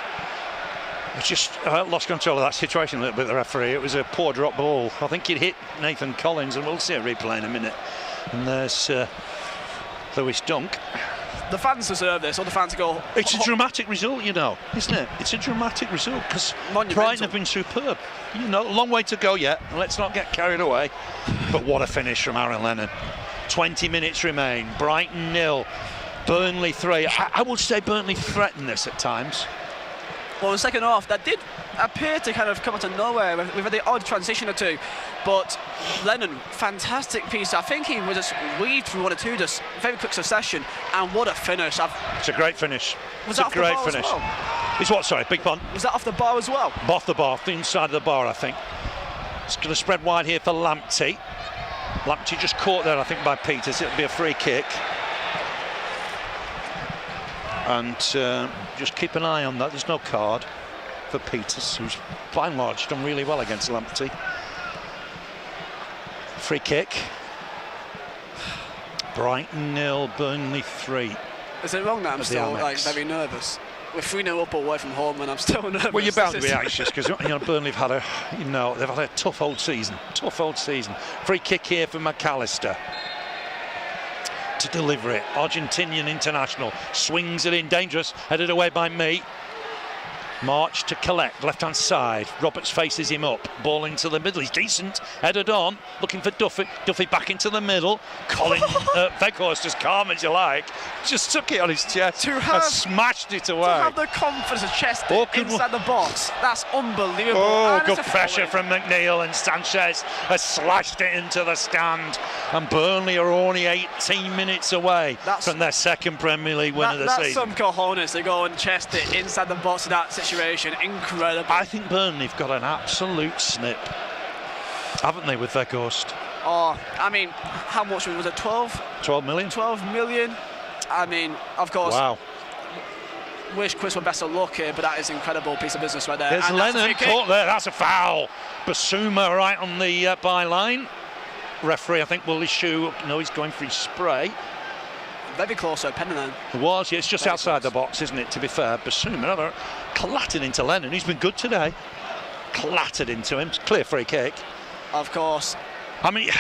I just lost control of that situation a little bit, the referee. It was a poor drop ball. I think it hit Nathan Collins, and we'll see a replay in a minute. And there's Lewis Dunk. The fans deserve this. All the fans go. It's a dramatic result, you know, isn't it? It's a dramatic result because Brighton have been superb. You know, a long way to go yet. Let's not get carried away. But what a finish from Aaron Lennon. 20 minutes remain. Brighton 0, Burnley 3. I would say Burnley threatened this at times. Well, in the second half, that did appear to kind of come out of nowhere. We've had the odd transition or two, but Lennon, fantastic piece. I think he was just weaved through 1 or 2, just very quick succession, and what a finish. It's a great finish. Was that off the bar as well? It's what, sorry, big pun? Was that off the bar as well? Off the bar, off the inside of the bar, I think. It's going to spread wide here for Lamptey. Lamptey just caught there, I think, by Peters. It'll be a free kick. And just keep an eye on that. There's no card for Peters, who's by and large done really well against Lamptey. Free kick. Brighton 0, Burnley 3. Is it wrong that I'm still like very nervous? We're 3-0 up away from home, and I'm still nervous. Well, you're bound to be anxious because Burnley have had they've had a tough old season. Tough old season. Free kick here for McAllister. To deliver it, Argentinian international swings it in, dangerous, headed away by me. March to collect, left-hand side. Roberts faces him up, ball into the middle. He's decent, headed on, looking for Duffy. Duffy back into the middle. Colin Weghorst, as calm as you like, just took it on his chest and smashed it away. To have the confidence to chest it inside the box, that's unbelievable. Oh, good pressure from McNeil, and Sanchez has slashed it into the stand. And Burnley are only 18 minutes away from their second Premier League win of the season. That's some cojones to go and chest it inside the box in that situation. Incredible. I think Burnley have got an absolute snip, haven't they, with Weghorst? Oh, I mean, how much was it? 12 million? 12 million. I mean, of course. Wow. Wish Chris were best of luck here, but that is an incredible piece of business right there. There's Lennon caught there. That's a foul. Basuma right on the byline. Referee, I think, will issue. No, he's going for his spray. Very close to a pen then. It was, yeah, it's just very outside close. The box, isn't it, to be fair. Basuma clattered into Lennon. He's been good today. Clattered into him. It's a clear free kick. Of course. I mean, you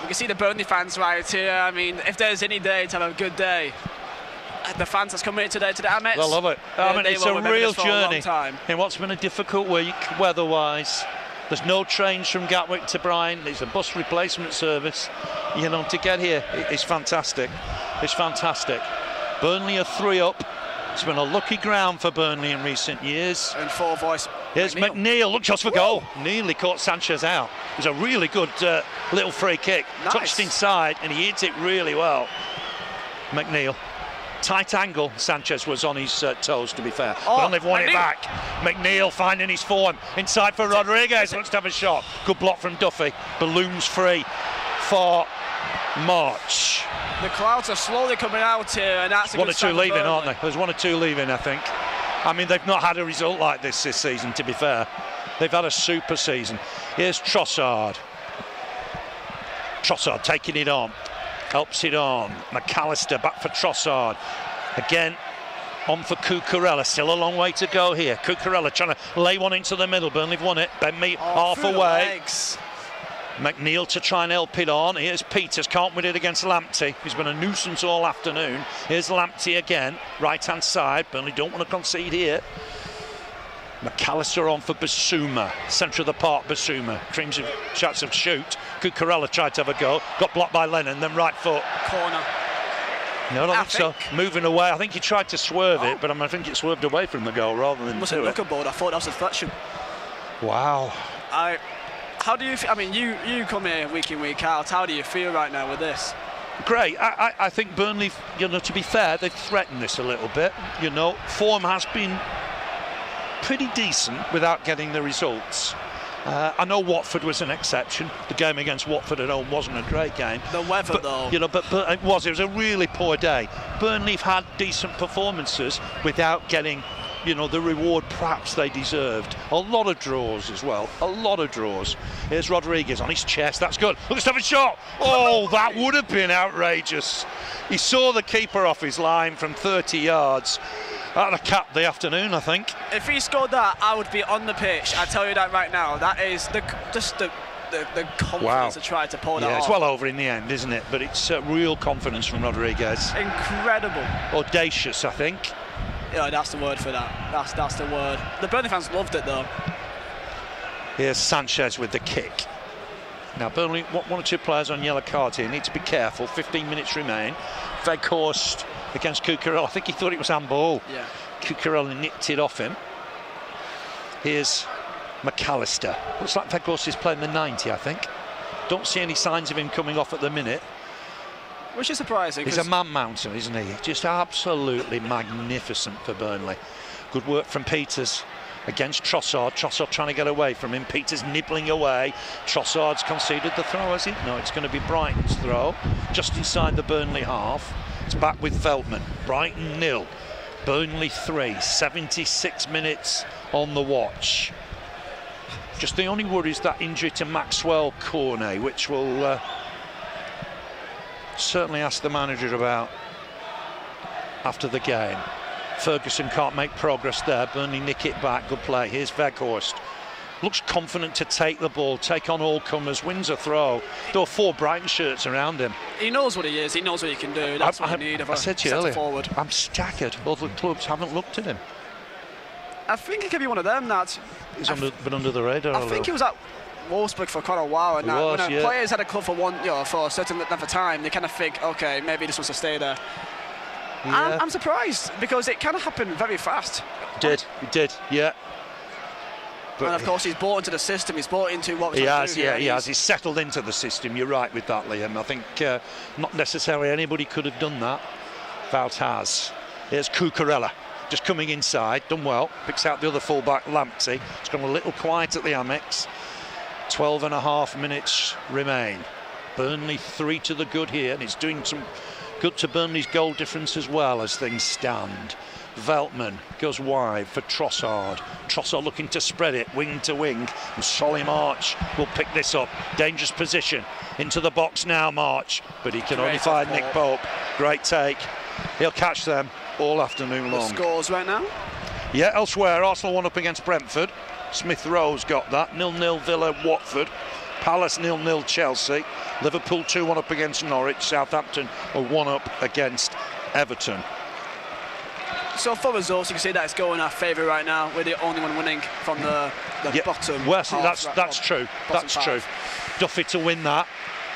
can see the Burnley fans right here. I mean, if there's any day to have a good day, the fans that's coming here today to the Amex, they'll love it. I mean, it's a real journey in what's been a difficult week weather-wise. There's no trains from Gatwick to Brighton. It's a bus replacement service. You know, to get here, it's fantastic. It's fantastic. Burnley are 3 up. It's been a lucky ground for Burnley in recent years. And full voice. Here's McNeil. Look, just for goal. Nearly caught Sanchez out. It was a really good little free kick. Nice. Touched inside, and he hit it really well. McNeil. Tight angle. Sanchez was on his toes, to be fair. Burnley have won it back. McNeil finding his form. Inside for Rodriguez. Looks to have a shot. Good block from Duffy. Balloons free for March. The clouds are slowly coming out here, and that's 1 or 2 leaving, aren't they? There's 1 or 2 leaving, I think. I mean, they've not had a result like this season, to be fair. They've had a super season. Here's Trossard. Trossard taking it on. Helps it on. McAllister back for Trossard. Again, on for Cucurella. Still a long way to go here. Cucurella trying to lay one into the middle. Burnley have won it. Ben Meat half away. McNeil to try and help it on. Here's Peters. Can't win it against Lamptey. He's been a nuisance all afternoon. Here's Lamptey again. Right-hand side. Burnley don't want to concede here. McAllister on for Basuma. Centre of the park, Basuma. Dreams of shots of shoot. Cucurella tried to have a go. Got blocked by Lennon. Then right foot. Corner. No, I don't think so. Moving away. I think he tried to swerve it, but I think it swerved away from the goal rather than to it. Board. I thought that was a deflection. Wow. How do you feel? I mean, you come here week in, week out. How do you feel right now with this? Great. I think Burnley, to be fair, they've threatened this a little bit. Form has been pretty decent without getting the results. I know Watford was an exception. The game against Watford at home wasn't a great game. The weather, though. You know, but it was a really poor day. Burnley have had decent performances without getting, you know, the reward perhaps they deserved. A lot of draws as well. A lot of draws. Here's Rodriguez on his chest. That's good. Look, Stephen shot. Oh, that would have been outrageous. He saw the keeper off his line from 30 yards. That'd have capped the afternoon, I think. If he scored that, I would be on the pitch. I tell you that right now. That is the confidence to try to pull that off. Yeah, it's well over in the end, isn't it? But it's real confidence from Rodriguez. Incredible. Audacious, I think. Yeah, that's the word for that. That's the word. The Burnley fans loved it, though. Here's Sanchez with the kick. Now, Burnley, one or two players on yellow cards here. Need to be careful. 15 minutes remain. Weghorst against Cucurella. I think he thought it was handball. Yeah. Cucurella nicked it off him. Here's McAllister. Looks like Weghorst is playing the 90, I think. Don't see any signs of him coming off at the minute. Which is surprising. He's a man mountain, isn't he? Just absolutely magnificent for Burnley. Good work from Peters against Trossard. Trossard trying to get away from him. Peters nibbling away. Trossard's conceded the throw, has he? No, it's going to be Brighton's throw. Just inside the Burnley half. It's back with Veltman. Brighton 0. Burnley 3. 76 minutes on the watch. Just the only worry is that injury to Maxwell Cornet, which will certainly ask the manager about after the game. Ferguson can't make progress there. Burnley nick it back. Good play. Here's Weghorst. Looks confident to take the ball, take on all comers, wins a throw. There are 4 Brighton shirts around him. He knows what he is. He knows what he can do. That's what you need of a centre forward. I'm staggered. Other clubs haven't looked at him. I think he could be one of them. He's been under the radar. I think he was at Wolfsburg for quite a while. And when players had a club for for a certain length of time, they kind of think, okay, maybe this was to stay there. Yeah. I'm surprised because it kind of happened very fast. It did, yeah. But and of course, he's bought into the system. He's bought into what he has. Yeah, he has. He's settled into the system. You're right with that, Liam. I think not necessarily anybody could have done that. Wout has. Here's Cucurella, just coming inside. Done well. Picks out the other fullback, Lamptey. It's gone a little quiet at the Amex. 12.5 minutes remain. Burnley 3 to the good here, and it's doing some good to Burnley's goal difference as well as things stand. Veltman goes wide for Trossard. Trossard looking to spread it wing to wing, and Solly March will pick this up. Dangerous position into the box now, March, but he can only find Nick Pope. Great take. He'll catch them all afternoon long. The scores right now? Yeah, elsewhere, Arsenal 1 up against Brentford. Smith Rowe's got that. 0-0 Villa, Watford. Palace 0-0 Chelsea. Liverpool 2-1 up against Norwich. Southampton are 1 up against Everton. So for results, you can see that it's going our favour right now. We're the only one winning from the bottom. Well, that's true. That's true. Duffy to win that.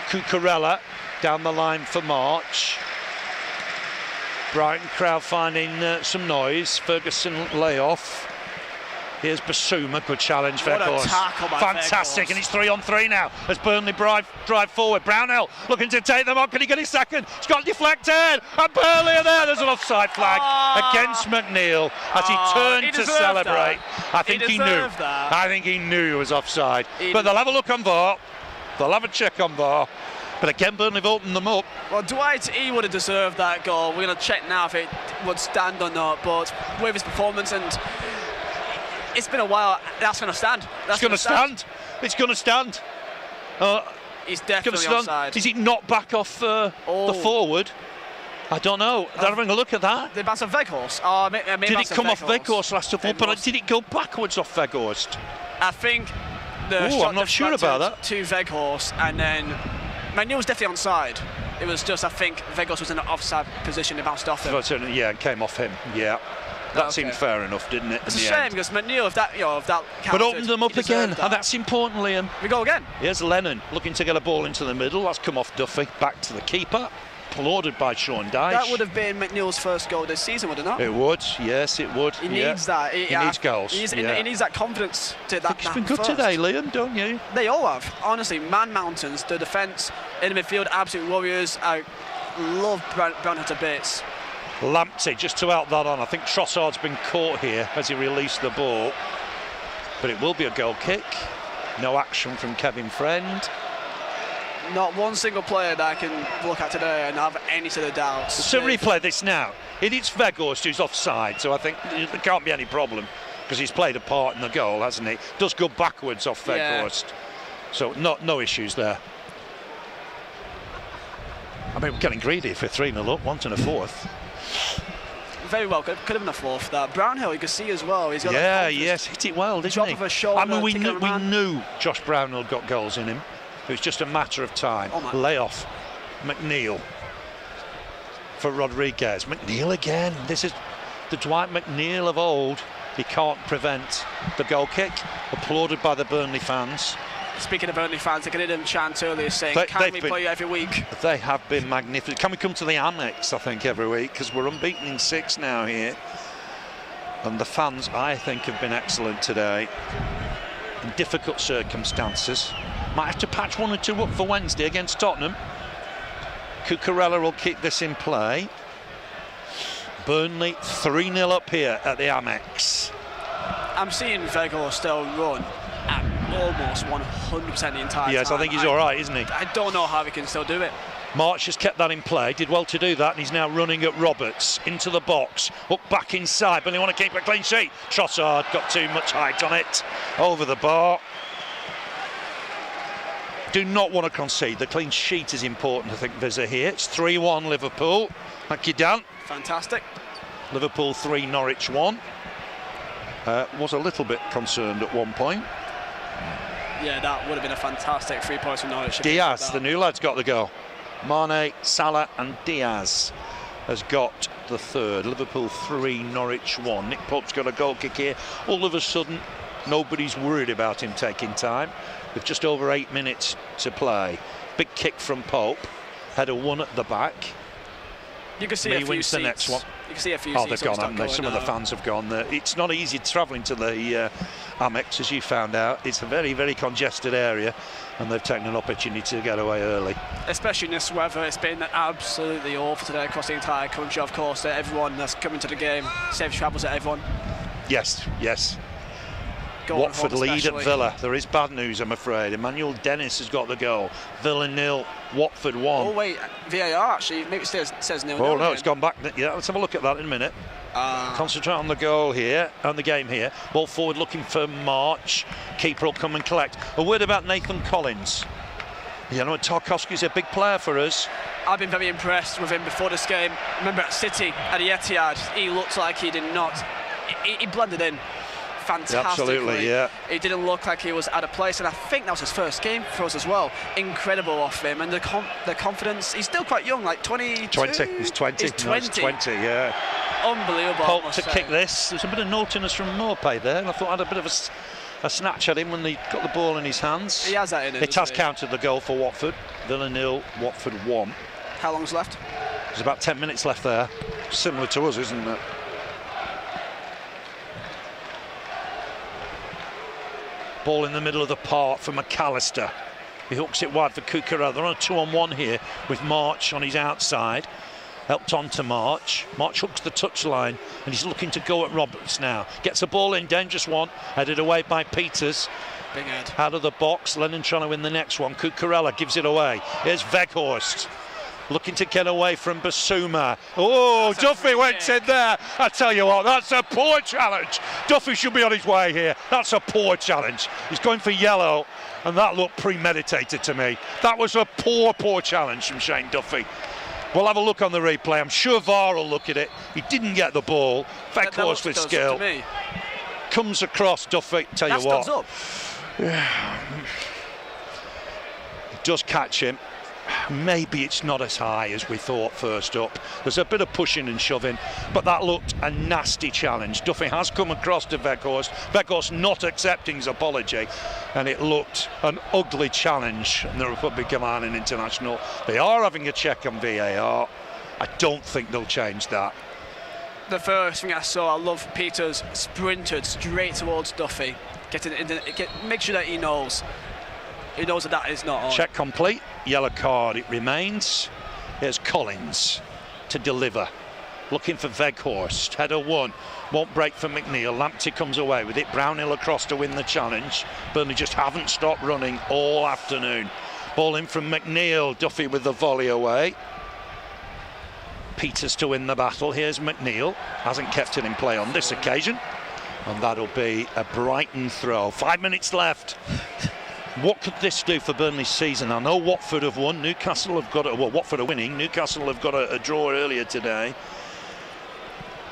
Cucurella down the line for March. Brighton crowd finding some noise. Ferguson layoff. Here's Basuma, good challenge, Weghorst. Fantastic, and it's 3-on-3 now as Burnley drive forward. Brownell looking to take them on. Can he get his second? It's got deflected, and Burnley are there. There's an offside flag against McNeil as he turned to celebrate. I think he knew. I think he knew he was offside. But they'll have a look on VAR. They'll have a check on VAR. But again, Burnley have opened them up. Well, Dwight, he would have deserved that goal. We're going to check now if it would stand or not. But with his performance and it's been a while. That's going to stand. It's going to stand. It's going to stand. He's definitely offside. Is it not back off the forward? I don't know. They're having a look at that. The bounce of Weghorst. Did it come off Weghorst last of all? But did it go backwards off Weghorst? I think the shot I'm not sure about that. To Weghorst, and then McNeil was definitely onside. It was just, I think Weghorst was in an offside position. It bounced off him. Yeah, it came off him. Yeah. That seemed fair enough, didn't it? It's a shame because McNeil, if that counted, but opened them up again, and that's important, Liam. We go again. Here's Lennon looking to get a ball into the middle. That's come off Duffy, back to the keeper, applauded by Sean Dyche. That would have been McNeil's first goal this season, would it not? It would, yes, it would. He needs that. He needs goals. He needs that confidence to that. He's been good today, Liam, don't you? They all have. Honestly, man mountains. The defence in the midfield, absolute warriors. I love Brownhill to bits. Lamptey just to out that on. I think Trossard's been caught here as he released the ball, but it will be a goal kick. No action from Kevin Friend. Not one single player that I can look at today and have any sort of doubts. So replay this now. It's Weghorst who's offside, so I think there can't be any problem because he's played a part in the goal, hasn't he? Does go backwards off Weghorst. Yeah. So no issues there. I mean, we're getting greedy for 3-0 up, wanting a fourth. Very well, could have been a fourth. That Brownhill, you can see as well. He's got yes, hit it well, didn't he? Of a shoulder, I mean, we knew Josh Brownhill got goals in him. It was just a matter of time. Lay off. McNeil for Rodriguez. McNeil again. This is the Dwight McNeil of old. He can't prevent the goal kick. Applauded by the Burnley fans. Speaking of Burnley fans, I could hear them chant earlier saying, can we play you every week? They have been magnificent. Can we come to the Amex, I think, every week? Because we're unbeaten in 6 now here. And the fans, I think, have been excellent today. In difficult circumstances. Might have to patch 1 or 2 up for Wednesday against Tottenham. Cucurella will keep this in play. Burnley 3-0 up here at the Amex. I'm seeing Weghorst still run at almost 100% the entire time. Yes, I think he's all right, isn't he? I don't know how he can still do it. March has kept that in play, did well to do that, and he's now running at Roberts into the box, up back inside, but they want to keep a clean sheet. Trossard got too much height on it, over the bar. Do not want to concede. The clean sheet is important, I think, Vizeh here. It's 3-1 Liverpool. Thank you, Dan. Fantastic. Liverpool 3, Norwich 1. Was a little bit concerned at one point. Yeah, that would have been a fantastic 3 points from Norwich. Diaz, the new lad's got the goal. Mane, Salah and Diaz has got the third. Liverpool 3, Norwich 1. Nick Pope's got a goal kick here. All of a sudden, nobody's worried about him taking time. With just over 8 minutes to play. Big kick from Pope. Header 1 at the back. You can see a few seats. The next one. You can see a few seats. They've gone, haven't they? Some of the fans have gone there. It's not easy travelling to the Amex, as you found out. It's a very, very congested area, and they've taken an opportunity to get away early. Especially in this weather, it's been absolutely awful today across the entire country. Of course, everyone that's coming to the game, safe travels to everyone. Yes. Going Watford lead at Villa. There is bad news, I'm afraid. Emmanuel Dennis has got the goal. Villa 0, Watford 1. Oh wait, VAR actually, maybe it says 0-0. Oh no, it's gone back. Yeah, let's have a look at that in a minute. Concentrate on the goal here, on the game here. Ball forward looking for March. Keeper will come and collect. A word about Nathan Collins. You know, Tarkowski's a big player for us. I've been very impressed with him before this game. Remember at City, at the Etihad, he looked like he did not. He blended in fantastically. Absolutely, yeah. He didn't look like he was out of place, and I think that was his first game for us as well. Incredible off him, and the confidence. He's still quite young, like 22. 20. He's 20. He's 20. No, he's 20, yeah. Unbelievable. Pope to kick this. There's a bit of naughtiness from Morpay there, and I thought I had a bit of a snatch at him when he got the ball in his hands. He has that in it. It has counted the goal for Watford. Villa 0, Watford 1. How long's left? There's about 10 minutes left there. Similar to us, isn't it? Ball in the middle of the park for McAllister. He hooks it wide for Cucurella. They're on a 2-on-1 here with March on his outside. Helped on to March. March hooks the touchline and he's looking to go at Roberts now. Gets the ball in, dangerous one. Headed away by Peters. Big head. Out of the box. Lennon trying to win the next one. Cucurella gives it away. Here's Weghorst. Looking to get away from Basuma. Oh, Duffy went in there. I tell you what, that's a poor challenge. Duffy should be on his way here. That's a poor challenge. He's going for yellow, and that looked premeditated to me. That was a poor challenge from Shane Duffy. We'll have a look on the replay. I'm sure VAR will look at it. He didn't get the ball. Weghorst with skill. Comes across Duffy. Tell you what. Up. Yeah. Does catch him. Maybe it's not as high as we thought first up. There's a bit of pushing and shoving, but that looked a nasty challenge. Duffy has come across to Weghorst. Weghorst not accepting his apology, and it looked an ugly challenge. And the Republic of Ireland International, they are having a check on VAR. I don't think they'll change that. The first thing I saw, I love Peters sprinted straight towards Duffy, make sure that he knows that is not on. Check complete. Yellow card it remains. Here's Collins to deliver. looking for Weghorst. Header one, won't break for McNeil. Lamptey comes away with it. Brownhill across to win the challenge. Burnley just haven't stopped running all afternoon. Ball in from McNeil. Duffy with the volley away. Peters to win the battle. Here's McNeil. Hasn't kept it in play on this occasion. And that'll be a Brighton throw. 5 minutes left. What could this do for Burnley's season? I know Watford have won. Newcastle have got Watford are winning. Newcastle have got a draw earlier today.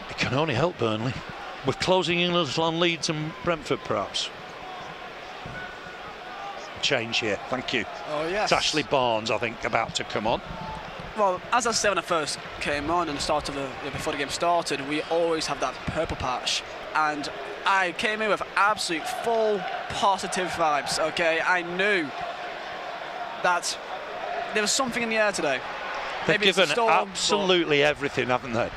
It can only help Burnley. We're closing in a little on Leeds and Brentford, perhaps. Change here. Thank you. Oh, yes. It's Ashley Barnes, I think, about to come on. Well, as I said when I first came on and before the game started, we always have that purple patch. And I came in with absolute full positive vibes, okay? I knew that there was something in the air today. They've given absolutely everything, haven't they?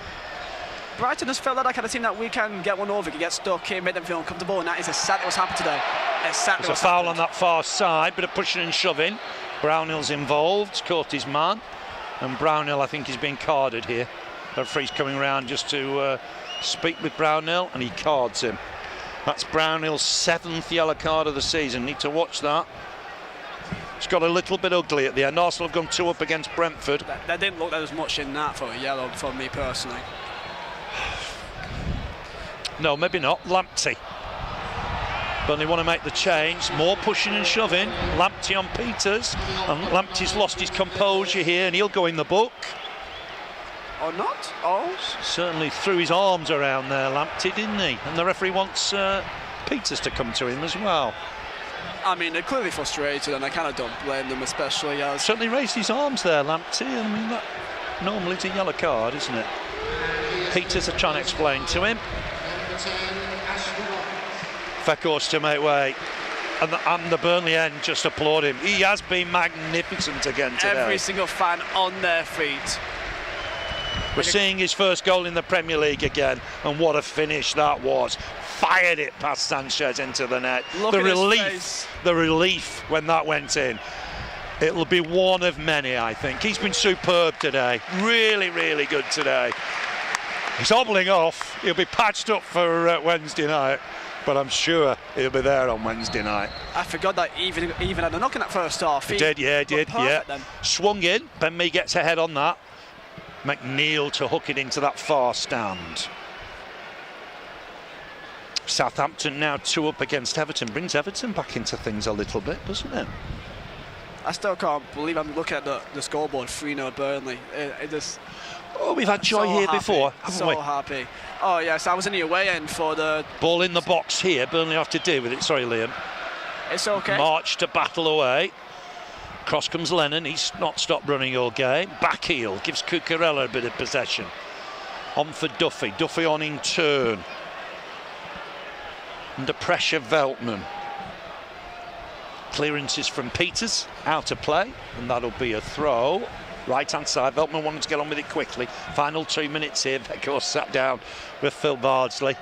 Brighton has felt like that kind of team that we can get one over, get stuck in, make them feel uncomfortable, and that is exactly what's happened today. Exactly. There's a foul on that far side, bit of pushing and shoving. Brownhill's involved, caught his man, and Brownhill, I think, is being carded here. The referee's coming round just to speak with Brownhill, and he cards him. That's Brownhill's 7th yellow card of the season. Need to watch that. It's got a little bit ugly at the end. Arsenal have gone 2 up against Brentford. There didn't look like there was much in that for a yellow for me personally. No, maybe not. Lamptey. Burnley want to make the change. More pushing and shoving. Lamptey on Peters. And Lamptey's lost his composure here, and he'll go in the book. Or not? Oh. Certainly threw his arms around there, Lamptey, didn't he? And the referee wants Peters to come to him as well. I mean, they're clearly frustrated, and I kind of don't blame them, especially as... Certainly raised his arms there, Lamptey. I mean, that normally it's a yellow card, isn't it? Peters are trying to explain to him. Weghorst to make way. And the Burnley end just applaud him. He has been magnificent again today. Every single fan on their feet. We're seeing his first goal in the Premier League again, and what a finish that was. Fired it past Sanchez into the net. The relief when that went in. It'll be one of many, I think. He's been superb today. Really, really good today. He's hobbling off. He'll be patched up for Wednesday night, but I'm sure he'll be there on Wednesday night. I forgot that even had a knock in that first half. He did. Then. Swung in. Ben Mee gets ahead on that. McNeil to hook it into that far stand. Southampton now 2 up against Everton. Brings Everton back into things a little bit, doesn't it? I still can't believe I'm looking at the scoreboard. 3-0 Burnley. It just... Oh, we've had joy here before, haven't we? So happy. Oh, yes, I was in the away end for the... Ball in the box here. Burnley have to deal with it. Sorry, Liam. It's okay. March to battle away. Cross comes Lennon. He's not stopped running all game. Back heel. Gives Cucurella a bit of possession. On for Duffy. Duffy on in turn. Under pressure, Veltman. Clearances from Peters. Out of play. And that'll be a throw. Right-hand side, Veltman wanted to get on with it quickly. Final 2 minutes here. Weghorst sat down with Phil Bardsley.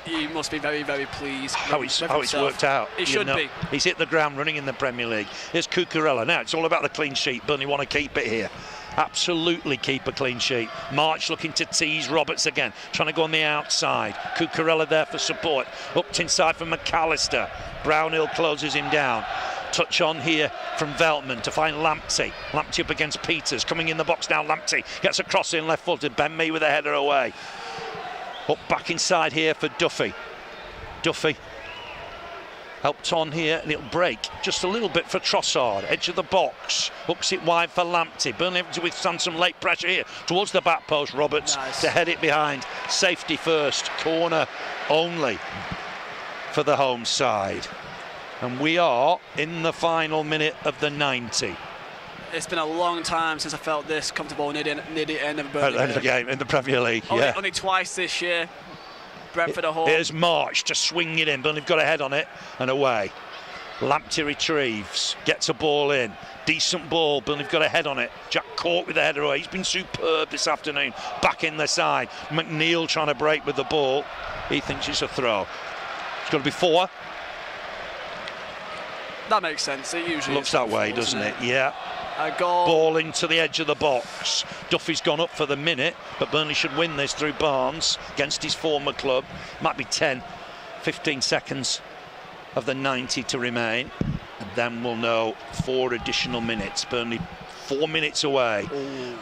He must be very, very pleased. How it's worked out. He should be. He's hit the ground running in the Premier League. Here's Cucurella. Now, it's all about the clean sheet. Burnley want to keep it here. Absolutely keep a clean sheet. March looking to tease Roberts again. Trying to go on the outside. Cucurella there for support. Hooked inside from McAllister. Brownhill closes him down. Touch on here from Veltman to find Lamptey. Lamptey up against Peters. Coming in the box now, Lamptey gets a cross in left-footed. Ben Mee with a header away. Up back inside here for Duffy. Duffy helped on here, and it'll break just a little bit for Trossard. Edge of the box. Hooks it wide for Lamptey. Burnley having to withstand some late pressure here towards the back post. Roberts to head it behind. Safety first. Corner only for the home side. And we are in the final minute of the 90. It's been a long time since I felt this comfortable near the end of a Burnley end of the game in the Premier League. Only twice this year. Brentford at home. Here's March to swing it in. Burnley've got a head on it and away. Lamptey retrieves, gets a ball in. Decent ball. Burnley've got a head on it. Jack Cork with the header away. He's been superb this afternoon. Back in the side. McNeil trying to break with the ball. He thinks it's a throw. It's going to be 4. That makes sense. It usually looks that way, doesn't it? Yeah. A goal. Ball into the edge of the box. Duffy's gone up for the minute, but Burnley should win this through Barnes against his former club. Might be 15 seconds of the 90 to remain, and then we'll know 4 additional minutes. Burnley 4 minutes away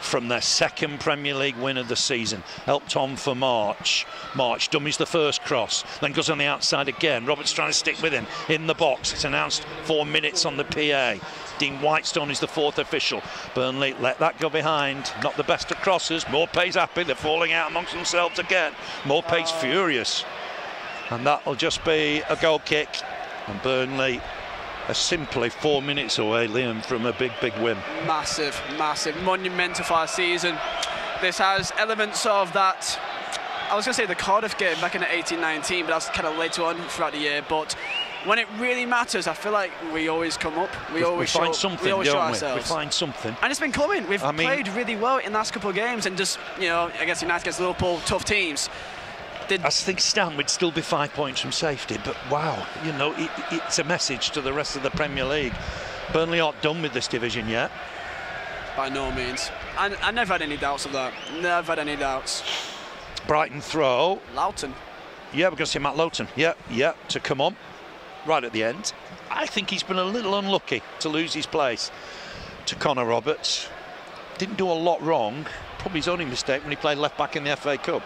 from their second Premier League win of the season. Helped on for March. March dummies the first cross, then goes on the outside again. Roberts trying to stick with him in the box. It's announced 4 minutes on the PA. Dean Whitestone is the 4th official. Burnley let that go behind. Not the best of crosses. Morpay's happy. They're falling out amongst themselves again. Morpay's furious. And that'll just be a goal kick. And Burnley are simply 4 minutes away, Liam, from a big win. Massive, monumental for our season. This has elements of that, I was going to say the Cardiff game back in 18-19, but that's kind of later on throughout the year. But when it really matters, I feel like we always come up. We always find something, we always don't show we? ourselves. We find something. And it's been coming. We've played really well in the last couple of games, and just, against United, against Liverpool, tough teams. I think Stan would still be 5 points from safety, but wow, it's a message to the rest of the Premier League. Burnley aren't done with this division yet. By no means. I never had any doubts of that. Never had any doubts. Brighton throw. Loughton. Yeah, we're going to see Matt Loughton. Yeah, to come on right at the end. I think he's been a little unlucky to lose his place to Connor Roberts. Didn't do a lot wrong. Probably his only mistake when he played left back in the FA Cup.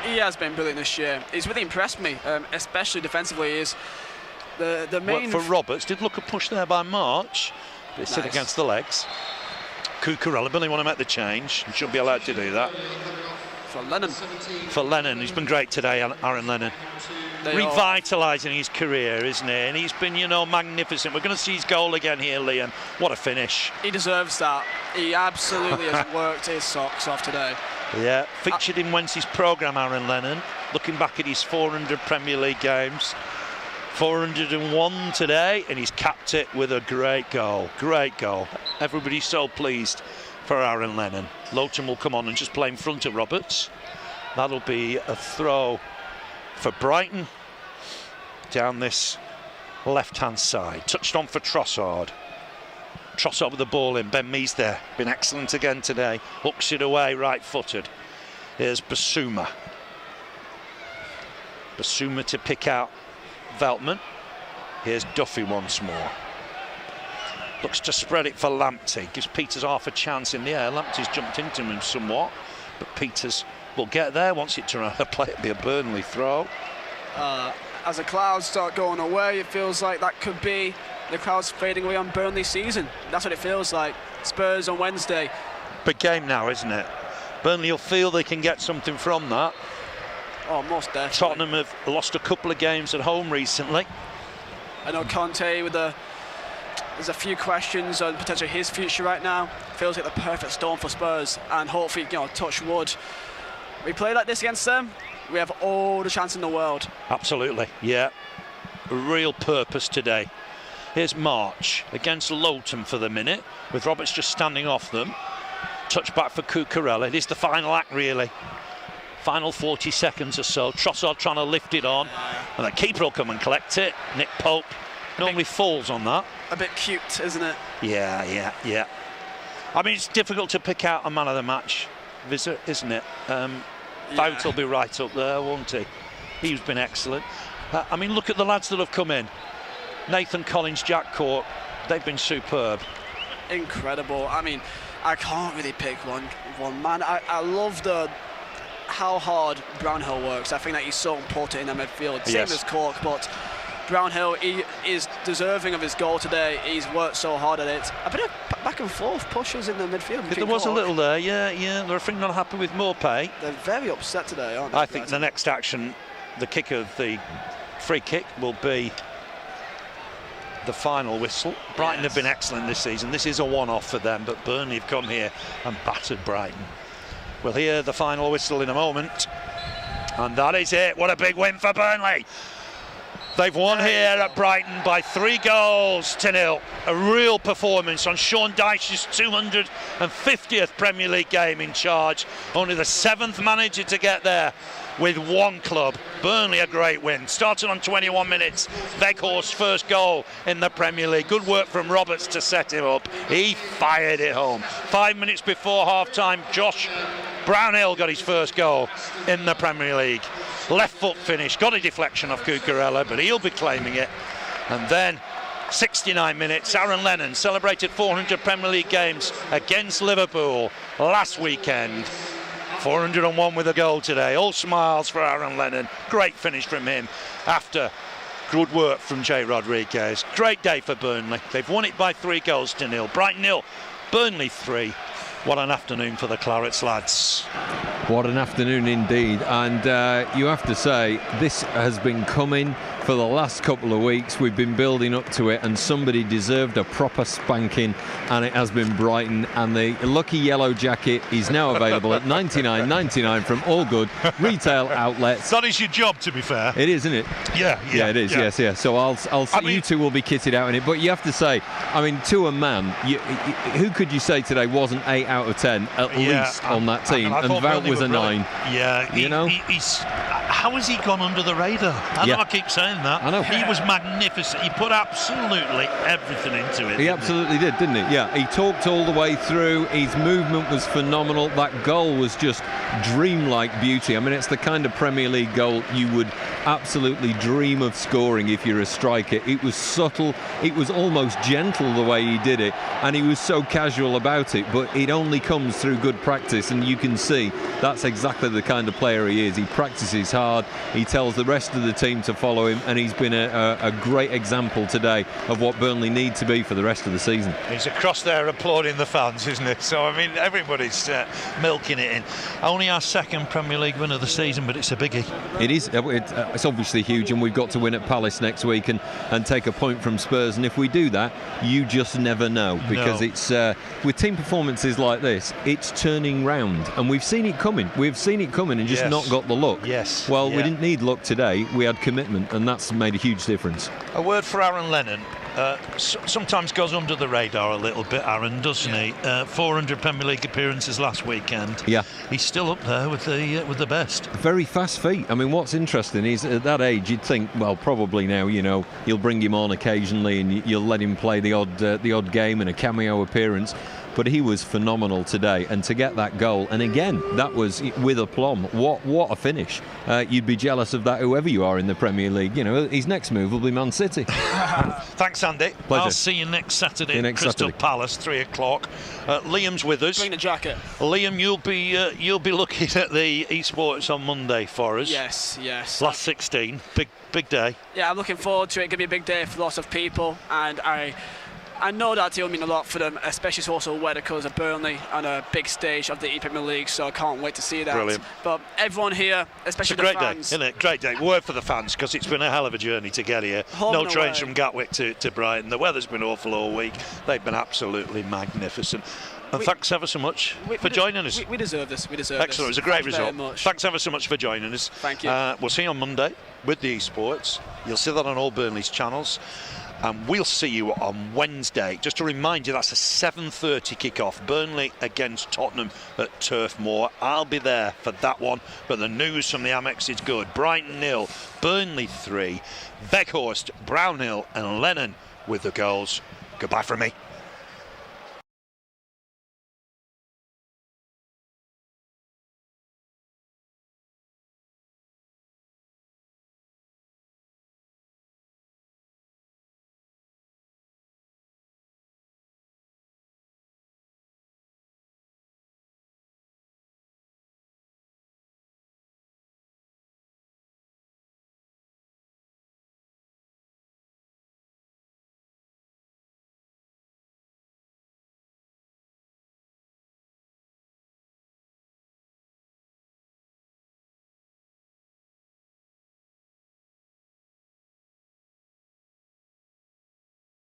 He has been brilliant this year. He's really impressed me, especially defensively. Is the main for Roberts did look a push there by March, but it's hit against the legs. Cucurella, Billy want to make the change. He should be allowed to do that. For Lennon, he's been great today, Aaron Lennon. Revitalising his career, isn't he? And he's been, magnificent. We're going to see his goal again here, Liam. What a finish. He deserves that. He absolutely has worked his socks off today. Yeah, featured in Wednesday's programme, Aaron Lennon. Looking back at his 400 Premier League games. 401 today, and he's capped it with a great goal. Great goal. Everybody's so pleased for Aaron Lennon. Loughton will come on and just play in front of Roberts. That'll be a throw for Brighton down this left-hand side. Touched on for Trossard. Trossard with the ball in. Ben Mee's there. Been excellent again today. Hooks it away, right-footed. Here's Basuma. Basuma to pick out Veltman. Here's Duffy once more. Looks to spread it for Lamptey. Gives Peters half a chance in the air. Lamptey's jumped into him somewhat, but Peters will get there. Wants it to play. It'll be a Burnley throw. As the clouds start going away, it feels like that could be the clouds fading away on Burnley season. That's what it feels like. Spurs on Wednesday. Big game now, isn't it? Burnley will feel they can get something from that. Oh, most definitely. Tottenham have lost a couple of games at home recently. I know Conte there's a few questions on potentially his future right now. Feels like the perfect storm for Spurs, and hopefully, touch wood. We play like this against them, we have all the chance in the world. Absolutely, yeah. Real purpose today. Here's March against Loughton for the minute, with Roberts just standing off them. Touch back for Cucurella. It is the final act, really. Final 40 seconds or so. Trossard trying to lift it on, and the keeper will come and collect it. Nick Pope normally falls on that. A bit cute, isn't it? Yeah. I mean, it's difficult to pick out a man of the match, Vizeh, isn't it? Bout will be right up there, won't he? He's been excellent. I mean, look at the lads that have come in. Nathan Collins, Jack Cork, they've been superb. Incredible. I mean, I can't really pick one man. I love how hard Brownhill works. I think that he's so important in the midfield. Same as Cork, but Brownhill, he is deserving of his goal today. He's worked so hard at it. A bit of back and forth pushes in the midfield. There was a little there, yeah. They're I think not happy with Morpay. They're very upset today, aren't they? I think the next action, the kick of the free kick, will be the final whistle. Brighton have been excellent this season. This is a one-off for them, but Burnley have come here and battered Brighton. We'll hear the final whistle in a moment, and that is it. What a big win for Burnley. They've won here at Brighton by 3-0. A real performance on Sean Dyche's 250th Premier League game in charge. Only the 7th manager to get there with one club. Burnley, a great win. Started on 21 minutes. Weghorst's first goal in the Premier League. Good work from Roberts to set him up. He fired it home. 5 minutes before half-time, Josh Brownhill got his first goal in the Premier League. Left foot finish, got a deflection off Cucurella, but he'll be claiming it. And then 69 minutes, Aaron Lennon celebrated 400 Premier League games against Liverpool last weekend. 401 with a goal today. All smiles for Aaron Lennon. Great finish from him after good work from Jay Rodriguez. Great day for Burnley. They've won it by 3-0. Brighton 0, Burnley 3. What an afternoon for the Clarets, lads. What an afternoon indeed. And you have to say, this has been coming for the last couple of weeks. We've been building up to it, and somebody deserved a proper spanking, and it has been Brighton. And the lucky yellow jacket is now available at $99.99 from all good retail outlets. That is your job, to be fair. It is, isn't it? Yeah, it is. Yeah. Yes. So you two will be kitted out in it. But you have to say, I mean, to a man, who could you say today wasn't 8 out of 10 at least on that team? And Wout was a 9. Yeah, you know. How has he gone under the radar? I know I keep saying that. I know. He was magnificent. He put absolutely everything into it. He absolutely did, didn't he? Yeah, he talked all the way through. His movement was phenomenal. That goal was just dreamlike beauty. I mean, it's the kind of Premier League goal you would absolutely dream of scoring if you're a striker. It was subtle. It was almost gentle the way he did it, and he was so casual about it. But it only comes through good practice, and you can see that's exactly the kind of player he is. He practices hard. He tells the rest of the team to follow him, and he's been a great example today of what Burnley need to be for the rest of the season. He's across there applauding the fans, isn't it? So, I mean, everybody's milking it in. Only our second Premier League win of the season, but it's a biggie. It is. It's obviously huge, and we've got to win at Palace next week and take a point from Spurs. And if we do that, you just never know, because it's with team performances like this, it's turning round, and we've seen it coming. We've seen it coming and just not got the luck. Yes. Well, we didn't need luck today. We had commitment, and that's made a huge difference. A word for Aaron Lennon. Sometimes goes under the radar a little bit, Aaron, doesn't he? 400 Premier League appearances last weekend. Yeah, he's still up there with the best. Very fast feet. I mean, what's interesting is at that age, you'd think, well, probably now, you'll bring him on occasionally and you'll let him play the odd game and a cameo appearance. But he was phenomenal today, and to get that goal, and again, that was with aplomb. What a finish! You'd be jealous of that, whoever you are in the Premier League. His next move will be Man City. Thanks, Andy. Pleasure. I'll see you next Saturday at Crystal Palace, 3 o'clock. Liam's with us. Bring the jacket. Liam, you'll be looking at the Esports on Monday for us. Yes. Last 16, big day. Yeah, I'm looking forward to it. It's going to be a big day for lots of people, and I know that it'll mean a lot for them, especially to also wear the colours of Burnley on a big stage of the Premier League, so I can't wait to see that. Brilliant. But everyone here, especially the fans... It's a great day, isn't it? Great day. Word for the fans, because it's been a hell of a journey to get here. No trains from Gatwick to Brighton. The weather's been awful all week. They've been absolutely magnificent. And thanks ever so much for joining us. We deserve this. Excellent. It was a great result. Thanks ever so much for joining us. Thank you. We'll see you on Monday with the Esports. You'll see that on all Burnley's channels. And we'll see you on Wednesday. Just to remind you, that's a 7:30 kick-off. Burnley against Tottenham at Turf Moor. I'll be there for that one. But the news from the Amex is good. Brighton 0, Burnley 3. Weghorst, Brownhill and Lennon with the goals. Goodbye from me.